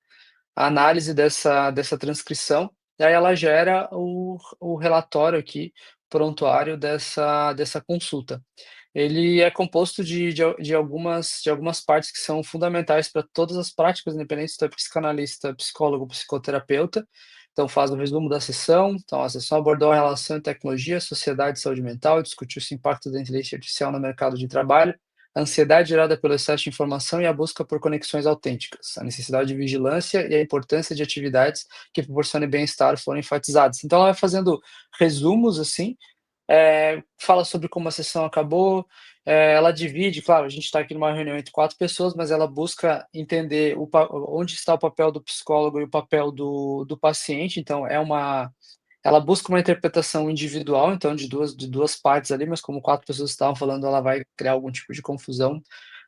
análise dessa transcrição, e aí ela gera o relatório aqui, prontuário dessa consulta. Ele é composto de algumas partes que são fundamentais para todas as práticas, independente se tu é psicanalista, psicólogo, psicoterapeuta. Então faz o resumo da sessão. Então a sessão abordou a relação entre tecnologia, sociedade e saúde mental, discutiu o impacto da inteligência artificial no mercado de trabalho, a ansiedade gerada pelo excesso de informação e a busca por conexões autênticas, a necessidade de vigilância e a importância de atividades que proporcionem bem-estar foram enfatizadas. Então ela vai fazendo resumos assim, fala sobre como a sessão acabou, ela divide, claro, a gente está aqui numa reunião entre 4 pessoas, mas ela busca entender onde está o papel do psicólogo e o papel do paciente, então ela busca uma interpretação individual, então de duas partes ali, mas como 4 pessoas estavam falando, ela vai criar algum tipo de confusão.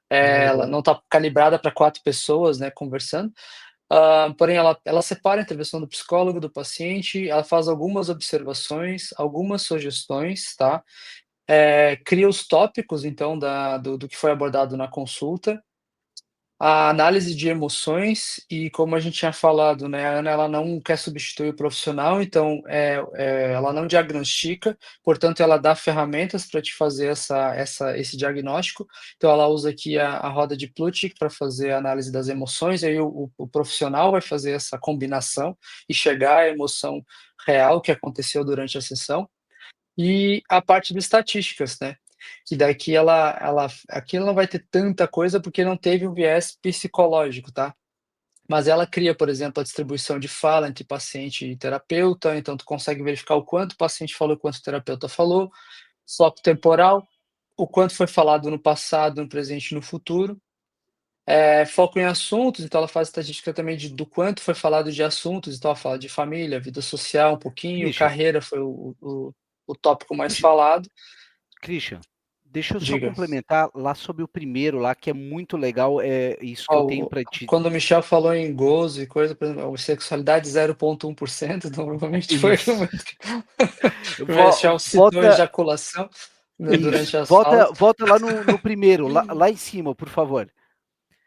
Ela Legal. não está calibrada para 4 pessoas, né, conversando. Porém, ela separa a intervenção do psicólogo, do paciente, ela faz algumas observações, algumas sugestões, tá? Cria os tópicos, então, do que foi abordado na consulta, a análise de emoções e como a gente tinha falado, né, a Ana ela não quer substituir o profissional, então, ela não diagnostica, portanto ela dá ferramentas para te fazer esse diagnóstico. Então ela usa aqui a roda de Plutchik para fazer a análise das emoções, aí o profissional vai fazer essa combinação e chegar à emoção real que aconteceu durante a sessão. E a parte de estatísticas, né, que daqui ela aqui ela não vai ter tanta coisa, porque não teve um viés psicológico, tá. Mas ela cria, por exemplo, a distribuição de fala entre paciente e terapeuta, então tu consegue verificar o quanto o paciente falou, o quanto o terapeuta falou, foco temporal, o quanto foi falado no passado, no presente e no futuro. Foco em assuntos, então ela faz estatística também do quanto foi falado de assuntos, então ela fala de família, vida social um pouquinho, Christian, carreira foi o tópico mais falado. Christian, deixa eu só Diga. complementar lá sobre o primeiro lá, que é muito legal, é isso que eu tenho para te... Quando o Michel falou em gozo e coisa, por exemplo, sexualidade 0,1%, então provavelmente foi o Isso. que o Michel citou Volta, ejaculação, né, durante isso. as falas. Volta lá no primeiro, lá em cima, por favor.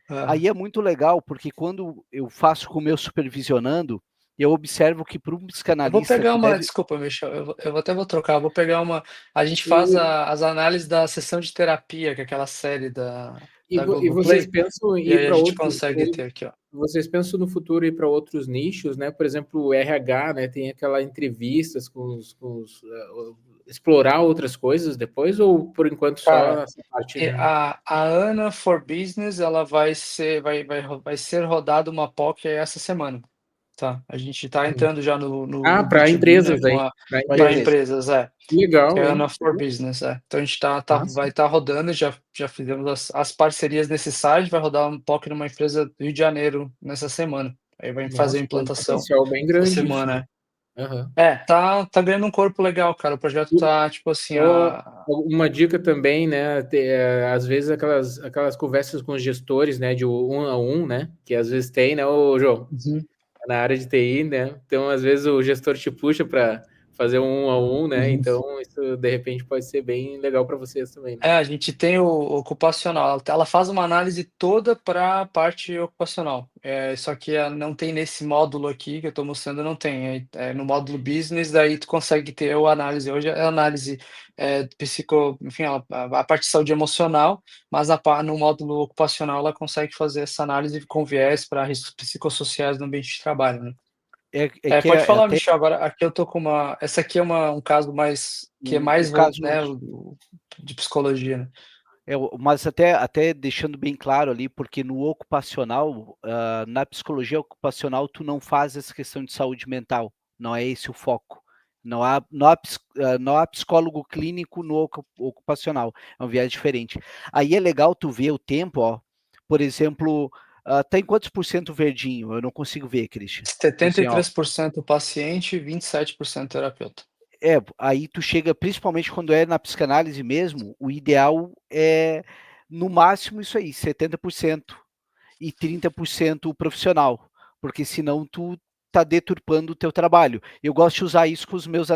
Ah, Aí é muito legal, porque quando eu faço com o meu supervisionando, eu observo que para um eu vou psicanalista pegar tu uma deve... desculpa, Michel, até vou trocar, vou pegar uma a gente faz E, as análises da sessão de terapia, que é aquela série da e vocês Globoplay, pensam em e ir aí a para gente outros, consegue ter aqui, ó. vocês pensam no futuro ir para outros nichos, né? Por exemplo, o RH, né? Tem aquela entrevistas explorar outras coisas depois, ou por enquanto só Cara, essa parte, né? a Ana for Business, ela vai ser rodada uma POC essa semana, tá? A gente tá entrando já no Para B2B, né, empresas aí, para Para para empresas. empresa. empresas, que é Legal, a hein? Ana for Business, Então a gente Massa. vai estar rodando, já fizemos as parcerias necessárias, vai rodar um POC numa empresa do Rio de Janeiro nessa semana. Aí vai fazer a Nossa, tem um implantação potencial bem essa grande isso, né? semana, Aham. tá ganhando um corpo legal, cara. O projeto tá, tipo assim, Só uma dica também, né? Às vezes aquelas conversas com os gestores, né? De um a um, né? Que às vezes tem, né, ô João? Uhum, Na área de TI, né? Então, às vezes o gestor te puxa para fazer um a um, né? uhum. Então, isso de repente pode ser bem legal para vocês também, né? A gente tem o ocupacional. Ela faz uma análise toda para a parte ocupacional. Só que não tem nesse módulo aqui que eu estou mostrando, não tem. No módulo business, daí tu consegue ter a análise. Hoje é a análise enfim, a parte de saúde emocional, mas no módulo ocupacional ela consegue fazer essa análise com viés para riscos psicossociais no ambiente de trabalho, né? É que Pode falar, até Michel. Agora, aqui eu tô com uma. Essa aqui é um caso mais que é o mais, caso... né, de psicologia, né? Mas até deixando bem claro ali, porque no ocupacional, na psicologia ocupacional, tu não faz essa questão de saúde mental, não é esse o foco. Não há psicólogo clínico no ocupacional, é um viés diferente. Aí é legal tu ver o tempo, ó, por exemplo, tá em quantos por cento verdinho? Eu não consigo ver, Christian. Assim, ó, 73% paciente, 27% terapeuta. aí tu chega, principalmente quando é na psicanálise mesmo, o ideal é, no máximo, isso aí, 70% e 30% o profissional, porque senão tu tá deturpando o teu trabalho. Eu gosto de usar isso com os meus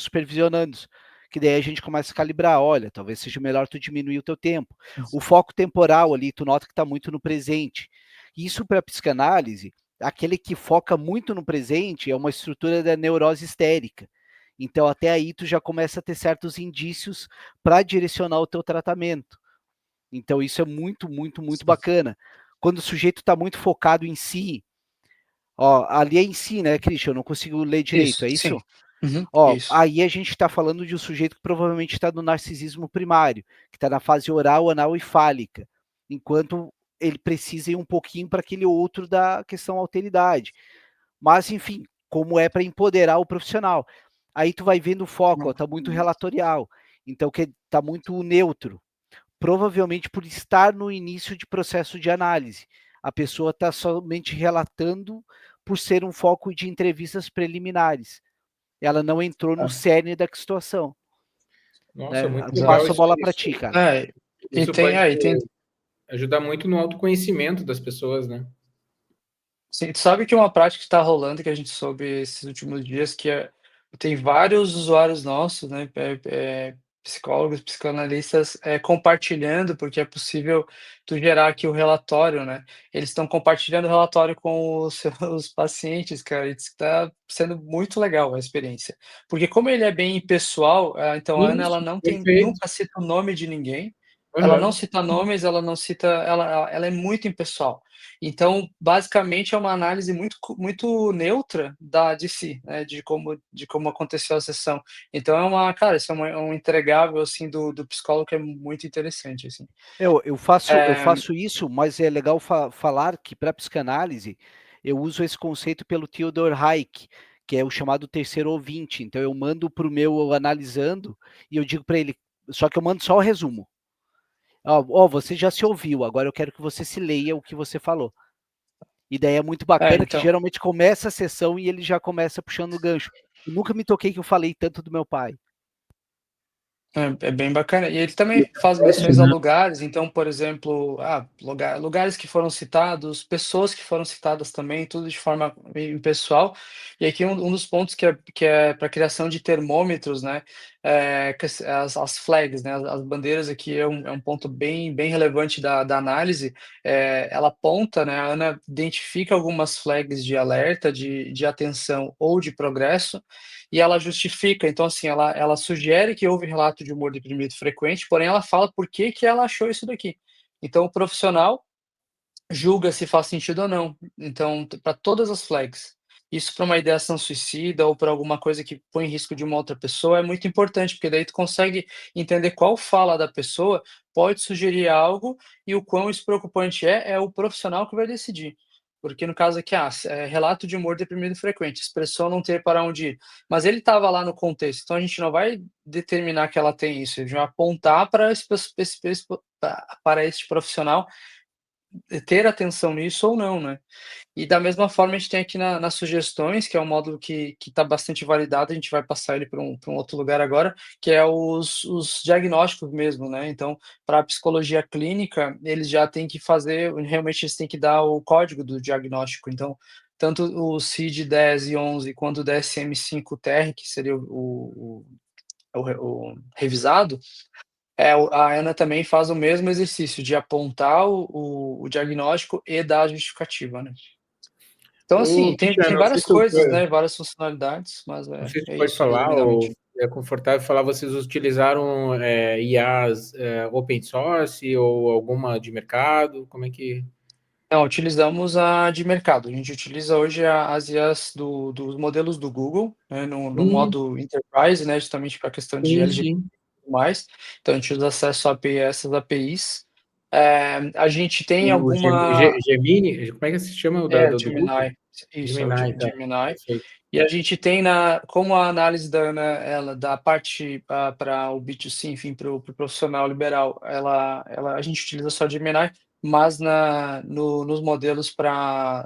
supervisionandos, que daí a gente começa a calibrar, olha, talvez seja melhor tu diminuir o teu tempo. O foco temporal ali, tu nota que tá muito no presente. Isso para psicanálise, aquele que foca muito no presente é uma estrutura da neurose histérica. Então, até aí, tu já começa a ter certos indícios para direcionar o teu tratamento. Então, isso é muito, muito, muito bacana. Quando o sujeito está muito focado em si, Ó, ali em si, né, Christian, eu não consigo ler direito, Isso, é sim. isso? Uhum, Ó, isso. aí a gente está falando de um sujeito que provavelmente está no narcisismo primário, que está na fase oral, anal e fálica, enquanto ele precisa ir um pouquinho para aquele outro da questão alteridade. Mas, enfim, como é para empoderar o profissional. Aí tu vai vendo o foco, está muito relatorial, então que está muito neutro. Provavelmente por estar no início de processo de análise. A pessoa está somente relatando por ser um foco de entrevistas preliminares. Ela não entrou no cerne da situação. Nossa, Né? muito Eu legal passo a isso. bola para ti, cara. E Isso tem pode aí, tem. ajudar muito no autoconhecimento das pessoas, né? Sim, tu sabe que uma prática que está rolando, que a gente soube esses últimos dias, tem vários usuários nossos, né, psicólogos, psicanalistas, compartilhando, porque é possível tu gerar aqui o relatório, né? Eles estão compartilhando o relatório com os seus pacientes, cara, e diz que tá sendo muito legal a experiência. Porque como ele é bem pessoal, então a Ana, ela Isso, não tem, perfeito. nunca cita o nome de ninguém, ela não Aham. cita nomes, ela não cita, ela é muito impessoal. Então, basicamente, é uma análise muito neutra de si, né, de como aconteceu a sessão. Então cara, isso é um entregável, assim, do psicólogo que é muito interessante, assim. Eu Eh, faço isso, mas é legal falar que para psicanálise eu uso esse conceito pelo Theodor Hayek, que é o chamado terceiro ouvinte. Então eu mando para o meu analisando e eu digo para ele, só que eu mando só o resumo. Ó, você já se ouviu, agora eu quero que você se leia o que você falou. E daí é muito bacana que então. geralmente começa a sessão e ele já começa puxando o gancho. Eu nunca me toquei que eu falei tanto do meu pai. É bem bacana. E ele também faz Estratégia, menções a né? lugares, então, por exemplo, lugares que foram citados, pessoas que foram citadas também, tudo de forma bem pessoal. E aqui um dos pontos que é para criação de termômetros, né, as flags, né, as bandeiras aqui é um ponto bem relevante da análise. Ela aponta, né, a Ana identifica algumas flags de alerta, de atenção ou de progresso, e ela justifica. Então, assim, ela sugere que houve relato de humor deprimido frequente, porém ela fala por que que ela achou isso daqui. Então o profissional julga se faz sentido ou não. Então, para todas as flags. Isso para uma ideação suicida ou para alguma coisa que põe em risco de uma outra pessoa é muito importante, porque daí tu consegue entender qual fala da pessoa pode sugerir algo, e o quão isso preocupante é o profissional que vai decidir. Porque no caso aqui, relato de humor deprimido frequente, expressão não ter para onde ir. Mas ele estava lá no contexto, então a gente não vai determinar que ela tem isso, a gente vai apontar para este profissional ter atenção nisso ou não, né. E da mesma forma a gente tem aqui nas sugestões, que é um módulo que está bastante validado, a gente vai passar ele para um outro lugar agora, que é os diagnósticos mesmo, né. Então, para a psicologia clínica, eles já têm que fazer, realmente eles têm que dar o código do diagnóstico. Então, tanto o CID-10 e 11 quanto o DSM-5-TR, que seria o revisado, a Ana também faz o mesmo exercício de apontar o diagnóstico e dar a justificativa, né. Então, Ô, assim, tem Cristiano, tem várias coisas, né, várias funcionalidades, mas não é sei se é pode isso falar resumidamente. ou é confortável falar, vocês utilizaram IAs open source ou alguma de mercado? Como é que. Não, utilizamos a de mercado. A gente utiliza hoje as IAs dos modelos do Google, né, no Hum, modo enterprise, né, justamente para a questão de sim, LGPD sim. e tudo mais. Então a gente usa acesso a API a essas APIs. A gente tem O alguma. Gemini, como é que se chama o do Google? Gemini. Isso, é o Gemini, tá. Gemini. Perfeito. E a gente tem como a análise da Ana, ela da parte para o B2C, enfim, para o profissional liberal, a gente utiliza só Gemini, mas nos modelos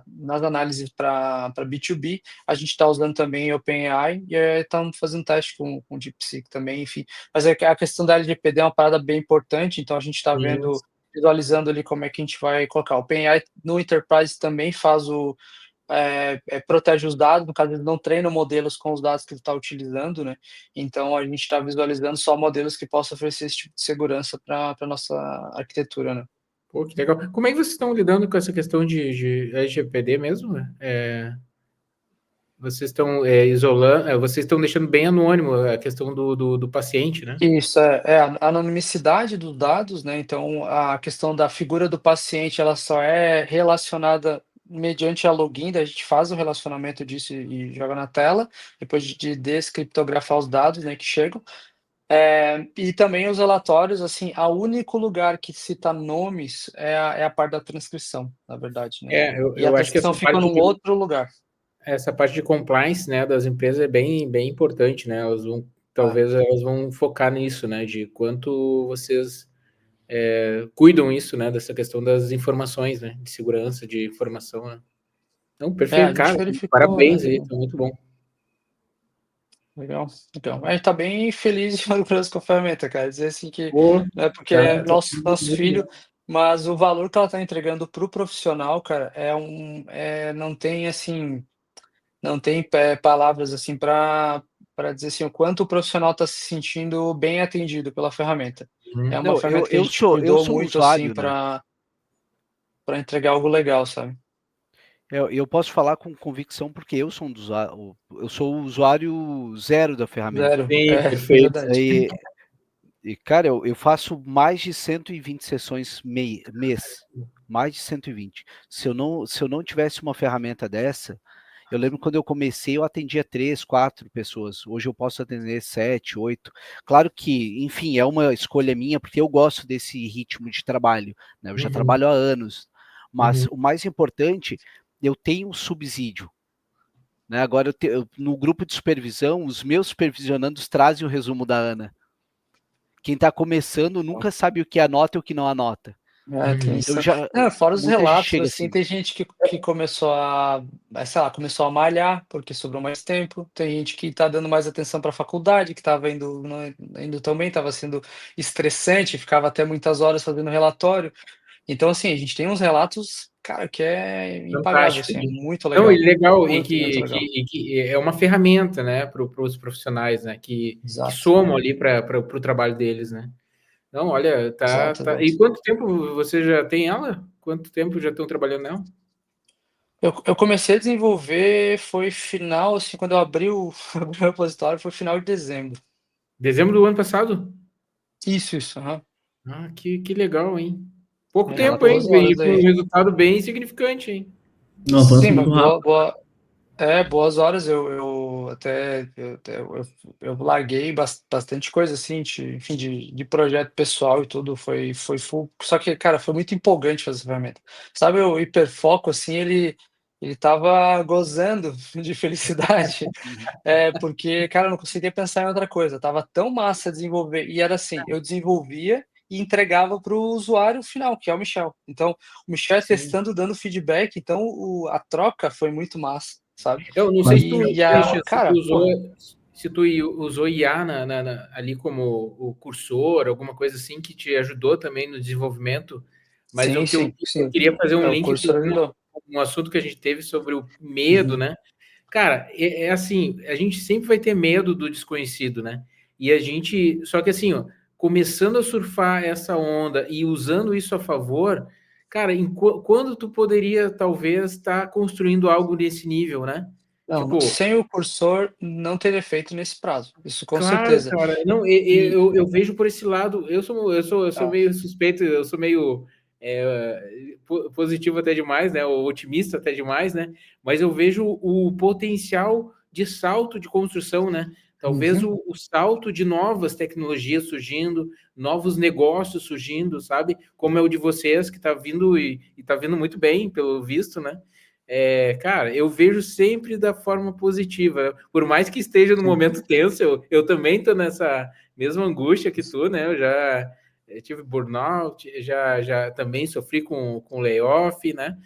nas análises para B2B, a gente está usando também OpenAI e estamos fazendo teste com DeepSeek também, enfim. Mas é que a questão da LGPD é uma parada bem importante, então a gente está Sim. visualizando ali como é que a gente vai colocar. O OpenAI no Enterprise também faz protege os dados, no caso, ele não treina modelos com os dados que ele está utilizando, né? Então a gente está visualizando só modelos que possam oferecer esse tipo de segurança para a nossa arquitetura, né? Pô, que legal. Como é que vocês estão lidando com essa questão de LGPD mesmo, né? Vocês estão isolando, vocês estão deixando bem anônimo a questão do paciente, né? Isso, a anonimicidade dos dados, né, então a questão da figura do paciente, ela só é relacionada mediante a login, daí a gente faz o relacionamento disso e joga na tela, depois de descriptografar os dados, né, que chegam. E também os relatórios, assim, o único lugar que cita nomes é a parte da transcrição, na verdade, né. E a Eu acho que transcrição fica num outro lugar. essa parte de compliance, né, das empresas é bem importante, né? Talvez elas vão focar nisso, né? De quanto vocês cuidam isso, né? Dessa questão das informações, né? De segurança, de informação, né? Então, A perfeito, gente cara. verificou, Parabéns aí, tá muito bom. legal. Então, a gente tá bem feliz e orgulhoso com a ferramenta, cara. Dizer assim que Pô, não é porque tá, é tá nosso muito filho, bom. mas o valor que ela tá entregando para o profissional, cara, não tem assim, não tem palavras assim para dizer assim o quanto o profissional está se sentindo bem atendido pela ferramenta. É Uhum. uma Não, ferramenta que a gente eu cuidou sou muito assim usuário, né? para entregar algo legal, sabe? Eu posso falar com convicção porque eu sou o usuário zero da ferramenta. Zero, Sim, é perfeito. verdade. E cara, eu faço mais de 120 sessões mês, mais de 120. Se eu não tivesse uma ferramenta dessa, eu lembro quando eu comecei, eu atendia 3, 4 pessoas. Hoje eu posso atender 7, 8. Claro que, enfim, é uma escolha minha, porque eu gosto desse ritmo de trabalho, né? Eu já Uhum, trabalho há anos. Mas uhum. o mais importante, eu tenho um subsídio, né? Agora, no grupo de supervisão, os meus supervisionandos trazem o resumo da Ana. Quem está começando nunca sabe o que anota e o que não anota. Tem Uhum. Então isso. já Fora os muita gente relatos, chega assim, assim. tem gente que começou sei lá, começou a malhar, porque sobrou mais tempo, tem gente que tá dando mais atenção para a faculdade, que estava indo não indo tão bem, estava sendo estressante, ficava até muitas horas fazendo relatório. Então, assim, a gente tem uns relatos, cara, que é impagável, Fantástico. assim, é muito Não, e legal. legal, Muito, muito legal. que é uma ferramenta, né, para os profissionais, né, que Exato, somam ali para o trabalho deles, né? Não, olha, exato, tá. E exato. quanto tempo você já tem ela? Quanto tempo já estão trabalhando nela? Eu comecei a desenvolver foi final, assim, quando eu abri o abri o repositório, foi final de dezembro. Dezembro do ano passado? Isso, aham. Ah, que legal, hein? Pouco Ela tempo, hein? boas E horas foi um aí. resultado bem significante, hein? Não, avança Sim, mas muito rápido. boas horas eu larguei bastante coisa, assim, enfim, de projeto pessoal e tudo, foi full. Só que, cara, foi muito empolgante fazer essa ferramenta. Sabe, o hiperfoco, assim, ele tava gozando de felicidade, Uhum. porque, cara, eu não conseguia pensar em outra coisa, tava tão massa desenvolver, e era assim, eu desenvolvia e entregava para o usuário final, que é o Michel. Então, o Michel Sim. testando, dando feedback, então a troca foi muito massa, sabe. Eu não sei Mas, se tu Cara, porra, usou IA ali como o cursor, alguma coisa assim, que te ajudou também no desenvolvimento, mas sim, eu sim, sim. queria fazer um O link curso ajudou. um assunto que a gente teve sobre o medo, Uhum. né? Cara, é assim, a gente sempre vai ter medo do desconhecido, né? E a gente, só que assim, ó, começando a surfar essa onda e usando isso a favor, cara, quando tu poderia talvez estar construindo algo desse nível, né? Não, Tipo, sem o cursor não teria feito nesse prazo, isso com claro, certeza. cara. Não, E eu vejo por esse lado. Eu sou ah, meio suspeito, eu sou meio positivo até demais, né? Ou otimista até demais, né? Mas eu vejo o potencial de salto de construção, né? Talvez uhum. o salto de novas tecnologias surgindo, novos negócios surgindo, sabe? Como é o de vocês, que está vindo e está vindo muito bem, pelo visto, né? Cara, eu vejo sempre da forma positiva. Por mais que esteja no Sim. momento tenso, eu também estou nessa mesma angústia que tu, né? Eu tive burnout, já também sofri com layoff, né?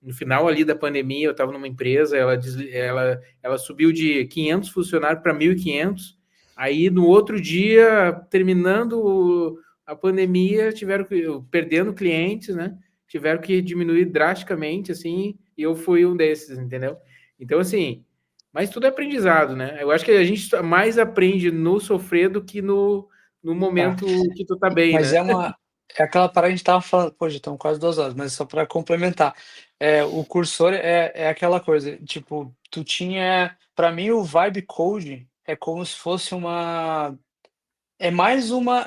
No final ali da pandemia, eu estava numa empresa, ela subiu de 500 funcionários para 1.500. Aí, no outro dia, terminando a pandemia, perdendo clientes, né? Tiveram que diminuir drasticamente, assim, e eu fui um desses, entendeu? Então, assim, mas tudo é aprendizado, né? Eu acho que a gente mais aprende no sofrer do que no Tá. momento que tu tá bem, Mas né? é aquela parada que a gente estava falando, pô, já estamos quase 2 horas, mas só para complementar, o cursor é aquela coisa, tipo, tu tinha para mim o vibe coding é como se fosse É mais uma,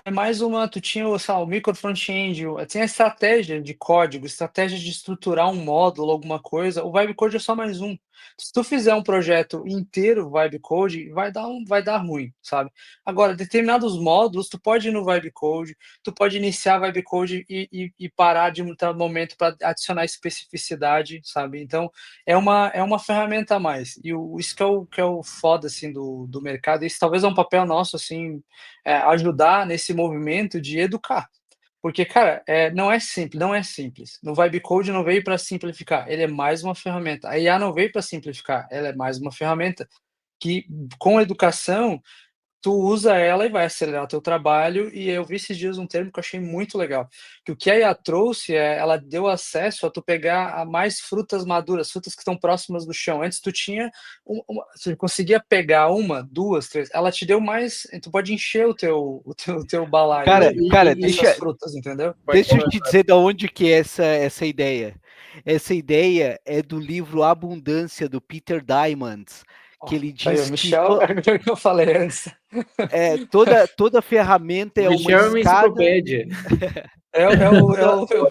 tu tinha, sei lá, o micro front-end, tem a estratégia de código, estratégia de estruturar um módulo, alguma coisa, o Vibe Code é só mais um. Se tu fizer um projeto inteiro Vibe Code, vai dar ruim, sabe? Agora, determinados módulos, tu pode ir no Vibe Code, tu pode iniciar Vibe Code e parar de um momento para adicionar especificidade, sabe? Então, é uma ferramenta a mais. E isso que é o foda, assim, do mercado. Isso talvez é um papel nosso, assim, ajudar nesse movimento de educar. Porque, cara, não é simples, não é simples. No Vibe Code não veio para simplificar, ele é mais uma ferramenta. A IA não veio para simplificar, ela é mais uma ferramenta que, com educação, tu usa ela e vai acelerar teu trabalho. E eu vi esses dias um termo que eu achei muito legal, que o que a IA trouxe ela deu acesso a tu pegar a mais frutas maduras, frutas que estão próximas do chão. Antes tu tinha você conseguia pegar 1, 2, 3, ela te deu mais, tu pode encher o teu balaio Cara, dessas frutas, entendeu? Deixa eu te dizer de onde que é essa ideia. Essa ideia é do livro Abundância, do Peter Diamond, que ele diz o Michel, é o que eu falei antes. Toda ferramenta é uma Michel é uma escada. enciclopédia.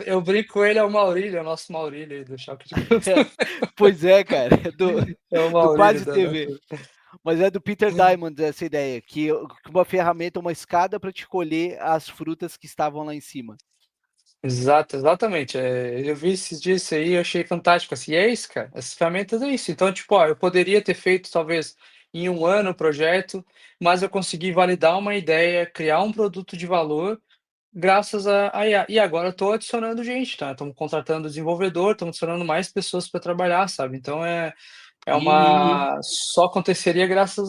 Eu brinco com ele, é o Maurílio, é o nosso Maurílio aí do Choque de Cultura. Pois é, cara, É o do Maurílio Quase da TV. Mas é do Peter Diamond essa ideia, que uma ferramenta é uma escada para te colher as frutas que estavam lá em cima. Exatamente. Eu vi esses dias isso aí, eu achei fantástico, assim, é isso, cara, essas ferramentas é isso. Então, tipo, eu poderia ter feito talvez em 1 ano o projeto, mas eu consegui validar uma ideia, criar um produto de valor graças a IA. E agora eu tô adicionando gente, tá, estamos contratando desenvolvedor, estamos adicionando mais pessoas para trabalhar, sabe. Então só aconteceria graças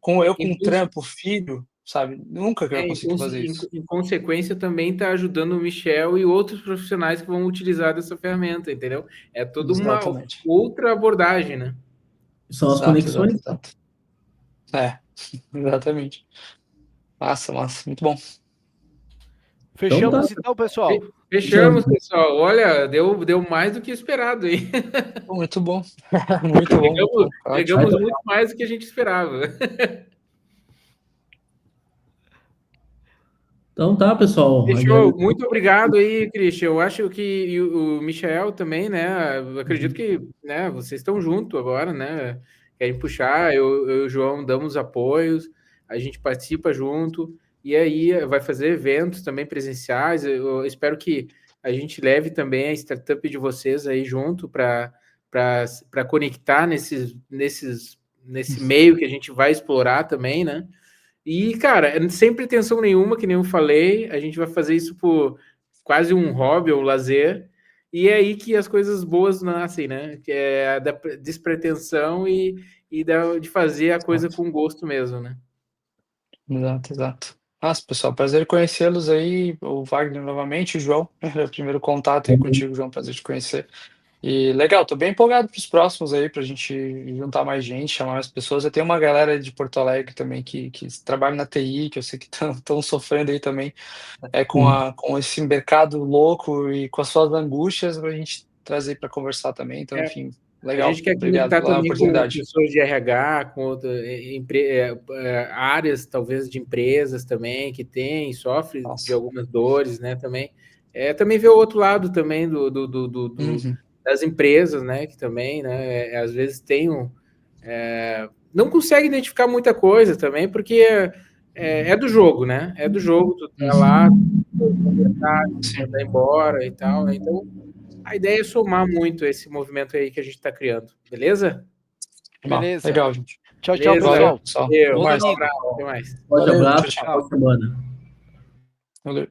com Em trampo, filho, sabe, nunca que eu ia conseguir fazer isso. em consequência, também está ajudando o Michel e outros profissionais que vão utilizar dessa ferramenta, entendeu? É toda uma Exatamente. outra abordagem, né? São as conexões. Exato. Exatamente. Massa, muito bom. Fechamos então, pessoal? Fechamos, pessoal. Olha, deu mais do que esperado aí. Muito bom. Muito bom. Pegamos muito mais do que a gente esperava. Então tá, pessoal. Fechou. Muito obrigado aí, Christian. Eu acho que o Michael também, né? Eu acredito que, né, vocês estão juntos agora, né? Querem puxar, eu e o João damos apoios, a gente participa junto, e aí vai fazer eventos também presenciais. Eu espero que a gente leve também a startup de vocês aí junto para conectar nesse meio que a gente vai explorar também, né? E, cara, sem pretensão nenhuma, que nem eu falei, a gente vai fazer isso por quase um hobby ou lazer, e é aí que as coisas boas nascem, né? Que é a da despretensão e de fazer a coisa com gosto mesmo, né? Exato. Nossa, pessoal, prazer em conhecê-los aí, o Wagner novamente, o João, é o primeiro contato aí contigo, João, prazer te conhecer. E legal, tô bem empolgado para os próximos aí, pra gente juntar mais gente, chamar mais pessoas. Eu tenho uma galera de Porto Alegre também que trabalha na TI, que eu sei que estão sofrendo aí também, com esse mercado louco e com as suas angústias, pra gente trazer para conversar também. Então, enfim, legal. A gente quer Obrigado conectar pela também com oportunidade. pessoas de RH, com áreas, talvez, de empresas também, que sofrem de algumas dores, né, também. Também ver o outro lado também das empresas, né, que também, né, às vezes não consegue identificar muita coisa também, porque é do jogo, né, é do jogo, tu tá lá, mandar embora e tal, né, então a ideia é somar muito esse movimento aí que a gente está criando, beleza? Beleza. Legal, gente. Tchau, Valeu, pessoal. Bom até mais. Forte abraço, boa semana. Valeu.